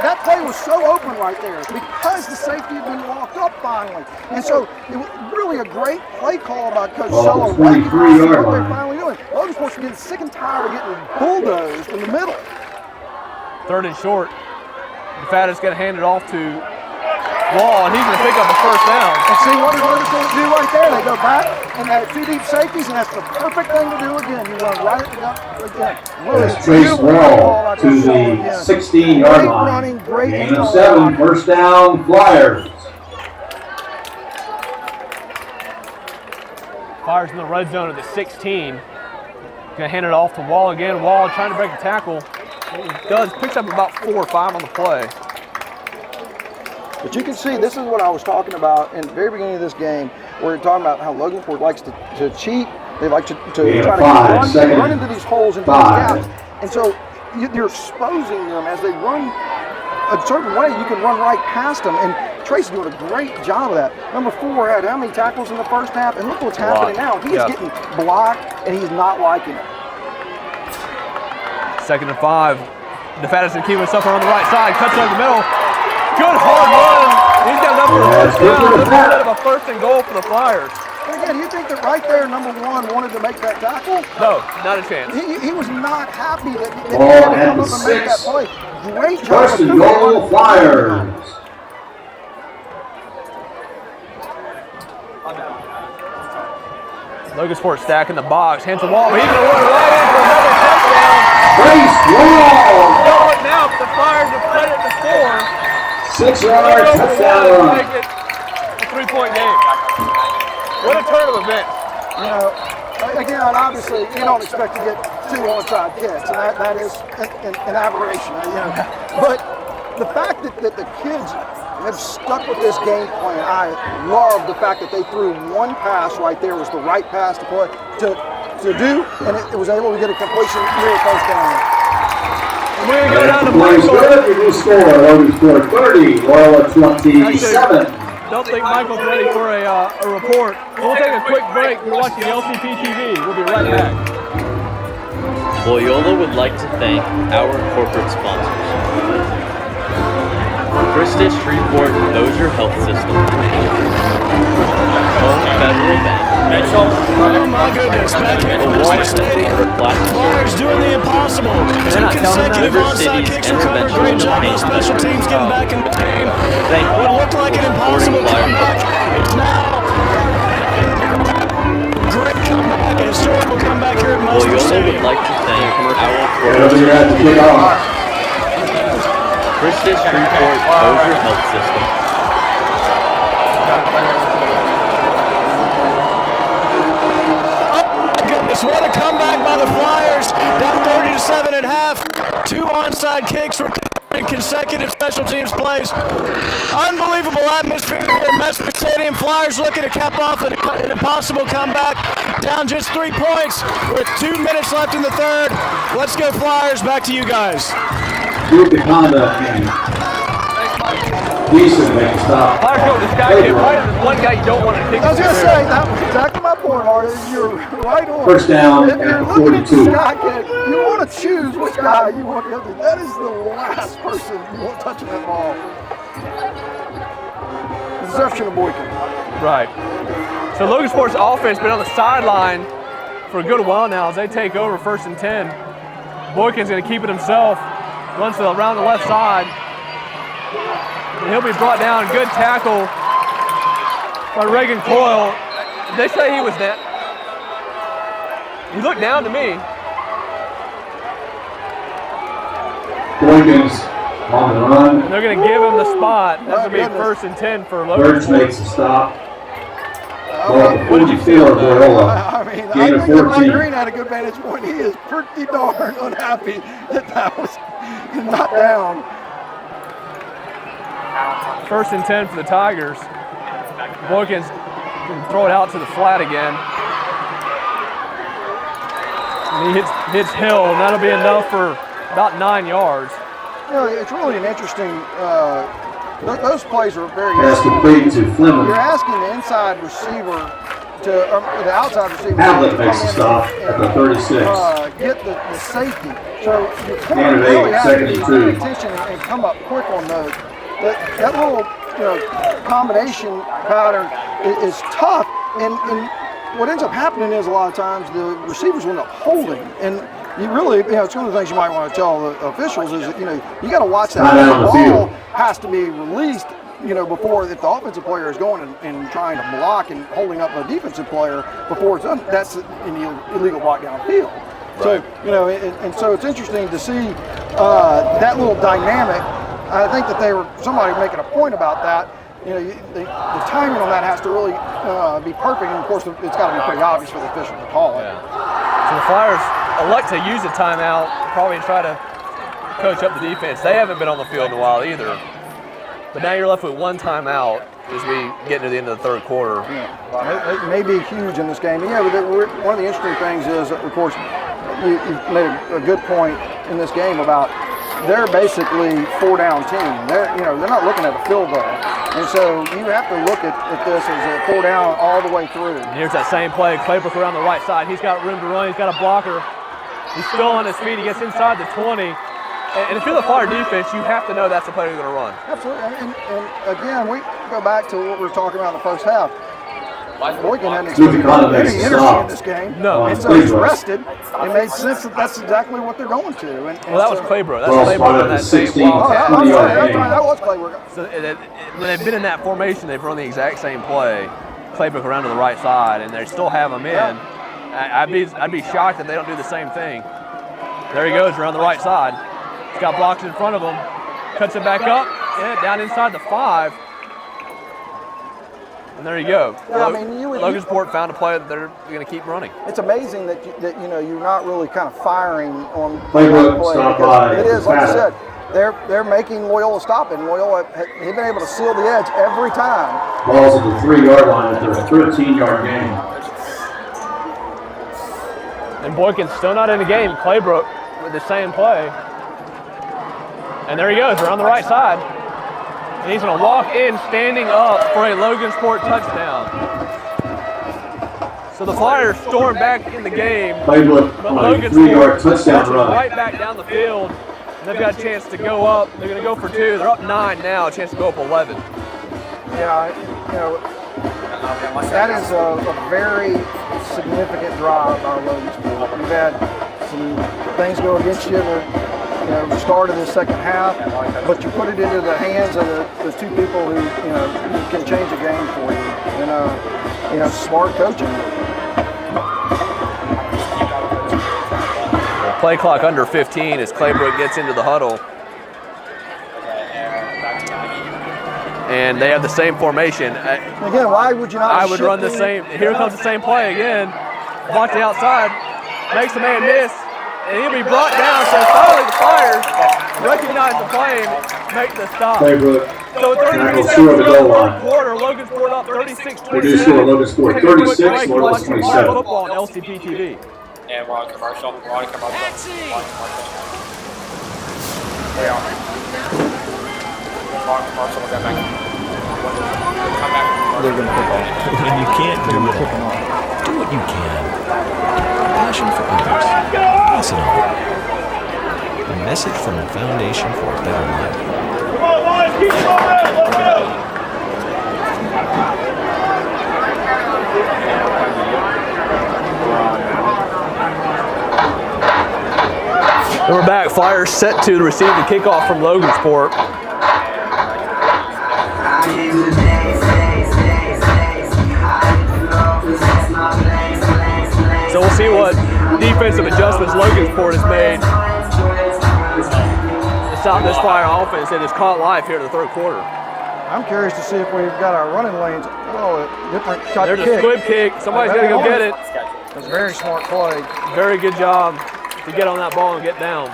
That play was so open right there because the safety had been locked up finally. And so it was really a great play call by Coach Sello. 23-yard What they're line. finally doing. Logansport's getting sick and tired of getting bulldozed in the middle. Third and short. DeFata's going to hand it off to Wall, and he's going to pick up a first down. And see what they're going to do right there. They go back and they have 2 deep safeties, and that's the perfect thing to do again. You run right at the gut again. As Trace Wall to the 16-yard line. Gain of 7, first down, Flyers. Flyers in the red zone at the 16. Going to hand it off to Wall again. Wall trying to break a tackle. He does. Picks up about 4 or 5 on the play. But you can see, this is what I was talking about in the very beginning of this game, where we're talking about how Logansport likes to cheat. They like to try to run into these holes and these gaps. And so you're exposing them as they run a certain way. You can run right past them. And Tracy's doing a great job of that. Number 4 had how many tackles in the first half? And look what's happening now. He's getting blocked, and he's not liking it. 2nd and 5. Nevada's going to keep himself on the right side. Cuts over the middle. Good hard run. He's got enough for a first down. Instead of a 1st and goal for the Flyers. And again, you think that right there, number 1 wanted to make that tackle? No, not a chance. He was not happy that he had to come up and make that play. Great job. 1st and goal, Flyers. Logansport stack in the box. Hands the wall. He's going to run right in for another touchdown. Brace Wall. Don't now, the Flyers have cut it to 4. 6-yard touchdown run. Make it a 3-point game. What a turn of events. You know, again, obviously, you don't expect to get 2 onside kicks, and that is an aberration. You know, but the fact that the kids have stuck with this game plan, I love the fact that they threw one pass right there was the right pass to play to do, and it was able to get a completion near a first down. And we're going to go down to Plays Michael. good. Your new score, Logansport 30, Loyola 27. Don't think Michael's ready for a report. We'll take a quick break. We're watching LCP TV. We'll be right back. Loyola would like to thank our corporate sponsors. Christus Shreveport Bossier Health System. Home Federal Bank. Oh my goodness, back here at Christmas Stadium. Flyers doing the impossible. 2 consecutive onside kicks recovered. Great job on special teams getting back in the game. What looked like an impossible comeback is now great comeback, a historical comeback here at Bossier Stadium. Loyola would like to thank our corporate Christus Shreveport Bossier Health System. What a comeback by the Flyers, down 30-7 at half. 2 onside kicks in consecutive special teams plays. Unbelievable atmosphere at Messer Stadium. Flyers looking to cap off an impossible comeback, down just 3 points with 2 minutes left in the third. Let's go Flyers, back to you guys. Good the conduct game. Decent, make a stop. Flyers go with this guy. One guy you don't want to kick. I was going to say, that was exactly my point, Marty. You're right on. First down if you're at looking 42. At guy kick, you want to choose which guy you want to do. That is the last person you want touching that ball. The exception of Boykin. Right. So Logansport's offense been on the sideline for a good while now as they take over 1st and 10. Boykin's going to keep it himself. Runs around the left side. And he'll be brought down. Good tackle by Reagan Coyle. They say he was down. He looked down to me. Boykins on the run. And they're going to give him the spot. That's going to be 1st and 10 for Birch Logansport. makes a stop. Well, what did you feel of Loyola? I mean, I Gain of think that Mike 14. Green had a good vantage point. He is pretty darn unhappy that was not down. 1st and 10 for the Tigers. Boykins can throw it out to the flat again. And he hits Hill, and that'll be enough for about 9 yards. You know, it's really an interesting. Those plays are very. Pass complete to Fleming. You're asking the inside receiver the outside receiver. Hamlet makes a stop at the 36. Get the safety. So you And really have to 2nd be and paying 2. attention and come up quick on those. That little combination pattern is tough, and what ends up happening is a lot of times the receivers will end up holding, and you really, it's one of the things you might want to tell the officials is that, you got to watch that. The ball has to be released, before if the offensive player is going and trying to block and holding up a defensive player before it's done. That's an illegal block downfield. Right. So, and so it's interesting to see that little dynamic. I think that somebody making a point about that. The timing on that has to really be perfect, and of course it's got to be pretty obvious for the official to call it. Yeah. So the Flyers elect to use a timeout, probably try to coach up the defense. They haven't been on the field in a while either. But now you're left with one timeout as we get into the end of the third quarter. Yeah. It may be huge in this game. But one of the interesting things is, of course, you made a good point in this game about they're basically 4-down team. They're not looking at a field goal. And so you have to look at this as a pull down all the way through. And here's that same play. Claybrook around the right side. He's got room to run. He's got a blocker. He's still on his feet. He gets inside the 20. And if you're the Flyer defense, you have to know that's the play you're going to run. Absolutely. And again, we go back to what we were talking about in the first half. Boykin hadn't experienced any energy in this game. No. And so he's rested. It made sense that that's exactly what they're going to. And Well, that was Claybrook. That's Claybrook on that same wildcat. That was Claybrook. So when they've been in that formation, they've run the exact same play. Claybrook around to the right side, and they still have him in. I'd be shocked if they don't do the same thing. There he goes around the right side. He's got blocks in front of him. Cuts it back up. Yeah, down inside the 5. And there you go. Yeah, I mean, Logansport found a play that they're going to keep running. It's amazing that you're not really kind of firing on Claybrook, play. stop by. It is, like I said, they're making Loyola stop it. And Loyola, they've been able to seal the edge every time. Ball's at the 3-yard line after a 13-yard gain. And Boykin's still not in the game. Claybrook with the same play. And there he goes, around the right side. And he's going to walk in standing up for a Logansport touchdown. So the Flyers storm back in the game. Claybrook on a 3-yard touchdown run. Right back down the field. And they've got a chance to go up. They're going to go for 2. They're up 9 now, a chance to go up 11. Yeah, that is a very significant drive by Logansport. You've had some things go against you in the start of the second half, but you put it into the hands of the two people who can change a game for you. And smart coaching. Play clock under 15 as Claybrook gets into the huddle. And they have the same formation. Again, why would you not? I would run the same. Here comes the same play again. Watch the outside. Makes the man miss. And he'll be brought down. So finally the Flyers recognize the play and make the stop. Claybrook. So 36 score the goal line. quarter. Logansport up 36-27. They do score Logansport 36, Loyola 27. Football on LCP TV. And we're on commercial. We're on commercial. We're on commercial. We are. We're on commercial. We'll get back. Come back. They're going to pick off. When you can't do it all, do what you can. Passion for others. Pass it on. A message from the Foundation for a Better Life. Come on, boys, keep moving. Let's go. And we're back. Flyers set to receive the kickoff from Logansport. So we'll see what defensive adjustments Logansport has made to stop this Flyer offense that has caught life here in the third quarter. I'm curious to see if we've got our running lanes. Oh, a different type of kick. There's a squib kick. Somebody's got to go get it. That's a very smart play. Very good job to get on that ball and get down.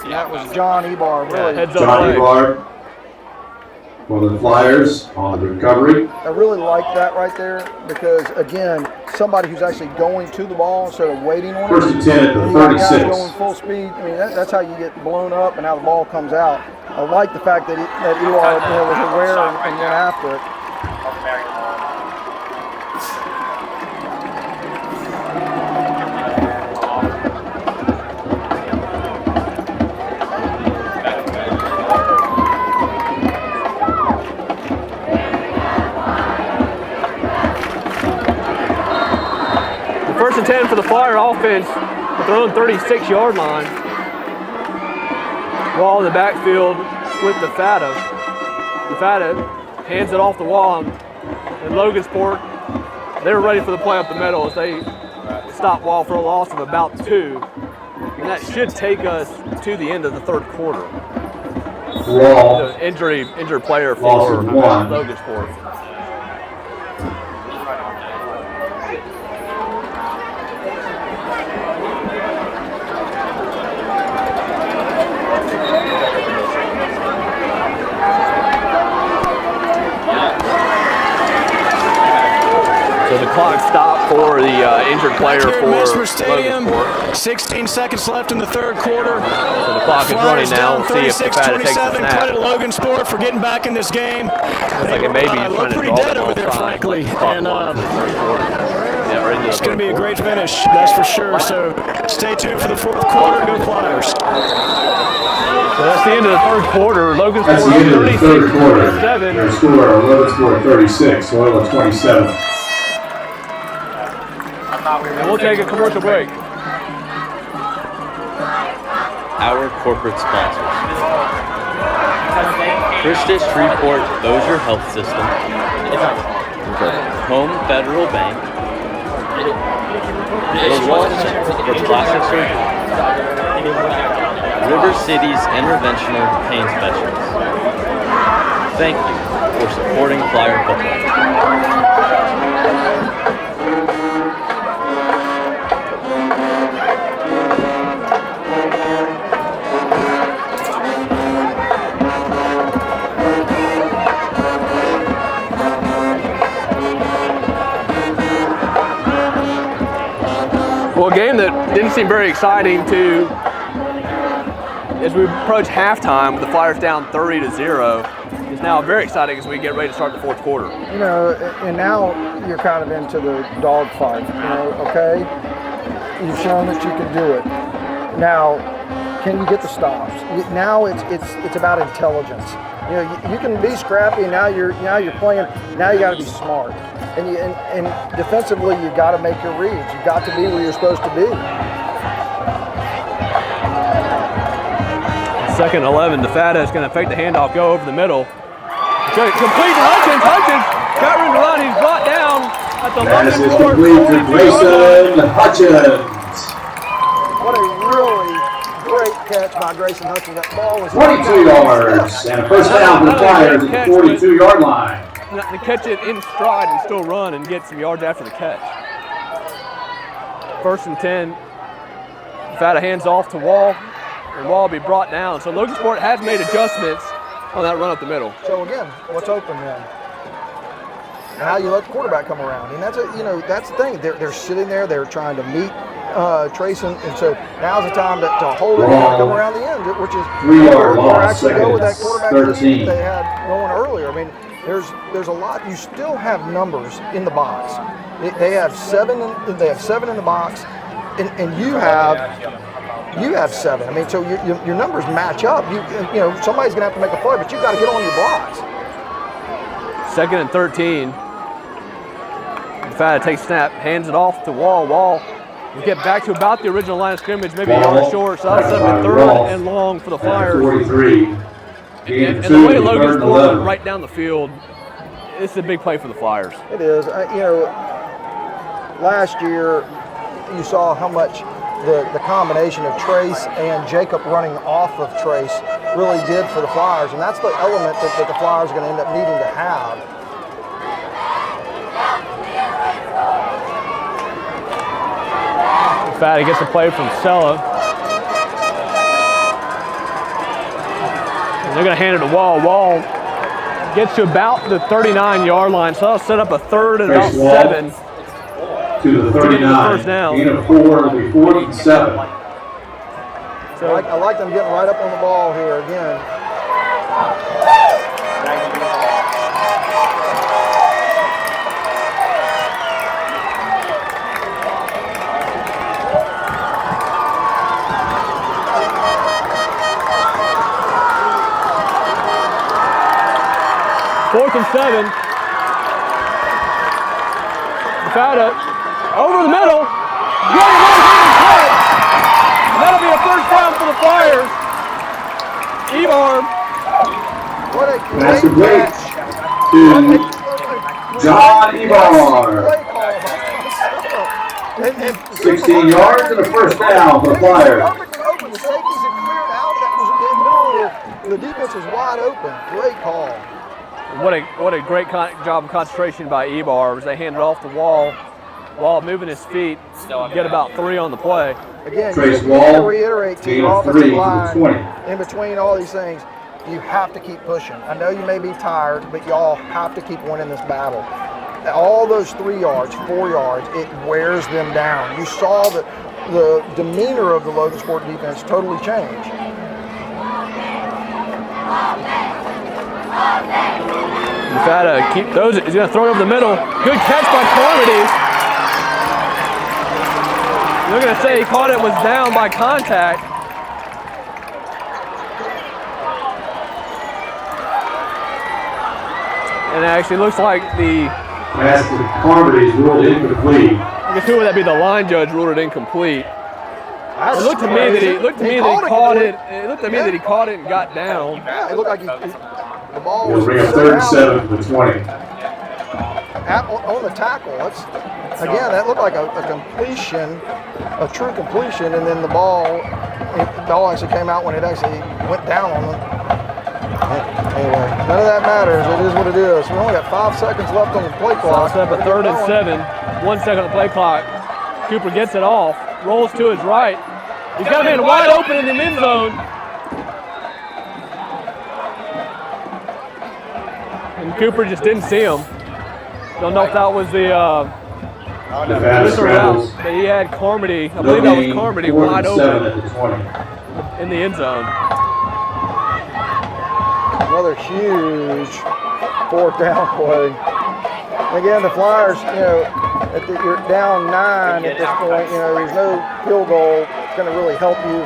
That was John Ebar. Really. Heads up John play. Ebar for the Flyers on the recovery. I really like that right there because, again, somebody who's actually going to the ball instead of waiting on it. First and 10 at the And you got guys 36. going full speed. I mean, that's how you get blown up and how the ball comes out. I like the fact that Ebar was aware and went after it. First and 10 for the Flyer offense at their own 36-yard line. Ball in the backfield with the Fata. The Fata hands it off the wall, and Logansport, they're ready for the play up the middle as they stop Wall for a loss of about 2. And that should take us to the end of the third quarter. Wall. The injured player for Loss of 1. Logansport. So the clock stopped for the injured player Here for at Mesmer Stadium, Logansport. 16 seconds left in the third quarter. So the clock is running Flyers now. down We'll see if the Fata takes the 36-27. snap. Credit Logansport for getting back in this game. Looks like it may be trying look to pretty draw dead the over there, ball frankly. time. And Yeah, it's going to be a great finish, that's for sure. So stay tuned for the fourth quarter. Go Flyers. So that's the end of the third quarter. Logansport That's the end of the third quarter. 36-27. Their score, Logansport 36, Loyola 27. And we'll take a commercial break. Our corporate sponsors: Christus Shreveport Bossier Health System, Home Federal Bank, Loyola for Plastic Surgery, River City's Interventional Pain Specialists. Thank you for supporting Flyer football. Well, a game that didn't seem very exciting to, as we approach halftime with the Flyers down 30-0, is now very exciting as we get ready to start the fourth quarter. You know, and now you're kind of into the dogfight. You know, okay, you've shown that you can do it. Now, can you get the stops? Now it's about intelligence. You know, you can be scrappy. Now you're playing. Now you got to be smart. And defensively, you got to make your reads. You got to be where you're supposed to be. Second 11, the Fata is going to fake the handoff, go over the middle. Complete to Hutchins. Hutchins got room to run. He's brought down at the Pass is Logansport complete to Grayson Hutchins. What a really great catch by Grayson Hutchins. That ball was 22 yards and a first down for the Flyers at the 42-yard line. To catch it in stride and still run and get some yards after the catch. First and 10. Fata hands off to Wall, and Wall will be brought down. So Logansport has made adjustments on that run up the middle. So again, what's open then? Now you let the quarterback come around, and that's that's the thing. They're sitting there, they're trying to meet Trace, and so now's the time to hold it and come around the end, which is 3 yard loss, actually go with that quarterback 13. they had going earlier. I mean, there's a lot. You still have numbers in the box. They have seven. They have 7 in the box, and you have 7. I mean, so your numbers match up. You know somebody's gonna have to make a play, but you've got to get on your blocks. Second and 13. Fata takes snap, hands it off to Wall. Wall will get back to about the original line of scrimmage, maybe a yard short. So that's a third and long for the Flyers. 43. And the way Logansport went right down the field, it's a big play for the Flyers. It is. You know, last year you saw how much the combination of Trace and Jacob running off of Trace really did for the Flyers, and that's the element that the Flyers are going to end up needing to have. Fata gets a play from Sella. And they're going to hand it to Wall. Wall gets to about the 39-yard line, so that'll set up a third and about 7. To the 39. First down. Gain of 4, it'll be 4th and 7. So I like them getting right up on the ball here again. Fourth and 7. Fata over the middle. That'll be a first down for the Flyers. Ebar. What a That's great great catch. to John Ebar. 16 yards and a first down for the Flyers. Open. The safeties had cleared out. That was in the middle of the defense was wide open. Great call. What a great job of concentration by Ebar as they handed off the Wall. Wall moving his feet, get about 3 on the play. Again, Trace you Wall, have to reiterate to gain your of 3 offensive to the line 20. in between all these things. You have to keep pushing. I know you may be tired, but y'all have to keep winning this battle. all those 3 yards, 4 yards, it wears them down. You saw that the demeanor of the Logansport defense totally change. Fata he's going to throw it over the middle. Good catch by Carmody. They're going to say he caught it, was down by contact. And it actually looks like the pass to Carmody is ruled incomplete. I guess who would that be? The line judge ruled it incomplete. That's it looked to me that he caught it. It looked to me that he caught it and got down. Yeah, it looked like the ball He'll was bring a 3rd and 7 to the 20. On the tackle. Again, that looked like a completion, a true completion, and then the ball actually came out when it actually went down on them. Anyway, none of that matters. It is what it is. We only got 5 seconds left on the play clock. Set up a 3rd and 7. 1 second on the play clock. Cooper gets it off. Rolls to his right. He's got a man wide open in the mid zone. And Cooper just didn't see him. Don't know if that was the route, but he had Carmody. I believe that was Carmody wide open in the end zone. Another huge 4th down play. Again, the Flyers, you're down 9 at this point. There's no field goal that's going to really help you.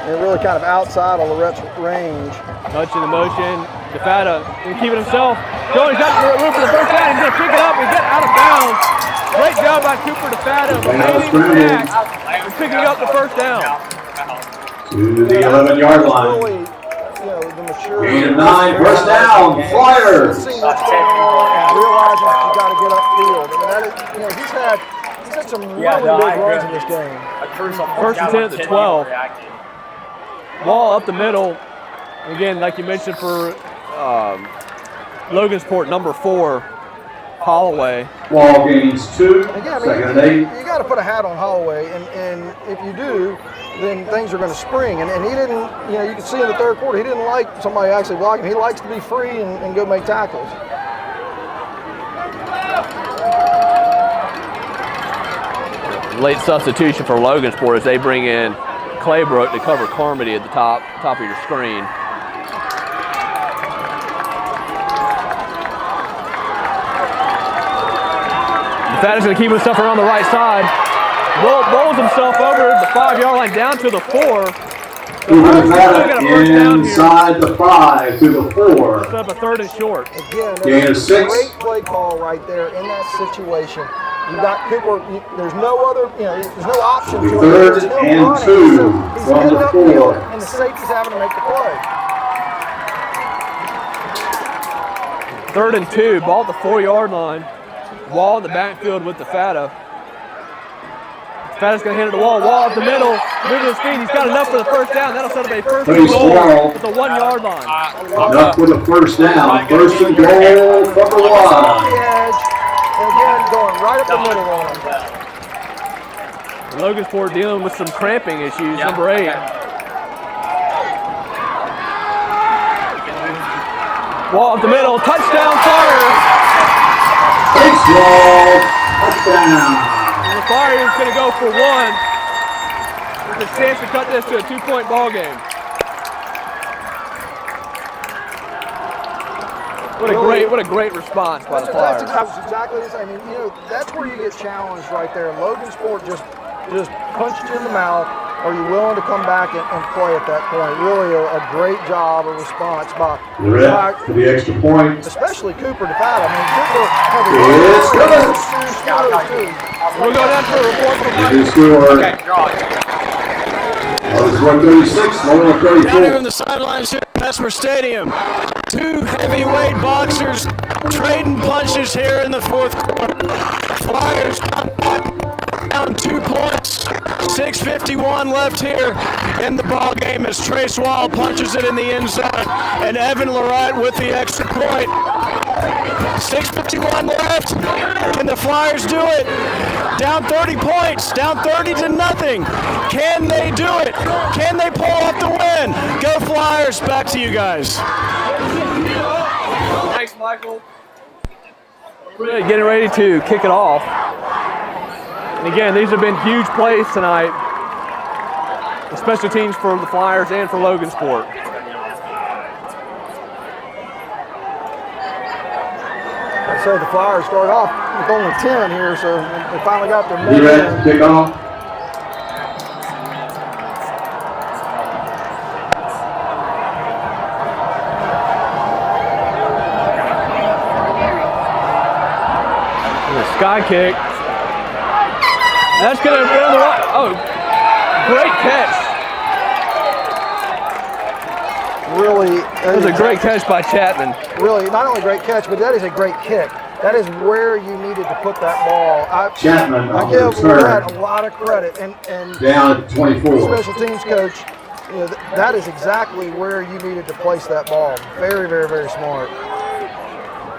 They're really kind of outside of Lorette's range. Touch in the motion. DeFata can keep it himself. Going, he's got room for the first down. He's going to pick it up and get out of bounds. Great job by Cooper DeFata retaining the sack and picking up the first down. To the 11-yard line. Gain of 9, first down, Flyers. Seeing what's going on and realizing you got to get upfield. I mean, that is, he's had some really big runs in this game. First and 10 at the 12. Ball up the middle. Again, like you mentioned for Logansport, number 4, Holloway. Ball gains 2. Again, Second and 8. You got to put a hat on Holloway, and if you do, then things are going to spring. And he didn't, you can see in the 3rd quarter, he didn't like somebody actually blocking him. He likes to be free and go make tackles. Late substitution for Logansport as they bring in Claybrook to cover Carmody at the top of your screen. Fata's going to keep himself around the right side. Rolls himself over the 5-yard line down to the 4. Inside the 5 to the 4. Set up a 3rd and short. Again, gain of 6. Great play call right there in that situation. You got Cooper. There's no other. There's no option for him. 3rd and 2 from the 4. And the safety's having to make the play. 3rd and 2. Ball at the 4-yard line. Wall in the backfield with DeFata. Fata's going to hand it to Wall. Wall up the middle. Moving his feet. He's got enough for the first down. That'll set up a first and goal at the 1-yard line. Enough for the first down. First and goal from the 1. And again, going right up the middle on him. Logansport dealing with some cramping issues. Number 8. Wall up the middle. Touchdown Flyers. Thanks, Wall. Touchdown. The Flyers going to go for 1 with a chance to cut this to a 2-point ball game. What a great response by the Flyers. That's exactly the same. That's where you get challenged right there. Logansport just punched you in the mouth. Are you willing to come back and play at that point? Really a great job, a response by Lorette for the extra point. Especially Cooper DeFata. I mean, Cooper had It's good. We'll go down to a report from Mike. This is 136, Loyola 34. Down here on the sidelines here at Bessemer Stadium. 2 heavyweight boxers trading punches here in the 4th quarter. Flyers down 2 points. 6:51 left here in the ball game as Trace Wall punches it in the end zone, and Evan Lorette with the extra point. 6:51 left. Can the Flyers do it? Down 30 points, down 30-0. Can they do it? Can they pull off the win? Go Flyers! Back to you guys. Thanks, Michael. getting ready to kick it off. And again, these have been huge plays tonight, the special teams for the Flyers and for Logansport. So the Flyers start off with only 10 here, so they finally got their Be ready to kick off. Sky kick. That's going to go to the right. Oh, great catch. Really, That was a great catch by Chapman. Really, not only great catch, but that is a great kick. That is where you needed to put that ball. Chapman I on the give return. that a lot of credit. And Down at 24. Special teams coach, you know, that is exactly where you needed to place that ball. Very, very, very smart.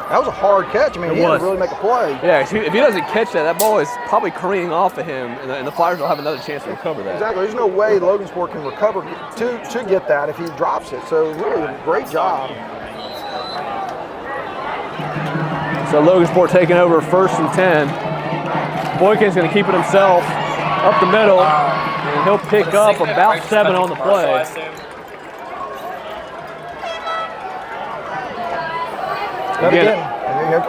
That was a hard catch. I mean, he had to really make a play. Yeah, if he doesn't catch that, that ball is probably careening off of him, and the Flyers will have another chance to recover that. Exactly. There's no way Logansport can recover to get that if he drops it. So really, great job. So Logansport taking over 1st and 10. Boykin's going to keep it himself up the middle, and he'll pick up about 7 on the play. Again,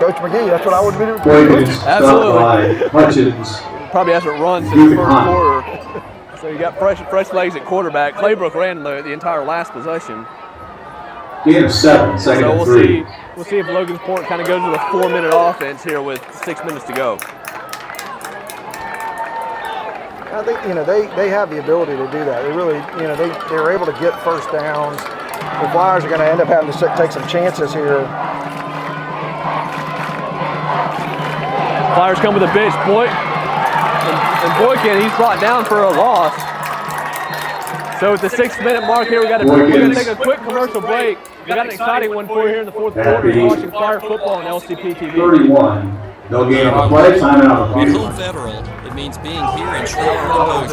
Coach McGee, that's what I would be doing. Absolutely. Hutchins. Probably hasn't run since the first quarter. So you got fresh legs at quarterback. Claybrook ran the entire last possession. Gain of 7, second So and we'll 3. we'll see if Logansport kind of goes with a 4-minute offense here with 6 minutes to go. I think they have the ability to do that. They really they're able to get first downs. The Flyers are going to end up having to take some chances here. Flyers come with a bitch, and Boykin, he's brought down for a loss. So at the 6-minute mark here, we're going to take a quick commercial break. We got an exciting one for you here in the 4th quarter. You're watching Flyer football on LCP TV. 31. No gain on the play. Timeout. At Home Federal, it means being here in Shreveport and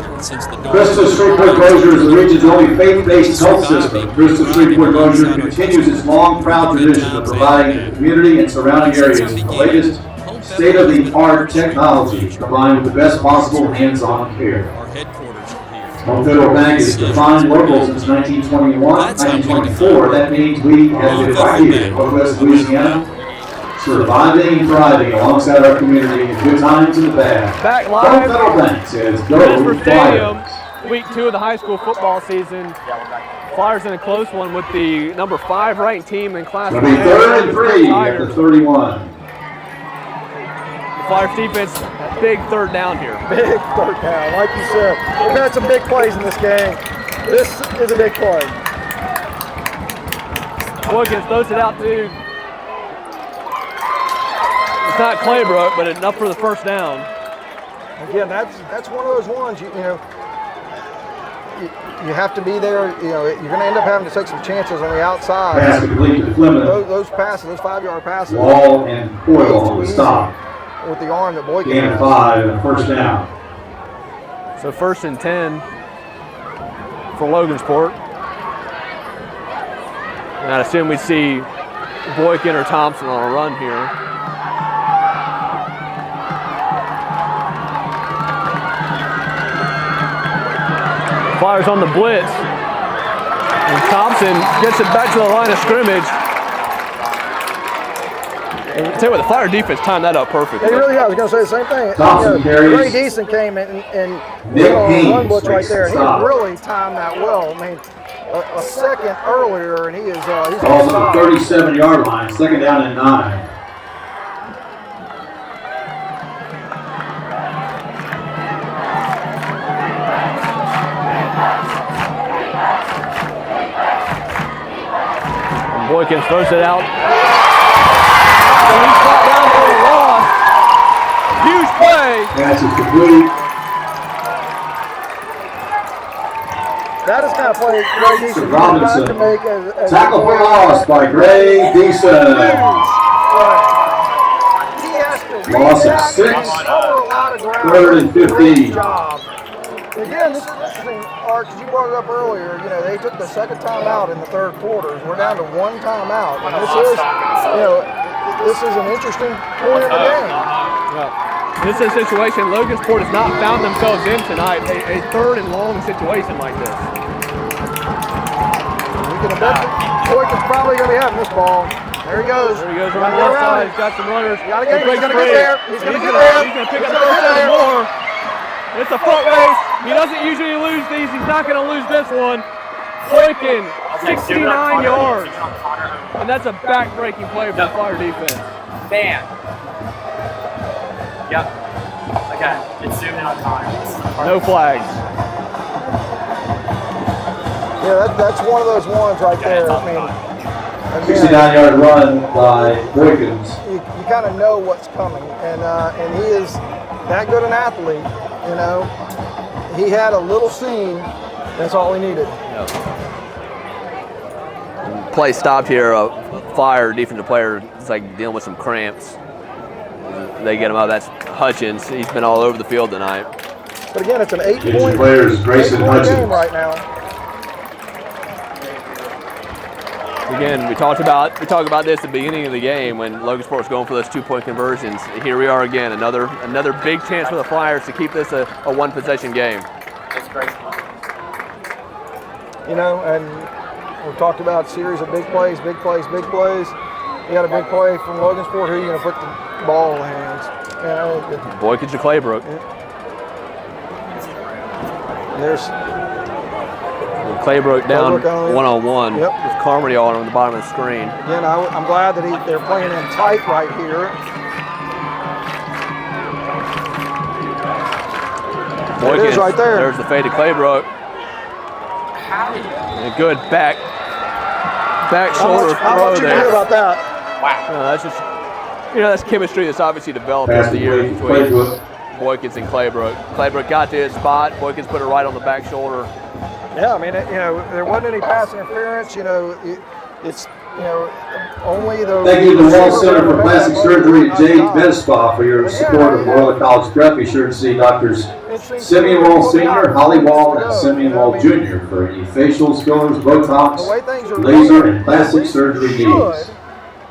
Bossier since the doors. Bristol Shreveport Bossier is the region's only faith-based health system. Bristol Shreveport Bossier continues its long, proud tradition of providing the community and surrounding areas the latest state-of-the-art technology combined with the best possible hands-on care. Our headquarters are here. Home Federal Bank is defined local since 1924. That means we have been right here in Northwest Louisiana, surviving and thriving alongside our community in good times and the bad. Back Home live. Federal Bank says go Logansport Stadium, Flyers. week 2 of the high school football season. Flyers in a close one with the number 5 ranked team in Class 1A. It'll be 3rd and 3 after 31. Flyers defense, big 3rd down here. Big 3rd down, like you said. We've had some big plays in this game. This is a big play. Boykins throws it out to, it's not Claybrook, but enough for the 1st down. Again, that's one of those ones, you have to be there. You're going to end up having to take some chances on the outside. Pass complete to Fleming. Those passes, those 5-yard passes. Wall and Coyle on the stop. With the arm that Boykin Gain of has. 5 and 1st down. So 1st and 10 for Logansport. And I'd assume we'd see Boykin or Thompson on a run here. Flyers on the blitz. And Thompson gets it back to the line of scrimmage. And I'll tell you what, the Flyer defense timed that up perfectly. They really have. I was going to say the same thing. Thompson carries. Ray Deason came in and Nick Haynes run blitz right there. He stop. really timed that well. I mean, a second earlier, and he is he's Calls at the 37-yard line. 2nd down and 9. Boykin throws it out. And he's brought down for a loss. Huge play. Pass is complete. That is kind of play Ray Deason Robinson. to make as Tackle for loss by Gray Deason. He has to Loss of read 6. that and cover a lot of ground. 3rd and 15. Great job. Again, this is interesting, Art, because you brought it up earlier. They took the 2nd time out in the 3rd quarter. We're down to 1 timeout. And this is, this is an interesting point of the game. This is a situation Logansport has not found themselves in tonight, a third and long situation like this. You can bet Boykin's probably going to be having this ball. There he goes. There he goes around the left side. He's got some runners. He's going to get there. He's going to get there. He's going to pick up the first down more. It's a foot race. He doesn't usually lose these. He's not going to lose this one. Boykin, 69 yards. And that's a back-breaking play for the Flyer defense. Man. Yep. Okay. It's zooming on Connor. No flags. Yeah, that's one of those ones right there. I mean, 69-yard run by Boykins. You kind of know what's coming, and he is that good an athlete. You know, he had a little seam. That's all he needed. Play stopped here. Flyer defensive player is like dealing with some cramps. They get him out. That's Hutchins. He's been all over the field tonight. But again, it's an 8-point game right now. Again, we talked about this at the beginning of the game when Logansport was going for those 2-point conversions. Here we are again, another big chance for the Flyers to keep this a one-possession game. That's great. You know, and we've talked about a series of big plays, big plays, big plays. You got a big play from Logansport. Who are you going to put the ball in the hands? Boykins or Claybrook. There's Claybrook down one-on-one with Carmody on the bottom of the screen. Again, I'm glad that they're playing in tight right here. Boykins, it is right there. There's the fade to Claybrook. And a good back shoulder throw there. How much about that? Wow. That's just, that's chemistry that's obviously developed over the years between Boykins and Claybrook. Claybrook got to his spot. Boykins put it right on the back shoulder. Yeah, I mean, there wasn't any pass interference. It's only the. Thank you to the Wall Center for Plastic Surgery at Jade Medspa for your support of Loyola College Prep. Be sure to see Doctors Simeon Wall Sr., Holly Wall, and Simeon Wall Jr. for any facials, fillers, Botox, laser, and plastic surgery needs.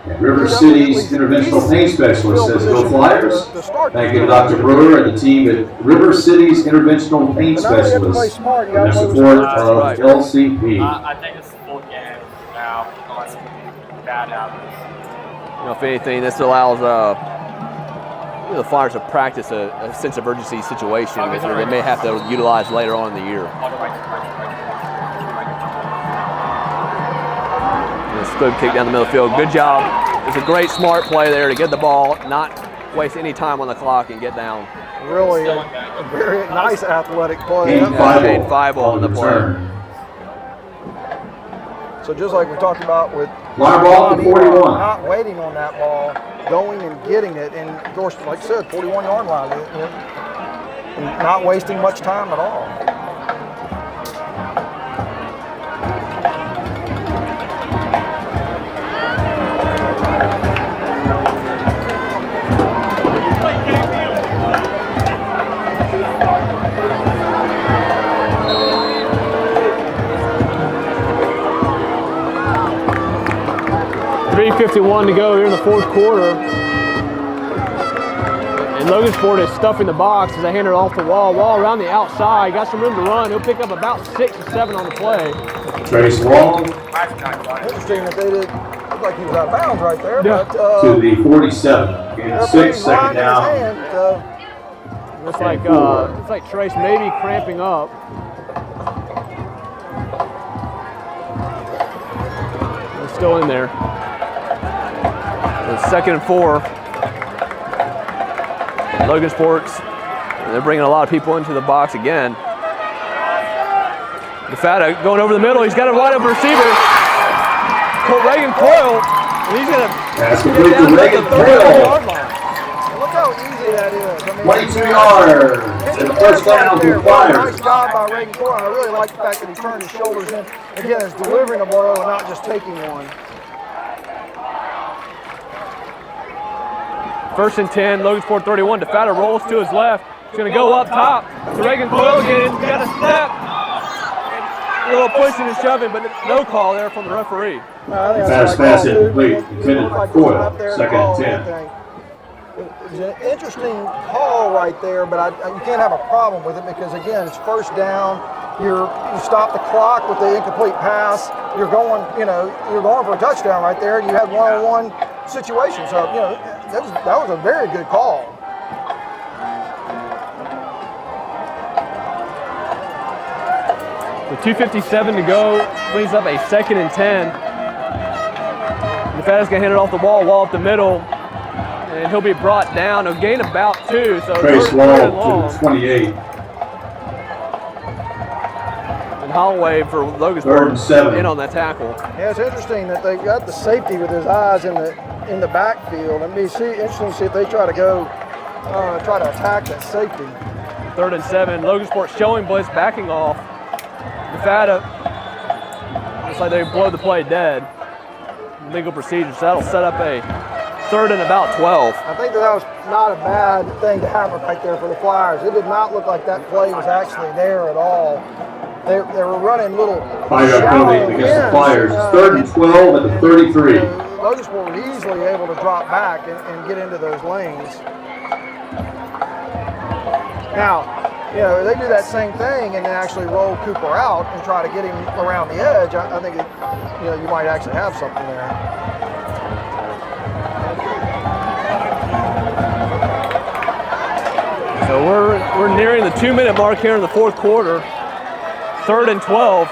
And River City's interventional pain specialist says go Flyers. Thank you to Dr. Brewer and the team at River City's interventional pain specialist for their support of LCP. I think it's the full game now. Bad habits. If anything, this allows the Flyers to practice a sense of urgency situation that they may have to utilize later on in the year. Good kick down the middle of the field. Good job. It's a great, smart play there to get the ball, not waste any time on the clock, and get down. Really a very nice athletic play. 8-5 on the play. So just like we talked about with Fly ball to 41. Not waiting on that ball, going and getting it, and of course, like I said, 41-yard line, and not wasting much time at all. 3:51 to go here in the fourth quarter. And Logansport is stuffing the box as they hand it off the wall. Wall around the outside. Got some room to run. He'll pick up about 6 or 7 on the play. Trace Wall. Interesting that they did look like he was out of bounds right there. Yeah. But, to the 47. Gain 6, second down. It's like Trace maybe cramping up. He's still in there. It's 2nd and 4. Logansport's, they're bringing a lot of people into the box again. DeFatta going over the middle. He's got a wide open receiver. Reagan Coyle. And he's going to complete to Reagan Coyle. Look how easy that is. I mean, 22 yards. And the first down for Flyers. Nice job by Reagan Coyle. I really like the fact that he turned his shoulders in. Again, it's delivering a blow and not just taking one. 1st and 10, Logansport 31. DeFatta rolls to his left. He's going to go up top to Reagan Coyle again. He's got a step. A little pushing and shoving, but no call there from the referee. Pass incomplete. Intended for Coyle. Second and 10. It's an interesting call right there, but you can't have a problem with it because, again, it's first down. You stop the clock with the incomplete pass. You're going for a touchdown right there. You had one-on-one situation. So, that was a very good call. With 2:57 to go, brings up a 2nd and 10. Nevada's going to hand it off the wall up the middle, and he'll be brought down. He'll gain about 2, so Trace Wall to 28. And Holloway for Logansport in on that tackle. Yeah, it's interesting that they've got the safety with his eyes in the backfield. And it'd be interesting to see if they try to attack that safety. 3rd and 7. Logansport showing blitz, backing off. Nevada looks like they blow the play dead. Legal procedure, so that'll set up a 3rd and about 12. I think that was not a bad thing to happen right there for the Flyers. It did not look like that play was actually there at all. They were running little 5-yard penalty against the Flyers. 3rd and 12 at the 33. Logansport was easily able to drop back and get into those lanes. Now, they do that same thing and then actually roll Cooper out and try to get him around the edge. I think you might actually have something there. So we're nearing the 2-minute mark here in the 4th quarter. 3rd and 12.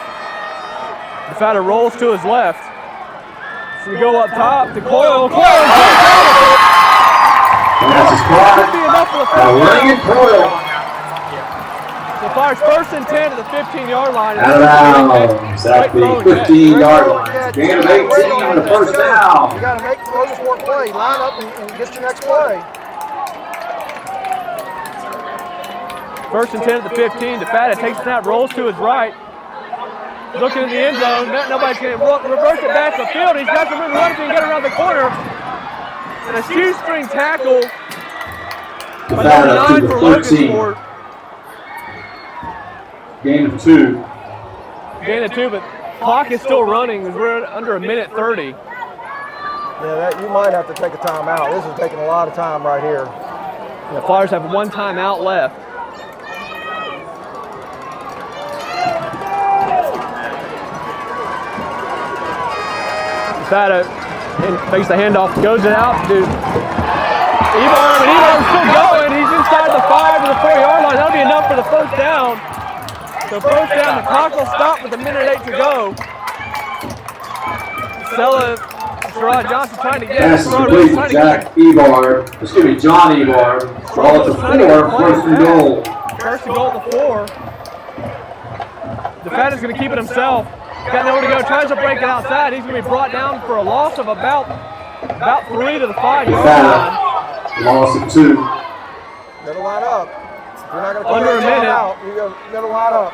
Nevada rolls to his left. So we go up top to Coyle. That's his spot. Running Coyle. So Flyers 1st and 10 at the 15-yard line. Out of bounds at the 15-yard line. Gain of 18 on the first down. You got to make the Logansport play. Line up and get your next play. 1st and 10 at the 15. Nevada takes snap, rolls to his right. Looking in the end zone. Nobody's going to reverse it back to the field. He's got some room to run if he can get around the corner. And a shoestring tackle by number 9 for Logansport. Gain of 2. Gain of 2, but clock is still running as we're under 1:30. Yeah, you might have to take a timeout. This is taking a lot of time right here. The Flyers have 1 timeout left. Nevada fakes the handoff, goes it out to Ebarm, and Ebarm's still going. He's inside the 5 to the 4-yard line. That'll be enough for the first down. So first down, the clock will stop with 1:08 to go. Sherrod Johnson trying to get Pass is complete to John Ebarm. Ball at the 4, 1st and goal. 1st and goal at the 4. Nevada's going to keep it himself. Got nowhere to go, tries to break it outside. He's going to be brought down for a loss of about 3 to the 5-yard line. Loss of 2. Better line up. If you're not going to Under a minute. Out, you better line up.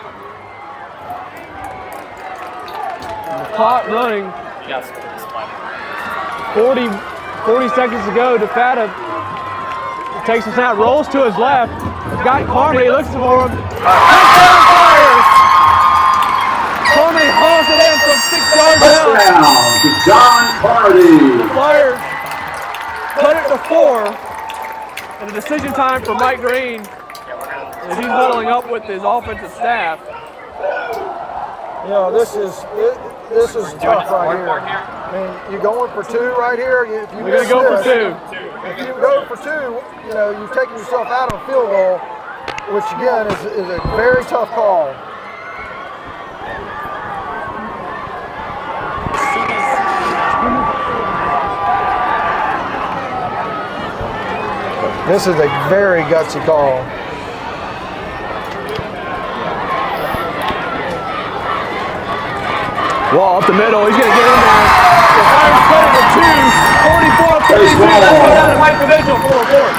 And the clock running. 40 seconds to go. Nevada takes the snap, rolls to his left. Got Carmody, looks for him. Touchdown Flyers! Carmody hauls it in from 6 yards out. Touchdown to John Carmody. The Flyers cut it to 4. And a decision time for Mike Green as he's huddling up with his offensive staff. This is tough right here. I mean, you're going for 2 right here. We're going to go for 2. If you go for 2, you've taken yourself out of a field goal, which again is a very tough call. This is a very gutsy call. Wall up the middle, he's going to get in there. The Flyers cut it to 2, 44-42, down to Mike Provincial for a report.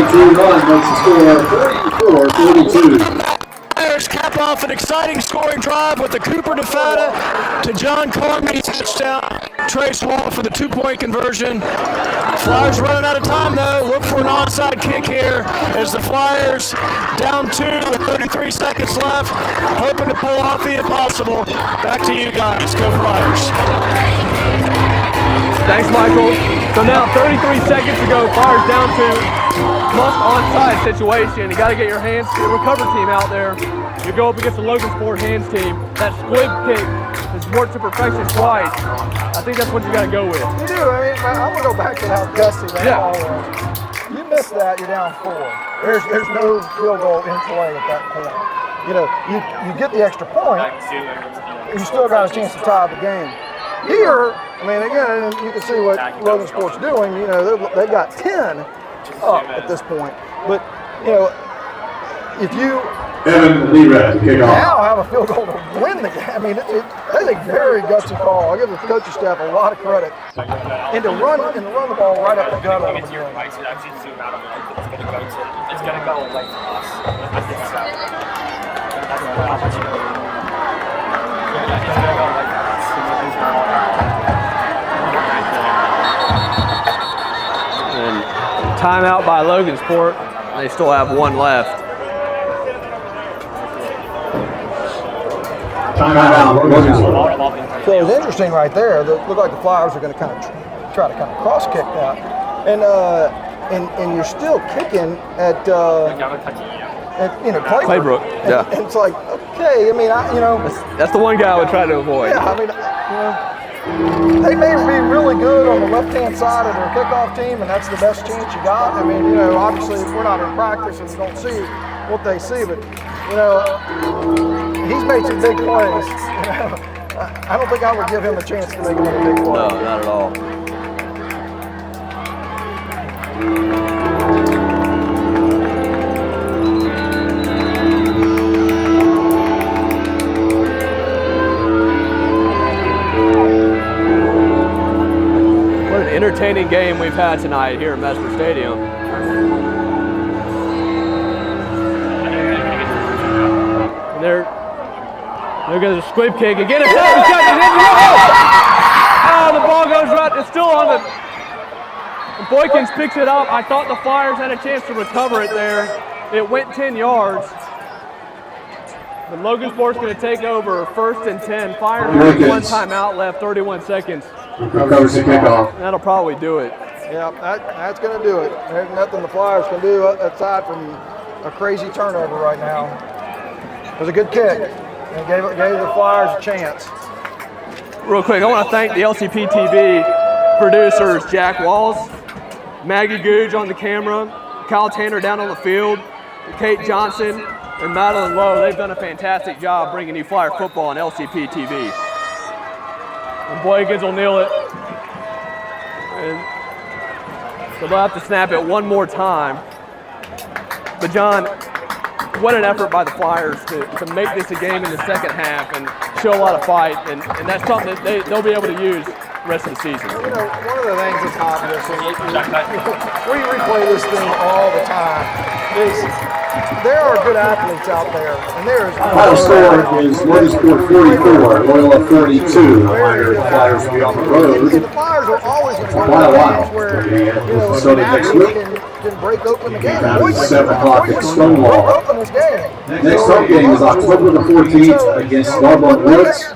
3-8-2 run makes the score 44-42. Flyers cap off off an exciting scoring drive with the Cooper DeFata to John Carmody touchdown. Trace Wall for the 2-point conversion. Flyers running out of time though. Look for an onside kick here as the Flyers down 2 with 33 seconds left. Hoping to pull off the impossible. Back to you guys. Go Flyers. Thanks, Michael. So now 33 seconds to go. Flyers down 2. Must onside situation. You got to get your hands, your recover team out there. You go up against the Logansport hands team. That squib kick has worked to perfection twice. I think that's what you got to go with. You do. I mean, I'm gonna go back to how gusty that ball was. You miss that, you're down 4. There's no field goal in play at that point. You know, you get the extra point, you still got a chance to tie the game. Here, I mean, again, you can see what Logansport's doing. You know, they've got 10 up at this point. But, you know, if you now have a field goal to win the game, I mean, that's a very gutsy call. I give the coaching staff a lot of credit. And to run the ball right up the gut on them again. It's going to go away from us. I think so. That's the opportunity. It's going to go away from us. And timeout by Logansport. They still have 1 left. So it was interesting right there. It looked like the Flyers are going to kind of try to kind of cross kick that, and you're still kicking at Claybrook. Yeah. And it's like, okay, I mean, that's the one guy I would try to avoid. Yeah, I mean, they may be really good on the left-hand side of their kickoff team, and that's the best chance you got. I mean, obviously we're not in practice and we don't see what they see, but he's made some big plays. I don't think I would give him a chance to make another big play. No, not at all. What an entertaining game we've had tonight here at Mesmer Stadium. And they're going to squib kick again. It's the ball goes right. It's still on the. Boykins picks it up. I thought the Flyers had a chance to recover it there. It went 10 yards. But Logansport's going to take over 1st and 10. Flyers have 1 timeout left, 31 seconds. Recovers the kickoff. That'll probably do it. Yeah, that's going to do it. There's nothing the Flyers can do aside from a crazy turnover right now. It was a good kick. And gave the Flyers a chance. Real quick, I want to thank the LCP TV producers, Jack Walls, Maggie Googe on the camera, Kyle Tanner down on the field, Kate Johnson, and Madeline Lowe. They've done a fantastic job bringing you Flyer football on LCP TV. And Boykins will kneel it. And so they'll have to snap it one more time. But John, what an effort by the Flyers to make this a game in the second half and show a lot of fight, and that's something that they'll be able to use the rest of the season. One of the things that's obvious, and we replay this thing all the time, is there are good athletes out there, and there is. Final score is Logansport 44, Loyola 42. Reminder, the Flyers will be on the road. And the Flyers are always going to for quite a while. Where Next week. Can break open the game. That is 7 o'clock at Stonewall. Open this game. Next home game is October the 14th against Starbuck Woods.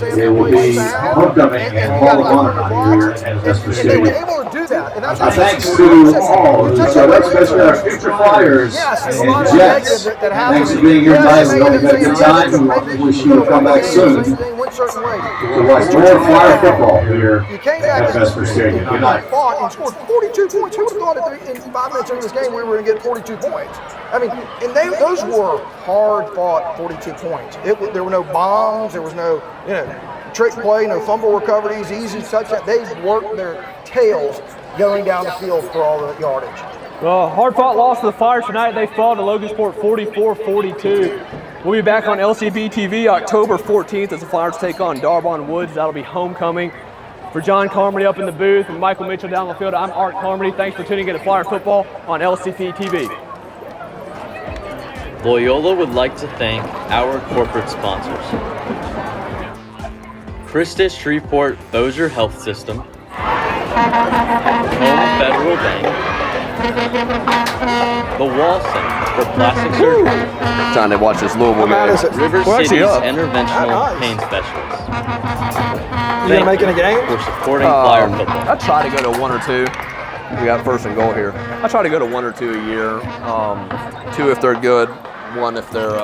It will be homecoming and Hall of Honor here at Mesmer Stadium. Able to do that. And that's Thanks to all who showed up, especially our future Flyers and Jets. Thanks for being here tonight. We hope you had a good time, and we wish you would come back soon to watch more Flyer football here at Mesmer Stadium. Good night. Fought and scored 42 points. Who would have thought in 5 minutes into this game we were going to get 42 points? I mean, and those were hard-fought 42 points. There were no bombs. There was no, trick play, no fumble recoveries, easy touchdown. They worked their tails going down the field for all the yardage. Well, hard-fought loss to the Flyers tonight. They fall to Logansport 44-42. We'll be back on LCB TV October 14th as the Flyers take on Darbon Woods. That'll be homecoming. For John Carmody up in the booth and Michael Mitchell down the field, I'm Art Carmody. Thanks for tuning in to Flyer Football on LCP TV. Loyola would like to thank our corporate sponsors: Christus Shreveport Bossier Health System, Home Federal Bank, the Wall Center for Plastic Surgery, Trying to watch this Louisville game. River We're actually City's up. Interventional Pain Specialists. You gonna make it a game? For supporting Flyer football. I try to go to 1 or 2. We got first and goal here. I try to go to 1 or 2 a year. 2 if they're good, 1 if they're